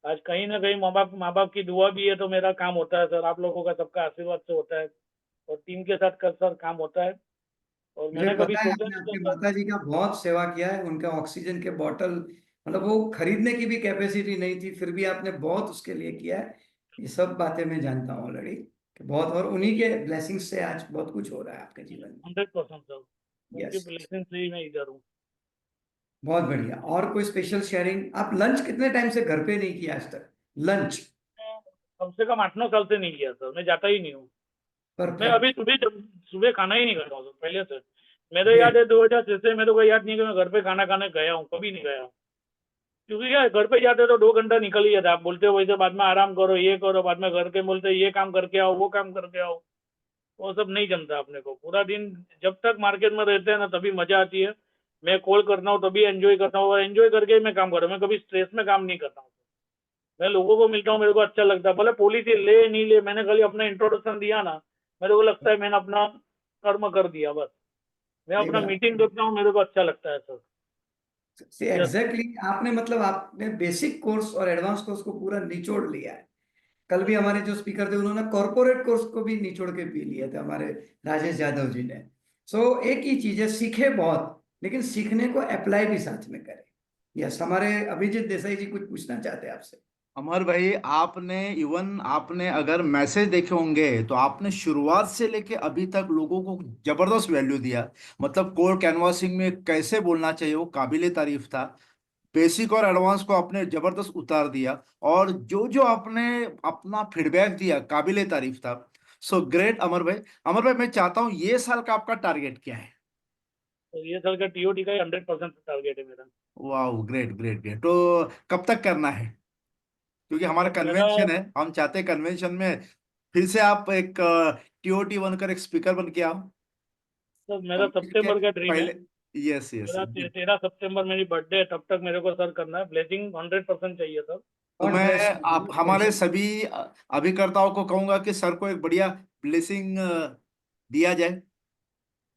आज कहीं ना कहीं माँ बाप की दुआ भी है तो मेरा काम होता है सर। आप लोगों का सबका आशीर्वाद से होता है और टीम के साथ कर सर काम होता है। और मुझे मैंने कभी पता है सोचा आपने नहीं था आपकी सर। माता जी का बहुत सेवा किया है, उनका ऑक्सीजन के बॉटल मतलब वो खरीदने की भी कैपेसिटी नहीं थी, फिर भी आपने बहुत उसके लिए किया है। ये सब बातें मैं जानता हूँ ऑलरेडी कि बहुत, और उन्हीं के ब्लेसिंग्स से आज बहुत कुछ हो रहा है आपके जीवन में। 100% सर, उनकी यस, ब्लेसिंग से ही मैं इधर हूँ। बहुत बढ़िया। और कोई स्पेशल शेयरिंग? आप लंच कितने टाइम से घर पे नहीं किया आज तक लंच? कम से कम 8-9 साल से नहीं किया सर, मैं जाता ही नहीं हूँ। मैं परफेक्ट। अभी सुबह खाना ही नहीं खाता हूँ पहले से। मेरे याद ग्रेट। है 2006 से मेरे को याद नहीं कि मैं घर पे खाना खाने गया हूँ, कभी नहीं गया हूँ। क्योंकि क्या है, घर पे जाते तो 2 घंटा निकल ही जाता। आप बोलते हो वैसे बाद में आराम करो, ये करो, बाद में घर के बोलते ये काम करके आओ, वो काम करके आओ। वो सब नहीं जमता अपने को। पूरा दिन जब तक मार्केट में रहते हैं ना तभी मजा आती है। मैं कॉल करता हूँ तभी एंजॉय करता हूँ, और एंजॉय करके ही मैं काम करता हूँ। मैं कभी स्ट्रेस में काम नहीं करता हूँ। मैं लोगों को मिलता हूँ, मेरे को अच्छा लगता है, भले पॉलिसी ले नहीं ले, मैंने खाली अपना इंट्रोडक्शन दिया ना, मेरे को लगता है मैंने अपना कर्म कर दिया बस। मैं सही अपना बात। मीटिंग देखता हूँ, मेरे को अच्छा लगता है सर। Yes sir. एग्जैक्टली आपने मतलब आपने बेसिक कोर्स और एडवांस कोर्स को पूरा निचोड़ लिया है। कल भी हमारे जो स्पीकर थे उन्होंने कॉर्पोरेट कोर्स को भी निचोड़ के पी लिए थे, हमारे राजेश यादव जी ने। सो एक ही चीज है, सीखे बहुत लेकिन सीखने को अप्लाई भी साथ में करें। यस, हमारे अभिजीत देसाई जी कुछ पूछना चाहते हैं आपसे। अमर भाई, आपने अगर मैसेज देखे होंगे तो आपने शुरुआत से लेके अभी तक लोगों को जबरदस्त वैल्यू दिया। मतलब कोर कैनवासिंग में कैसे बोलना चाहिए वो काबिले तारीफ था। बेसिक और एडवांस को आपने जबरदस्त उतार दिया, और जो जो आपने अपना फीडबैक दिया काबिले तारीफ था। सो ग्रेट अमर भाई। अमर भाई, मैं चाहता हूँ ये साल का आपका टारगेट क्या है? तो ये साल का टीओटी का 100% टारगेट है मेरा। वाह, ग्रेट ग्रेट ग्रेट। तो कब तक करना है? क्योंकि हमारा तो मेरा कन्वेंशन है, हम चाहते हैं कन्वेंशन में फिर से आप एक टीओटी बनकर एक स्पीकर बन के आओ। सर मेरा कन्वेंशन के सितंबर का ड्रीम है। पहले। Yes yes. मेरा 13 सितंबर मेरी बर्थडे है, तब तक मेरे को सर करना है। ब्लेसिंग 100% चाहिए सर। तो गॉड मैं ब्लेस आप हमारे सभी अभिकर्ताओं को कहूंगा कि सर को एक बढ़िया ब्लेसिंग दिया जाए।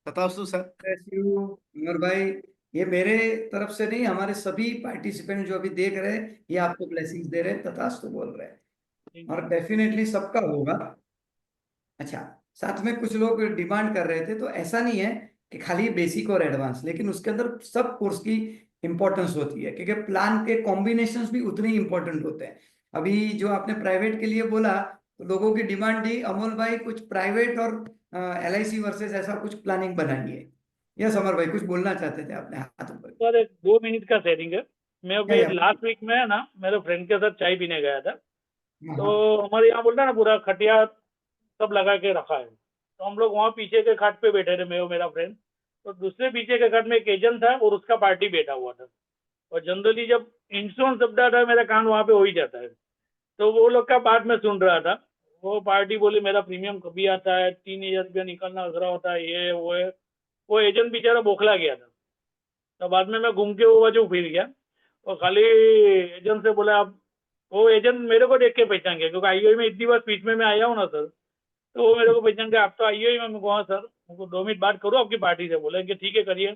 तथास्तु सर। यू अमर भाई। ये मेरे तरफ से नहीं, हमारे सभी पार्टिसिपेंट जो अभी देख रहे हैं ये आपको ब्लेसिंग्स दे रहे हैं, तथास्तु बोल रहे हैं। थैंक और यू। डेफिनेटली सबका होगा। अच्छा, साथ में कुछ लोग डिमांड कर रहे थे, तो ऐसा नहीं है कि खाली बेसिक और एडवांस, लेकिन उसके अंदर सब कोर्स की इंपॉर्टेंस होती है क्योंकि प्लान के कॉम्बिनेशंस भी उतने ही इंपॉर्टेंट होते हैं। अभी जो आपने प्राइवेट के लिए बोला तो लोगों की डिमांड थी अमोल भाई कुछ प्राइवेट और एलआईसी वर्सेस ऐसा कुछ प्लानिंग बनाइए। यस अमर भाई कुछ बोलना चाहते थे, आपने हाथ ऊपर किया। सर एक 2 मिनट का शेयरिंग है। मैं या अभी या लास्ट वीक में है ना मेरे फ्रेंड के साथ चाय पीने गया था। हाँ तो हाँ। हमारे यहाँ बोलता है ना, पूरा खटिया सब लगा के रखा है। तो हम लोग वहाँ पीछे के खाट पे बैठे थे, मैं और मेरा फ्रेंड। तो दूसरे पीछे के खाट में एक एजेंट था और उसका पार्टी बैठा हुआ था। और जनरली जब इंश्योरेंस शब्द आता है मेरा कान वहाँ पे हो ही जाता है। तो वो लोग का बात मैं सुन रहा था। वो पार्टी बोली मेरा प्रीमियम कभी आता है, 3,000 रुपया निकलना अधरा होता है, ये वो है। वो एजेंट बेचारा बौखला गया था। तो बाद में मैं घूम के वो बाजू फिर गया और खाली एजेंट से बोला, आप वो एजेंट मेरे को देख के पहचान गया, क्योंकि आईओई में इतनी बार स्पीच में मैं आया हूँ ना सर। तो वो मेरे को पहचान गया, आप तो आईओई में। मैं कहा सर, मुझको 2 मिनट बात करो आपकी पार्टी से। बोले कि ठीक है करिए।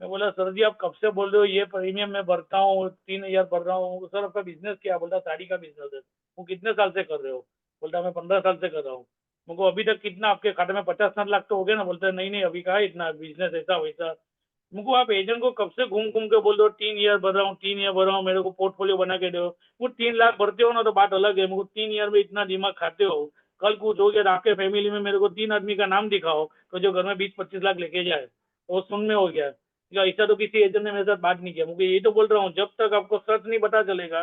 मैं बोला सर जी आप कब से बोल रहे हो ये प्रीमियम मैं भरता हूँ, 3,000 भर रहा हूँ। सर आपका बिजनेस क्या? बोलता साड़ी का बिजनेस है। वो कितने साल से कर रहे हो? बोलता मैं 15 साल से कर रहा हूँ। मुझको अभी तक कितना आपके खाते में 50-60 लाख तो हो गया ना? बोलता नहीं नहीं अभी कहा इतना, बिजनेस ऐसा वैसा। मुझको आप एजेंट को कब से घूम घूम के बोल दो 3 ईयर भर रहा हूँ, 3 ईयर भर रहा हूँ, मेरे को पोर्टफोलियो बना के दो। वो 3 लाख भरते हो ना तो बात अलग है। मुझको 3 ईयर में इतना दिमाग खाते हो, कल कुछ हो गया तो आपके फैमिली में मेरे को 3 आदमी का नाम दिखाओ तो जो घर में 20-25 लाख लेके जाए, तो वो सुन में हो गया। या ऐसा तो किसी एजेंट ने मेरे साथ बात नहीं किया। मुझे यही तो बोल रहा हूँ, जब तक आपको सच नहीं पता चलेगा,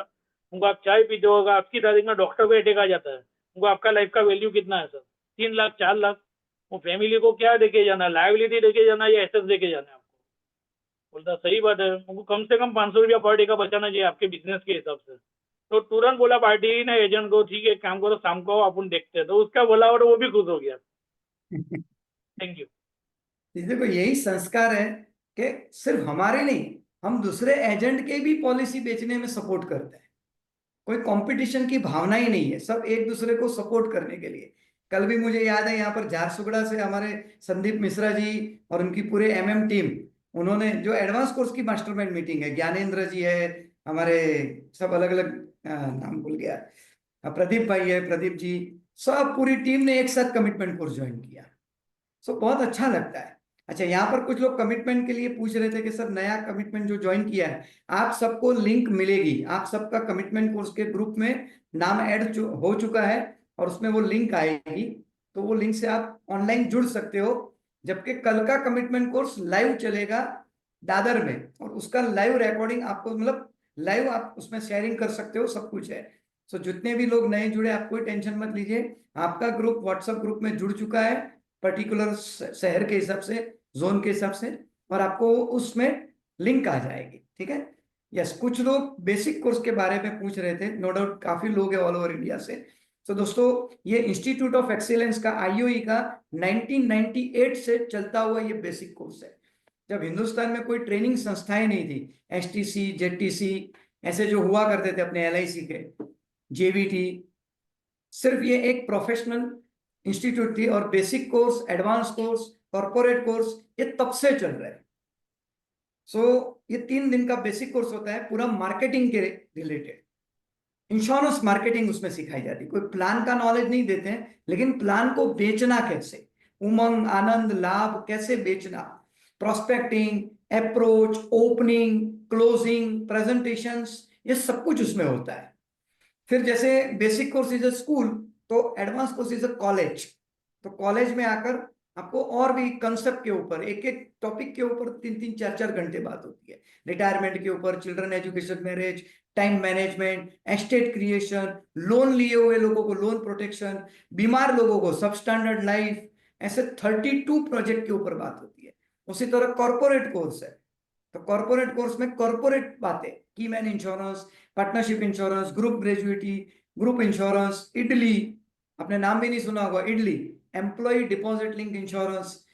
उनको आप चाय पीते होगा, आपकी तारीख में डॉक्टर को अटैक आ जाता है, उनको आपका लाइफ का वैल्यू कितना है सर? 3 लाख 4 लाख। वो फैमिली को क्या देके जाना है? लाइबिलिटी देके जाना है या एसेट देके जाना है आपको? बोलता सही बात है, उनको कम से कम 500 रुपया पर डे का बचाना चाहिए आपके बिजनेस के हिसाब से। तो तुरंत बोला पार्टी ने एजेंट को, ठीक है एक काम करो शाम को अपन देखते हैं। तो उसका बोला और वो भी खुश हो गया। Thank you. देखो यही संस्कार है कि सिर्फ हमारे नहीं, हम दूसरे एजेंट के भी पॉलिसी बेचने में सपोर्ट करते हैं। कोई कंपटीशन की भावना ही नहीं है, सब एक दूसरे को सपोर्ट करने के लिए। कल भी मुझे याद है यहाँ पर झारसुगड़ा से हमारे संदीप मिश्रा जी और उनकी पूरे एमएम टीम, उन्होंने जो एडवांस कोर्स की मास्टरमाइंड मीटिंग है, ज्ञानेंद्र जी है हमारे, सब अलग अलग नाम भूल गया, प्रदीप भाई है, प्रदीप जी, सब पूरी टीम ने एक साथ कमिटमेंट कोर्स ज्वाइन किया। सो बहुत अच्छा लगता है। अच्छा, यहाँ पर कुछ लोग कमिटमेंट के लिए पूछ रहे थे कि सर नया कमिटमेंट जो ज्वाइन किया है, आप सबको लिंक मिलेगी, आप सबका कमिटमेंट कोर्स के ग्रुप में नाम ऐड हो चुका है और उसमें वो लिंक आएगी। तो वो लिंक से आप ऑनलाइन जुड़ सकते हो। जबकि कल का कमिटमेंट कोर्स लाइव चलेगा दादर में, और उसका लाइव रिकॉर्डिंग आपको, मतलब लाइव आप उसमें शेयरिंग कर सकते हो, सब कुछ है। सो जितने भी लोग नए जुड़े, आप कोई टेंशन मत लीजिए, आपका ग्रुप व्हाट्सएप ग्रुप में जुड़ चुका है पर्टिकुलर शहर के हिसाब से, जोन के हिसाब से, और आपको उसमें लिंक आ जाएगी। ठीक है। यस, कुछ लोग बेसिक कोर्स के बारे में पूछ रहे थे, नो डाउट काफी लोग हैं ऑल ओवर इंडिया से। तो दोस्तों, ये इंस्टीट्यूट ऑफ एक्सीलेंस का आईओई का 1998 से चलता हुआ ये बेसिक कोर्स है। जब हिंदुस्तान में कोई ट्रेनिंग संस्थाएं नहीं थी, एसटीसी, जेटीसी ऐसे जो हुआ करते थे अपने एलआईसी के, जेवीटी, सिर्फ ये एक प्रोफेशनल इंस्टीट्यूट थी। और basic course, advance course, corporate course ये तब से चल रहे हैं। सो ये 3 दिन का बेसिक कोर्स होता है, पूरा मार्केटिंग के रिलेटेड, इंश्योरेंस मार्केटिंग उसमें सिखाई जाती है। कोई प्लान का नॉलेज नहीं देते हैं, लेकिन प्लान को बेचना कैसे, उमंग, आनंद, लाभ कैसे बेचना, prospecting, approach, opening, closing, presentations, ये सब कुछ उसमें होता है। फिर जैसे basic course is a school, तो advance course is a college. तो कॉलेज में आकर आपको और भी कंसेप्ट के ऊपर, एक एक टॉपिक के ऊपर 3-3, 4-4 घंटे बात होती है। रिटायरमेंट के ऊपर, children education, marriage, time management, estate creation, loan लिए हुए लोगों को लोन प्रोटेक्शन, बीमार लोगों को सब स्टैंडर्ड लाइफ, ऐसे 32 प्रोजेक्ट के ऊपर बात होती है। उसी तरह कॉर्पोरेट कोर्स है, तो कॉर्पोरेट कोर्स में कॉर्पोरेट बातें, key man insurance, partnership insurance, group gratuity, group insurance, EDLI, आपने नाम भी नहीं सुना होगा, EDLI, employ deposit link insurance,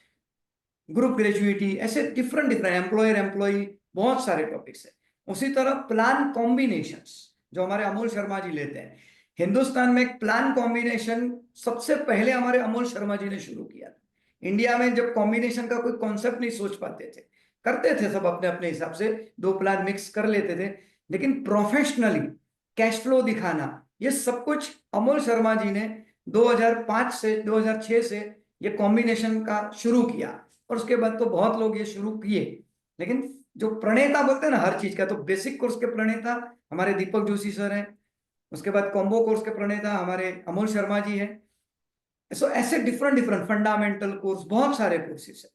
group gratuity, ऐसे डिफरेंट एम्प्लॉयर एम्प्लॉय, बहुत सारे टॉपिक्स है। उसी तरह प्लान कॉम्बिनेशंस जो हमारे अमोल शर्मा जी लेते हैं, हिंदुस्तान में एक प्लान कॉम्बिनेशन सबसे पहले हमारे अमोल शर्मा जी ने शुरू किया था। इंडिया में जब कॉम्बिनेशन का कोई कॉन्सेप्ट नहीं सोच पाते थे, करते थे सब अपने अपने हिसाब से, 2 प्लान मिक्स कर लेते थे, लेकिन प्रोफेशनली कैश फ्लो दिखाना, ये सब कुछ अमोल शर्मा जी ने 2005 से 2006 से ये कॉम्बिनेशन का शुरू किया। और उसके बाद तो बहुत लोग ये शुरू किए, लेकिन जो प्रणेता बोलते हैं ना हर चीज का, तो बेसिक कोर्स के प्रणेता हमारे दीपक जोशी सर हैं, उसके बाद कॉम्बो कोर्स के प्रणेता हमारे अमोल शर्मा जी हैं। सो ऐसे डिफरेंट फंडामेंटल कोर्स, बहुत सारे कोर्सेस है।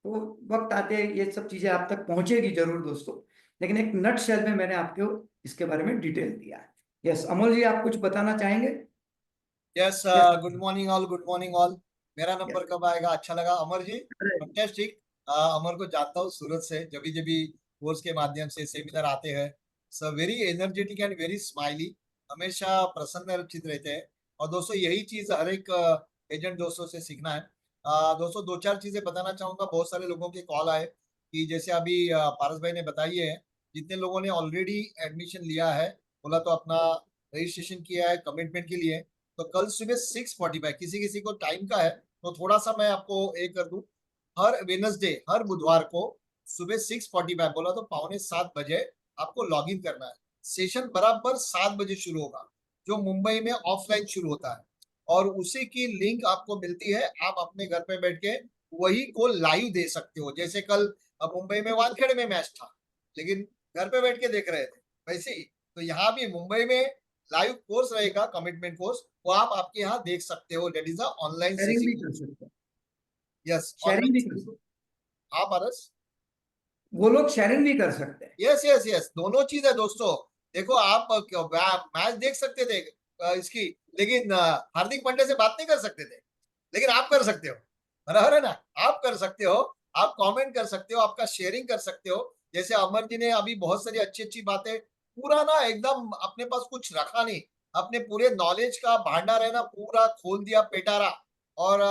तो वक्त आते ये सब चीजें आप तक पहुंचेगी जरूर दोस्तों, लेकिन एक नट शेल में मैंने आपको इसके बारे में डिटेल दिया है। यस, अमोल जी आप कुछ बताना चाहेंगे? Yes, good morning all, good morning all. मेरा नंबर कब आएगा। अच्छा लगा अमर जी, फैंटास्टिक। अमर को जानता हूँ सूरत से, जब भी कोर्स के माध्यम से सेमिनार आते हैं, so very energetic and very smiley, हमेशा प्रसन्न रचित रहते हैं। और दोस्तों यही चीज हर एक एजेंट दोस्तों से सीखना है। दोस्तों दो चार चीजें बताना चाहूंगा। बहुत सारे लोगों के कॉल आए कि जैसे अभी पारस भाई ने बताई है, जितने लोगों ने ऑलरेडी एडमिशन लिया है, बोला तो अपना रजिस्ट्रेशन किया है कमिटमेंट के लिए, तो कल सुबह 6:45, किसी किसी को टाइम का है तो थोड़ा सा मैं आपको कर दूं। हर वेनसडे, हर बुधवार को सुबह 6:45, बोला तो 6:45 आपको लॉग इन करना है। सेशन बराबर 7 बजे शुरू होगा, जो मुंबई में ऑफलाइन शुरू होता है, और उसी की लिंक आपको मिलती है। आप अपने घर पे बैठ के वही को लाइव दे सकते हो। जैसे कल मुंबई में वानखेड़े में मैच था, लेकिन घर पे बैठ के देख रहे थे, वैसे ही तो यहाँ भी मुंबई में लाइव कोर्स रहेगा, कमिटमेंट कोर्स, वो आप आपके यहाँ देख सकते हो। That is a online sharing भी सेशन। कर सकते हैं, यस, शेयरिंग भी कर ऑनलाइन। सकते हैं, हाँ पारस। वो लोग शेयरिंग भी कर सकते हैं। यस यस यस, दोनों चीज है दोस्तों। देखो आप मैच देख सकते थे इसकी, लेकिन हार्दिक पांड्या से बात नहीं कर सकते थे, लेकिन आप कर सकते हो, बराबर है ना। आप कर सकते हो, आप कमेंट कर सकते हो, आपका शेयरिंग कर सकते हो। जैसे अमर जी ने अभी बहुत सारी अच्छी अच्छी बातें, पूरा ना एकदम अपने पास कुछ रखा नहीं, अपने पूरे नॉलेज का भांडार है ना पूरा खोल दिया, पेटारा। और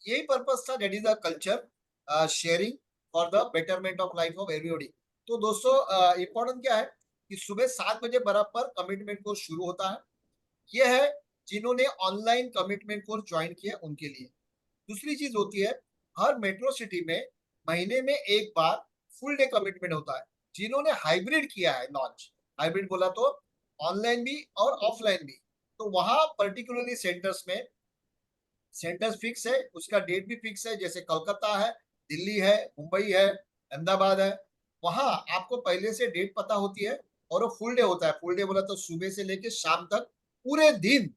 यही पर्पस था, that is the culture, sharing for the betterment of life of everybody. तो दोस्तों इम्पोर्टेंट क्या है कि सुबह 7 बजे बराबर कमिटमेंट कोर्स शुरू होता है। यह है जिन्होंने ऑनलाइन कमिटमेंट कोर्स ज्वाइन किया उनके लिए। दूसरी चीज होती है, हर मेट्रो सिटी में महीने में एक बार फुल डे कमिटमेंट होता है। जिन्होंने हाइब्रिड किया है लॉन्च, हाइब्रिड बोला तो ऑनलाइन भी और ऑफलाइन भी, तो वहां पर्टिकुलरली सेंटर्स में, सेंटर्स फिक्स है, उसका डेट भी फिक्स है। जैसे कोलकाता है, दिल्ली है, मुंबई है, अहमदाबाद है, वहां आपको पहले से डेट पता होती है, और वो फुल डे होता है। फुल डे बोला तो सुबह से लेकर शाम तक पूरे दिन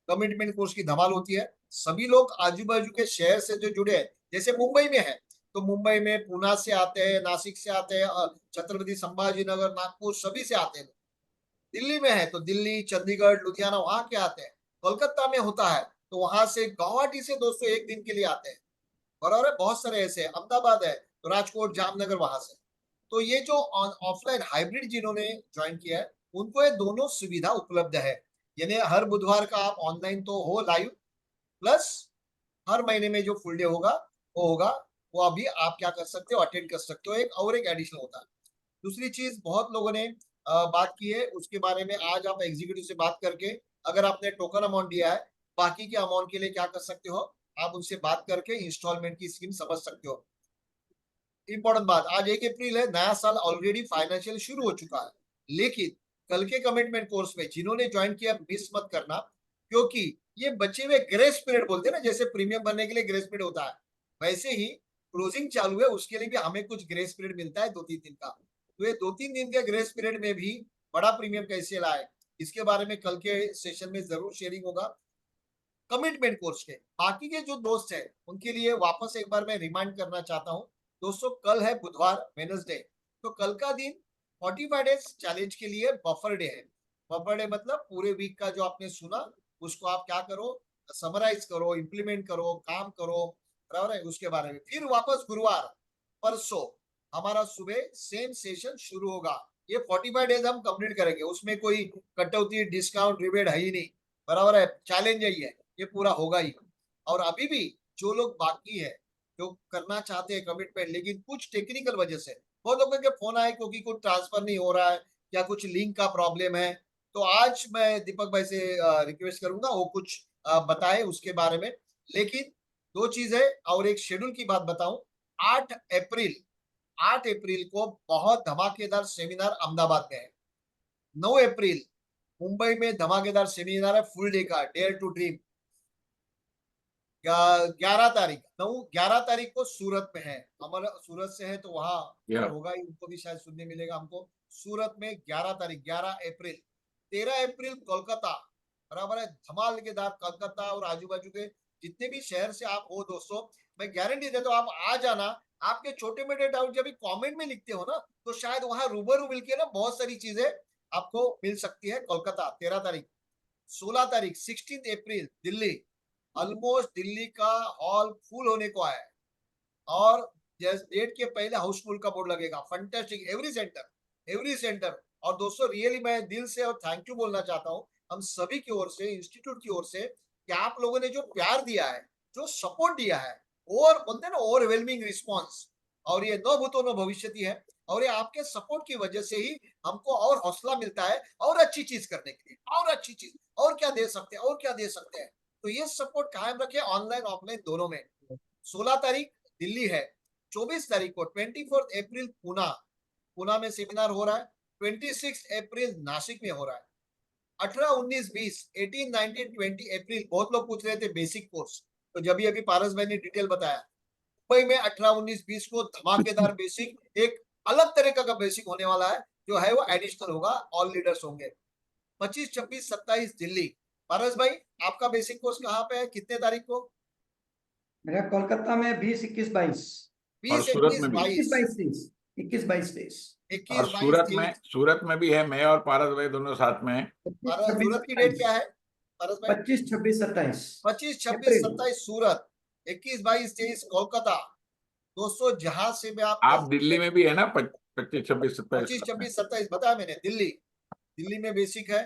कमिटमेंट कोर्स की धमाल होती है। सभी लोग आजू बाजू के शहर से जो जुड़े हैं, जैसे मुंबई में है तो मुंबई में पूना से आते हैं, नासिक से आते हैं, छत्रपति संभाजी नगर, नागपुर, सभी से आते हैं। दिल्ली में है तो दिल्ली, चंडीगढ़, लुधियाना, वहां के आते हैं। कोलकाता में होता है तो वहां से, गुवाहाटी से दोस्तों एक दिन के लिए आते हैं, बराबर है। बहुत सारे ऐसे, अहमदाबाद है तो राजकोट, जामनगर, वहां से। तो ये जो ऑफलाइन हाइब्रिड जिन्होंने ज्वाइन किया है, उनको ये दोनों सुविधा उपलब्ध है। यानी हर बुधवार का आप ऑनलाइन तो हो लाइव, प्लस हर महीने में जो फुल डे होगा वो होगा, वो अभी आप क्या कर सकते हो, अटेंड कर सकते हो। एक और एक एडिशनल होता है। दूसरी चीज बहुत लोगों ने बात की है, उसके बारे में आज आप एग्जीक्यूटिव से बात करके, अगर आपने टोकन अमाउंट दिया है, बाकी के अमाउंट के लिए क्या कर सकते हो, आप उनसे बात करके इंस्टॉलमेंट की स्कीम समझ सकते हो। इंपॉर्टेंट बात, आज 1 अप्रैल है, नया साल ऑलरेडी फाइनेंशियल शुरू हो चुका है। लेकिन कल के कमिटमेंट कोर्स में जिन्होंने ज्वाइन किया, मिस मत करना, क्योंकि ये बचे हुए ग्रेस पीरियड बोलते हैं ना, जैसे प्रीमियम भरने के लिए ग्रेस पीरियड होता है, वैसे ही क्लोजिंग चालू है, उसके लिए भी हमें कुछ ग्रेस पीरियड मिलता है 2-3 दिन का। तो ये 2-3 दिन के ग्रेस पीरियड में भी बड़ा प्रीमियम कैसे लाए, इसके बारे में कल के सेशन में जरूर शेयरिंग होगा। कमिटमेंट कोर्स के बाकी के जो दोस्त हैं उनके लिए वापस एक बार मैं रिमाइंड करना चाहता हूं। दोस्तों कल है बुधवार, वेडनेसडे, तो कल का दिन 45 डेज चैलेंज के लिए बफर डे है। बफर डे मतलब पूरे वीक का जो आपने सुना उसको आप क्या करो, समराइज करो, इंप्लीमेंट करो, काम करो, बराबर है, उसके बारे में। फिर वापस गुरुवार, परसों हमारा सुबह सेम सेशन शुरू होगा। ये 45 डेज हम कंप्लीट करेंगे, उसमें कोई कटौती, डिस्काउंट, रिबेट है ही नहीं, बराबर है, चैलेंज यही है, ये पूरा होगा ही। और अभी भी जो लोग बाकी है, जो करना चाहते हैं कमिटमेंट, लेकिन कुछ टेक्निकल वजह से, बहुत लोगों के फोन आए क्योंकि कुछ ट्रांसफर नहीं हो रहा है या कुछ लिंक का प्रॉब्लम है, तो आज मैं दीपक भाई से रिक्वेस्ट करूंगा वो कुछ बताए उसके बारे में। लेकिन दो चीजें और एक शेड्यूल की बात बताऊं। 8 अप्रैल, 8 अप्रैल को बहुत धमाकेदार सेमिनार अहमदाबाद में है। 9 अप्रैल मुंबई में धमाकेदार सेमिनार है फुल डे का, डेयर टू ड्रीम। 11 तारीख, 9-11 तारीख को सूरत में है, हमारा सूरत से है तो वहां Yeah. होगा ही, उनको भी शायद सुनने मिलेगा हमको। सूरत में 11 तारीख, 11 अप्रैल। 13 अप्रैल कोलकाता, बराबर है, धमाकेदार कोलकाता और आजू बाजू के जितने भी शहर से आप हो दोस्तों, मैं गारंटी देता हूँ आप आ जाना। आपके छोटे मोटे डाउट जब कमेंट में लिखते हो ना, तो शायद वहां रूबरू मिलके ना बहुत सारी चीजें आपको मिल सकती है। कोलकाता 13 तारीख। 16 तारीख 16 अप्रैल दिल्ली, ऑलमोस्ट दिल्ली का हॉल फुल होने को आया है और जैसे डेट के पहले हाउसफुल का बोर्ड लगेगा। Fantastic, every centre. और दोस्तों रियली मैं दिल से और थैंक यू बोलना चाहता हूँ हम सभी की ओर से, इंस्टीट्यूट की ओर से, कि आप लोगों ने जो प्यार दिया है, जो सपोर्ट दिया है, और बोलते हैं ना ओवरवेलमिंग रिस्पॉन्स, और ये न भूतो न भविष्यति है। और ये आपके सपोर्ट की वजह से ही हमको और हौसला मिलता है और अच्छी चीज करने के लिए, और अच्छी चीज, और क्या दे सकते हैं, और क्या दे सकते हैं। तो ये सपोर्ट कायम रखे ऑनलाइन ऑफलाइन दोनों में। 16 तारीख दिल्ली है, 24 तारीख को 24 अप्रैल पुणे में सेमिनार हो रहा है, 26 अप्रैल नासिक में हो रहा है, 18, 19, 20, 18, 19, 20 अप्रैल। बहुत लोग पूछ रहे थे बेसिक कोर्स, तो जब अभी पारस भाई ने डिटेल बताया, मुंबई में 18, 19, 20 को धमाकेदार बेसिक, एक अलग तरीका का बेसिक होने वाला है, जो है वो एडिशनल होगा, ऑल लीडर्स होंगे। 25, 26, 27 दिल्ली। पारस भाई आपका बेसिक कोर्स कहाँ पे है, कितने तारीख को? मेरा कोलकाता में 20, 21, 22, और 20, सूरत 21, में भी 21, 22, 22 तेईस, 21, 22, 23, 21, और 22, सूरत में भी है, मैं और पारस भाई दोनों साथ में हैं। 25, सूरत 26, की डेट 27, क्या है पारस भाई? 25, 26, 27 25, 26, अप्रैल। 27 सूरत, 21, 22, 23 कोलकाता। दोस्तों जहां से भी आप आप दिल्ली में भी है ना 25, 26, 27 25, का? 26, 27 बताया मैंने, दिल्ली में बेसिक है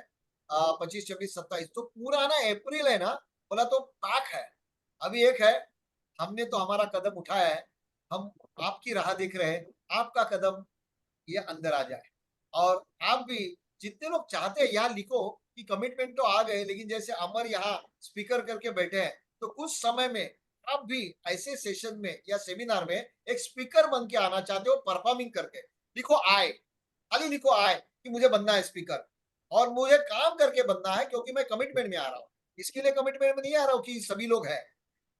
25, 26, 27। तो पूरा ना अप्रैल है ना, बोला तो पैक है। अभी एक है, हमने तो हमारा कदम उठाया है, हम आपकी राह देख रहे हैं, आपका कदम ये अंदर आ जाए। और आप भी जितने लोग चाहते हैं यहाँ लिखो कि कमिटमेंट तो आ गए, लेकिन जैसे अमर यहाँ स्पीकर करके बैठे हैं, तो कुछ समय में आप भी ऐसे सेशन में या सेमिनार में एक स्पीकर बन के आना चाहते हो, परफॉर्मिंग करके। लिखो आए, खाली लिखो आए कि मुझे बनना है स्पीकर, और मुझे काम करके बनना है, क्योंकि मैं कमिटमेंट में आ रहा हूँ। इसके लिए कमिटमेंट में नहीं आ रहा हूँ कि सभी लोग हैं,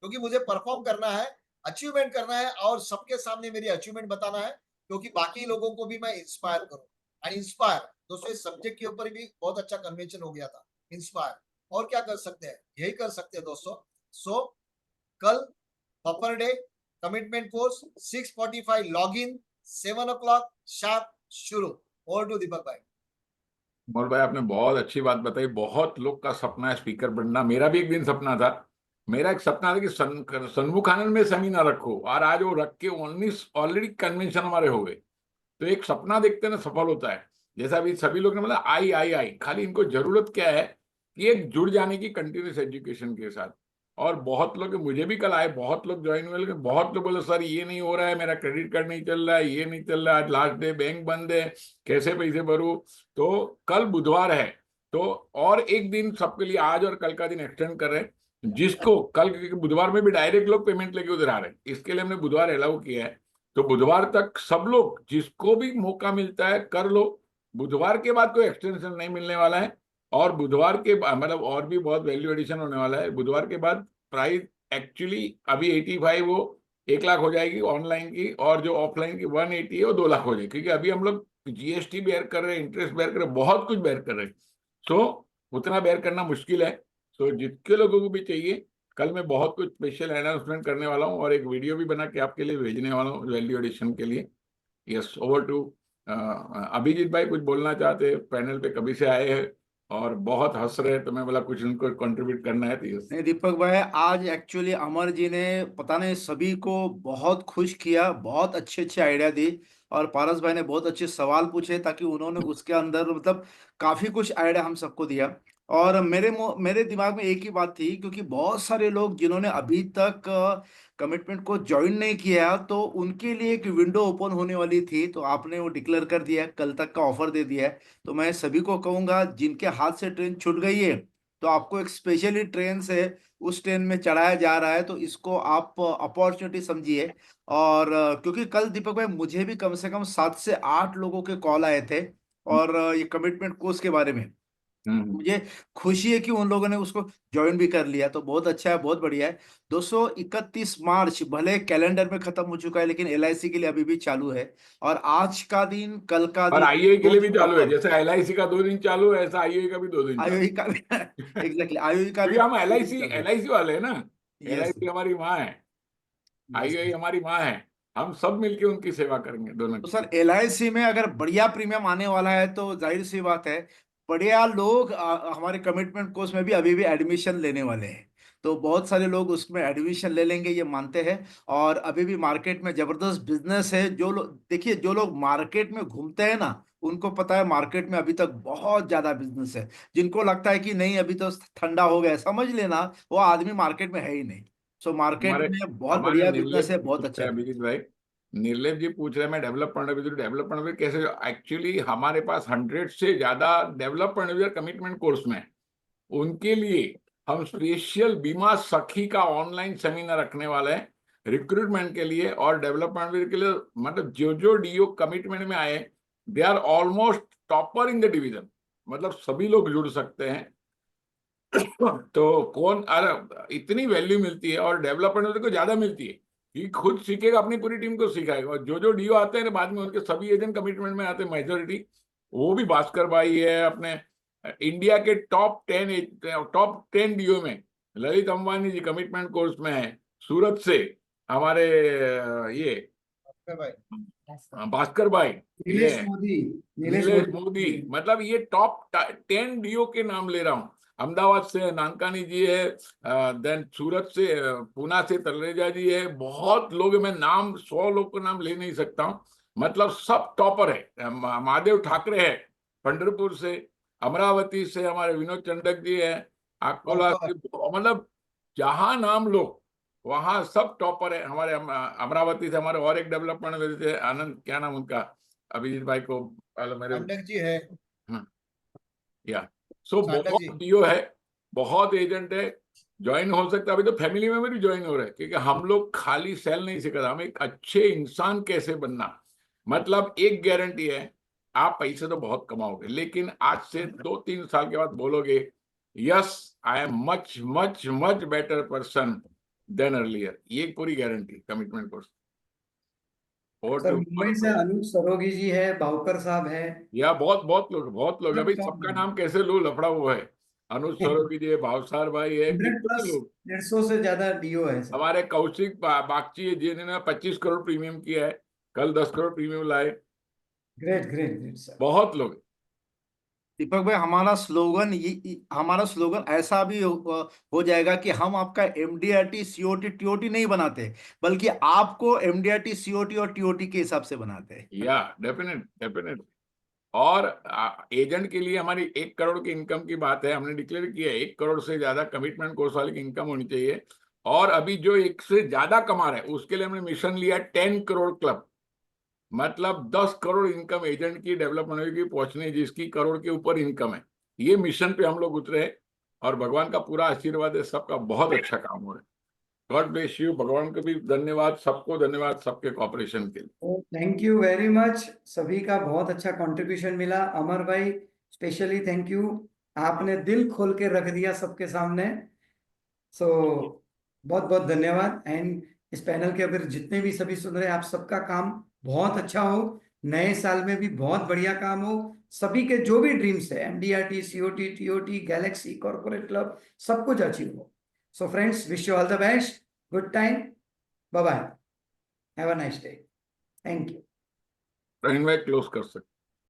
क्योंकि मुझे परफॉर्म करना है, अचीवमेंट करना है, और सबके सामने मेरी अचीवमेंट बताना है, क्योंकि बाकी लोगों को भी मैं इंस्पायर करूं। एंड इंस्पायर दोस्तों, इस सब्जेक्ट के ऊपर भी बहुत अच्छा कन्वेंशन हो गया था, इंस्पायर। और क्या कर सकते हैं, यही कर सकते हैं दोस्तों। सो कल buffer day, commitment course 6:45 log in, 7 o'clock sharp शुरू। ओवर टू दीपक भाई। मोर भाई आपने बहुत अच्छी बात बताई। बहुत लोग का सपना है स्पीकर बनना, मेरा भी एक दिन सपना था। मेरा एक सपना था कि सन्मुख आनंद में सेमिनार रखो, और आज वो रख के 19 ऑलरेडी कन्वेंशन हमारे हो गए। तो एक सपना देखते ना सफल होता है। जैसा अभी सभी लोग ने मतलब आई आई आई, खाली इनको जरूरत क्या है कि एक जुड़ जाने की कंटिन्यूस एजुकेशन के साथ। और बहुत लोग, मुझे भी कल आए, बहुत लोग ज्वाइन हुए, लेकिन बहुत लोग बोले सर ये नहीं हो रहा है, मेरा क्रेडिट कार्ड नहीं चल रहा है, ये नहीं चल रहा है, आज लास्ट डे, बैंक बंद है, कैसे पैसे भरूं। तो कल बुधवार है, तो और एक दिन सबके लिए आज और कल का दिन एक्सटेंड कर रहे हैं, जिसको कल, क्योंकि बुधवार में भी डायरेक्ट लोग पेमेंट लेके उधर आ रहे हैं, इसके लिए हमने बुधवार अलाउ किया है। तो बुधवार तक सब लोग जिसको भी मौका मिलता है कर लो। बुधवार के बाद कोई एक्सटेंशन नहीं मिलने वाला है, और बुधवार के मतलब और भी बहुत वैल्यू एडिशन होने वाला है। बुधवार के बाद प्राइस एक्चुअली अभी 85 वो 1 लाख हो जाएगी ऑनलाइन की, और जो ऑफलाइन की 180 है वो 2 लाख हो जाएगी, क्योंकि अभी हम लोग जीएसटी बेयर कर रहे हैं, इंटरेस्ट बेयर कर रहे हैं, बहुत कुछ बेयर कर रहे हैं। सो उतना बेयर करना मुश्किल है। तो जितने लोगों को भी चाहिए, कल मैं बहुत कुछ स्पेशल अनाउंसमेंट करने वाला हूँ, और एक वीडियो भी बना के आपके लिए भेजने वाला हूँ वैल्यू एडिशन के लिए। यस, ओवर टू अभिजीत भाई, कुछ बोलना चाहते हैं? पैनल पे कभी से आए हैं और बहुत हंस रहे हैं, तो मैं बोला कुछ उनको कंट्रीब्यूट करना है, तो यस। नहीं दीपक भाई, आज एक्चुअली अमर जी ने पता नहीं सभी को बहुत खुश किया, बहुत अच्छे अच्छे आइडिया दी। और पारस भाई ने बहुत अच्छे सवाल पूछे, ताकि उन्होंने उसके अंदर मतलब काफी कुछ आइडिया हम सबको दिया। और मेरे दिमाग में एक ही बात थी, क्योंकि बहुत सारे लोग जिन्होंने अभी तक कमिटमेंट को ज्वाइन नहीं किया, तो उनके लिए एक विंडो ओपन होने वाली थी, तो आपने वो डिक्लेयर कर दिया है, कल तक का ऑफर दे दिया है। तो मैं सभी को कहूंगा, जिनके हाथ से ट्रेन छूट गई है, तो आपको एक स्पेशली ट्रेन से उस ट्रेन में चढ़ाया जा रहा है, तो इसको आप अपॉर्चुनिटी समझिए। और क्योंकि कल दीपक भाई मुझे भी कम से कम 7 से 8 लोगों के कॉल आए थे, और ये कमिटमेंट कोर्स के बारे में मुझे खुशी है कि उन लोगों ने उसको ज्वाइन भी कर लिया, तो बहुत अच्छा है, बहुत बढ़िया है। दोस्तों 31 मार्च भले कैलेंडर में खत्म हो चुका है, लेकिन एलआईसी के लिए अभी भी चालू है। और आज का दिन, कल का और दिन, आईओई के 2 लिए भी दिन चालू है, ऑफर। जैसे एलआईसी का 2 दिन चालू है, ऐसा आईओई का भी 2 दिन चालू आईओई है। का भी एग्जैक्टली, आईओई का भी क्योंकि हम 2 दिन एलआईसी चालू है। एलआईसी वाले हैं ना। यस, एलआईसी हमारी माँ है, यस। आईओई हमारी माँ है। हम सब मिलके उनकी सेवा करेंगे, दोनों तो की। सर एलआईसी में अगर बढ़िया प्रीमियम आने वाला है, तो जाहिर सी बात है बढ़िया लोग हमारे कमिटमेंट कोर्स में भी अभी भी एडमिशन लेने वाले हैं। तो बहुत सारे लोग उसमें एडमिशन ले लेंगे, ये मानते हैं। और अभी भी मार्केट में जबरदस्त बिजनेस है। जो लोग देखिए, जो लोग मार्केट में घूमते हैं ना, उनको पता है मार्केट में अभी तक बहुत ज्यादा बिजनेस है। जिनको लगता है कि नहीं अभी तो ठंडा हो गया, समझ लेना वो आदमी मार्केट में है ही नहीं। सो मार्केट हमारे में बहुत हमारे बढ़िया निर्लेप बिजनेस है, जी बहुत पूछ अच्छा रहे हैं, है। अभिजीत भाई, निर्लेप जी पूछ रहे हैं मैं डेवलप पढ़ने कैसे। एक्चुअली हमारे पास 100 से ज्यादा डेवलप पढ़ने कमिटमेंट कोर्स में है। उनके लिए हम स्पेशल बीमा सखी का ऑनलाइन सेमिनार रखने वाले हैं रिक्रूटमेंट के लिए और डेवलपमेंट के लिए। मतलब जो डीओ कमिटमेंट में आए, they are almost topper in the division. मतलब सभी लोग जुड़ सकते हैं। तो कौन, अरे इतनी वैल्यू मिलती है और डेवलपमेंट को ज्यादा मिलती है कि खुद सीखेगा, अपनी पूरी टीम को सिखाएगा। और जो डीओ आते हैं ना बाद में, उनके सभी एजेंट कमिटमेंट में आते हैं मेजोरिटी। वो भी भास्कर भाई है अपने इंडिया के टॉप 10 डीओ में। ललित अंबानी जी कमिटमेंट कोर्स में है सूरत से। हमारे ये भाई भास्कर भाई, ये नीलेश मोदी, नीलेश मोदी। मतलब ये टॉप 10 डीओ के नाम ले रहा हूँ। अहमदाबाद से नानकानी जी है, देन सूरत से पूना से तलरेजा जी है। बहुत लोग, मैं नाम 100 लोग का नाम ले नहीं सकता हूँ। मतलब सब टॉपर है। महादेव ठाकरे है पंढरपुर से, अमरावती से हमारे विनोद चंडक जी है, अकोला से। मतलब जहां नाम लो वहां सब टॉपर है। हमारे अमरावती से हमारे और एक डेवलपमेंट में थे, आनंद, क्या नाम उनका, अभिजीत भाई को मेरे। पांडक जी है, या सो सार्थक जी। बहुत डीओ है, बहुत एजेंट है। ज्वाइन हो सकता है। अभी तो फैमिली मेंबर भी ज्वाइन हो रहे हैं, क्योंकि हम लोग खाली सेल नहीं सिखाते, हम एक अच्छे इंसान कैसे बनना। मतलब एक गारंटी है, आप पैसे तो बहुत कमाओगे, लेकिन आज से 2-3 साल के बाद बोलोगे yes I am much much much better person than earlier. ये पूरी गारंटी कमिटमेंट कोर्स। और सर मुंबई से अनूप सरोगी जी है, भावकर साहब है। या बहुत लोग है सब भाई। top सबका में। नाम कैसे लो, लफड़ा वो है। अनुज सरोगी जी है, भावसार भाई है, 100 कितने प्लस लोग। 150 से ज्यादा डीओ है सर। हमारे कौशिक बागची है जिन्होंने 25 करोड़ प्रीमियम किया है, कल 10 करोड़ प्रीमियम लाए। Great great great sir. बहुत लोग। दीपक भाई, हमारा स्लोगन ऐसा भी हो जाएगा कि हम आपका एमडीआरटी सीओटी टीओटी नहीं बनाते, बल्कि आपको एमडीआरटी सीओटी और टीओटी के हिसाब से बनाते हैं। या डेफिनेट। और एजेंट के लिए हमारी 1 करोड़ की इनकम की बात है, हमने डिक्लेयर किया है 1 करोड़ से ज्यादा कमिटमेंट कोर्स वाले की इनकम होनी चाहिए। और अभी जो 1 से ज्यादा कमा रहे हैं उसके लिए हमने मिशन लिया 10 करोड़ क्लब। मतलब 10 करोड़ इनकम एजेंट की डेवलपमेंट की पहुंचनी, जिसकी करोड़ के ऊपर इनकम है। ये मिशन पे हम लोग उतरे हैं और भगवान का पूरा आशीर्वाद है, सबका बहुत अच्छा काम हो रहा है। God bless you. भगवान को भी धन्यवाद, सबको धन्यवाद, सबके कॉपरेशन के लिए। Thank you very much. सभी का बहुत अच्छा कंट्रीब्यूशन मिला। अमर भाई स्पेशली थैंक यू, आपने दिल खोल के रख दिया सबके सामने। सो बहुत बहुत धन्यवाद। एंड इस पैनल के अगर जितने भी सभी सुन रहे हैं, आप सबका काम बहुत अच्छा हो, नए साल में भी बहुत बढ़िया काम हो। सभी के जो भी ड्रीम्स है, MDRT COT TOT Galaxy corporate club, सब कुछ अचीव हो। So friends, wish you all the best, good time, bye bye, have a nice day, thank you. Praveen भाई क्लोज कर सकते।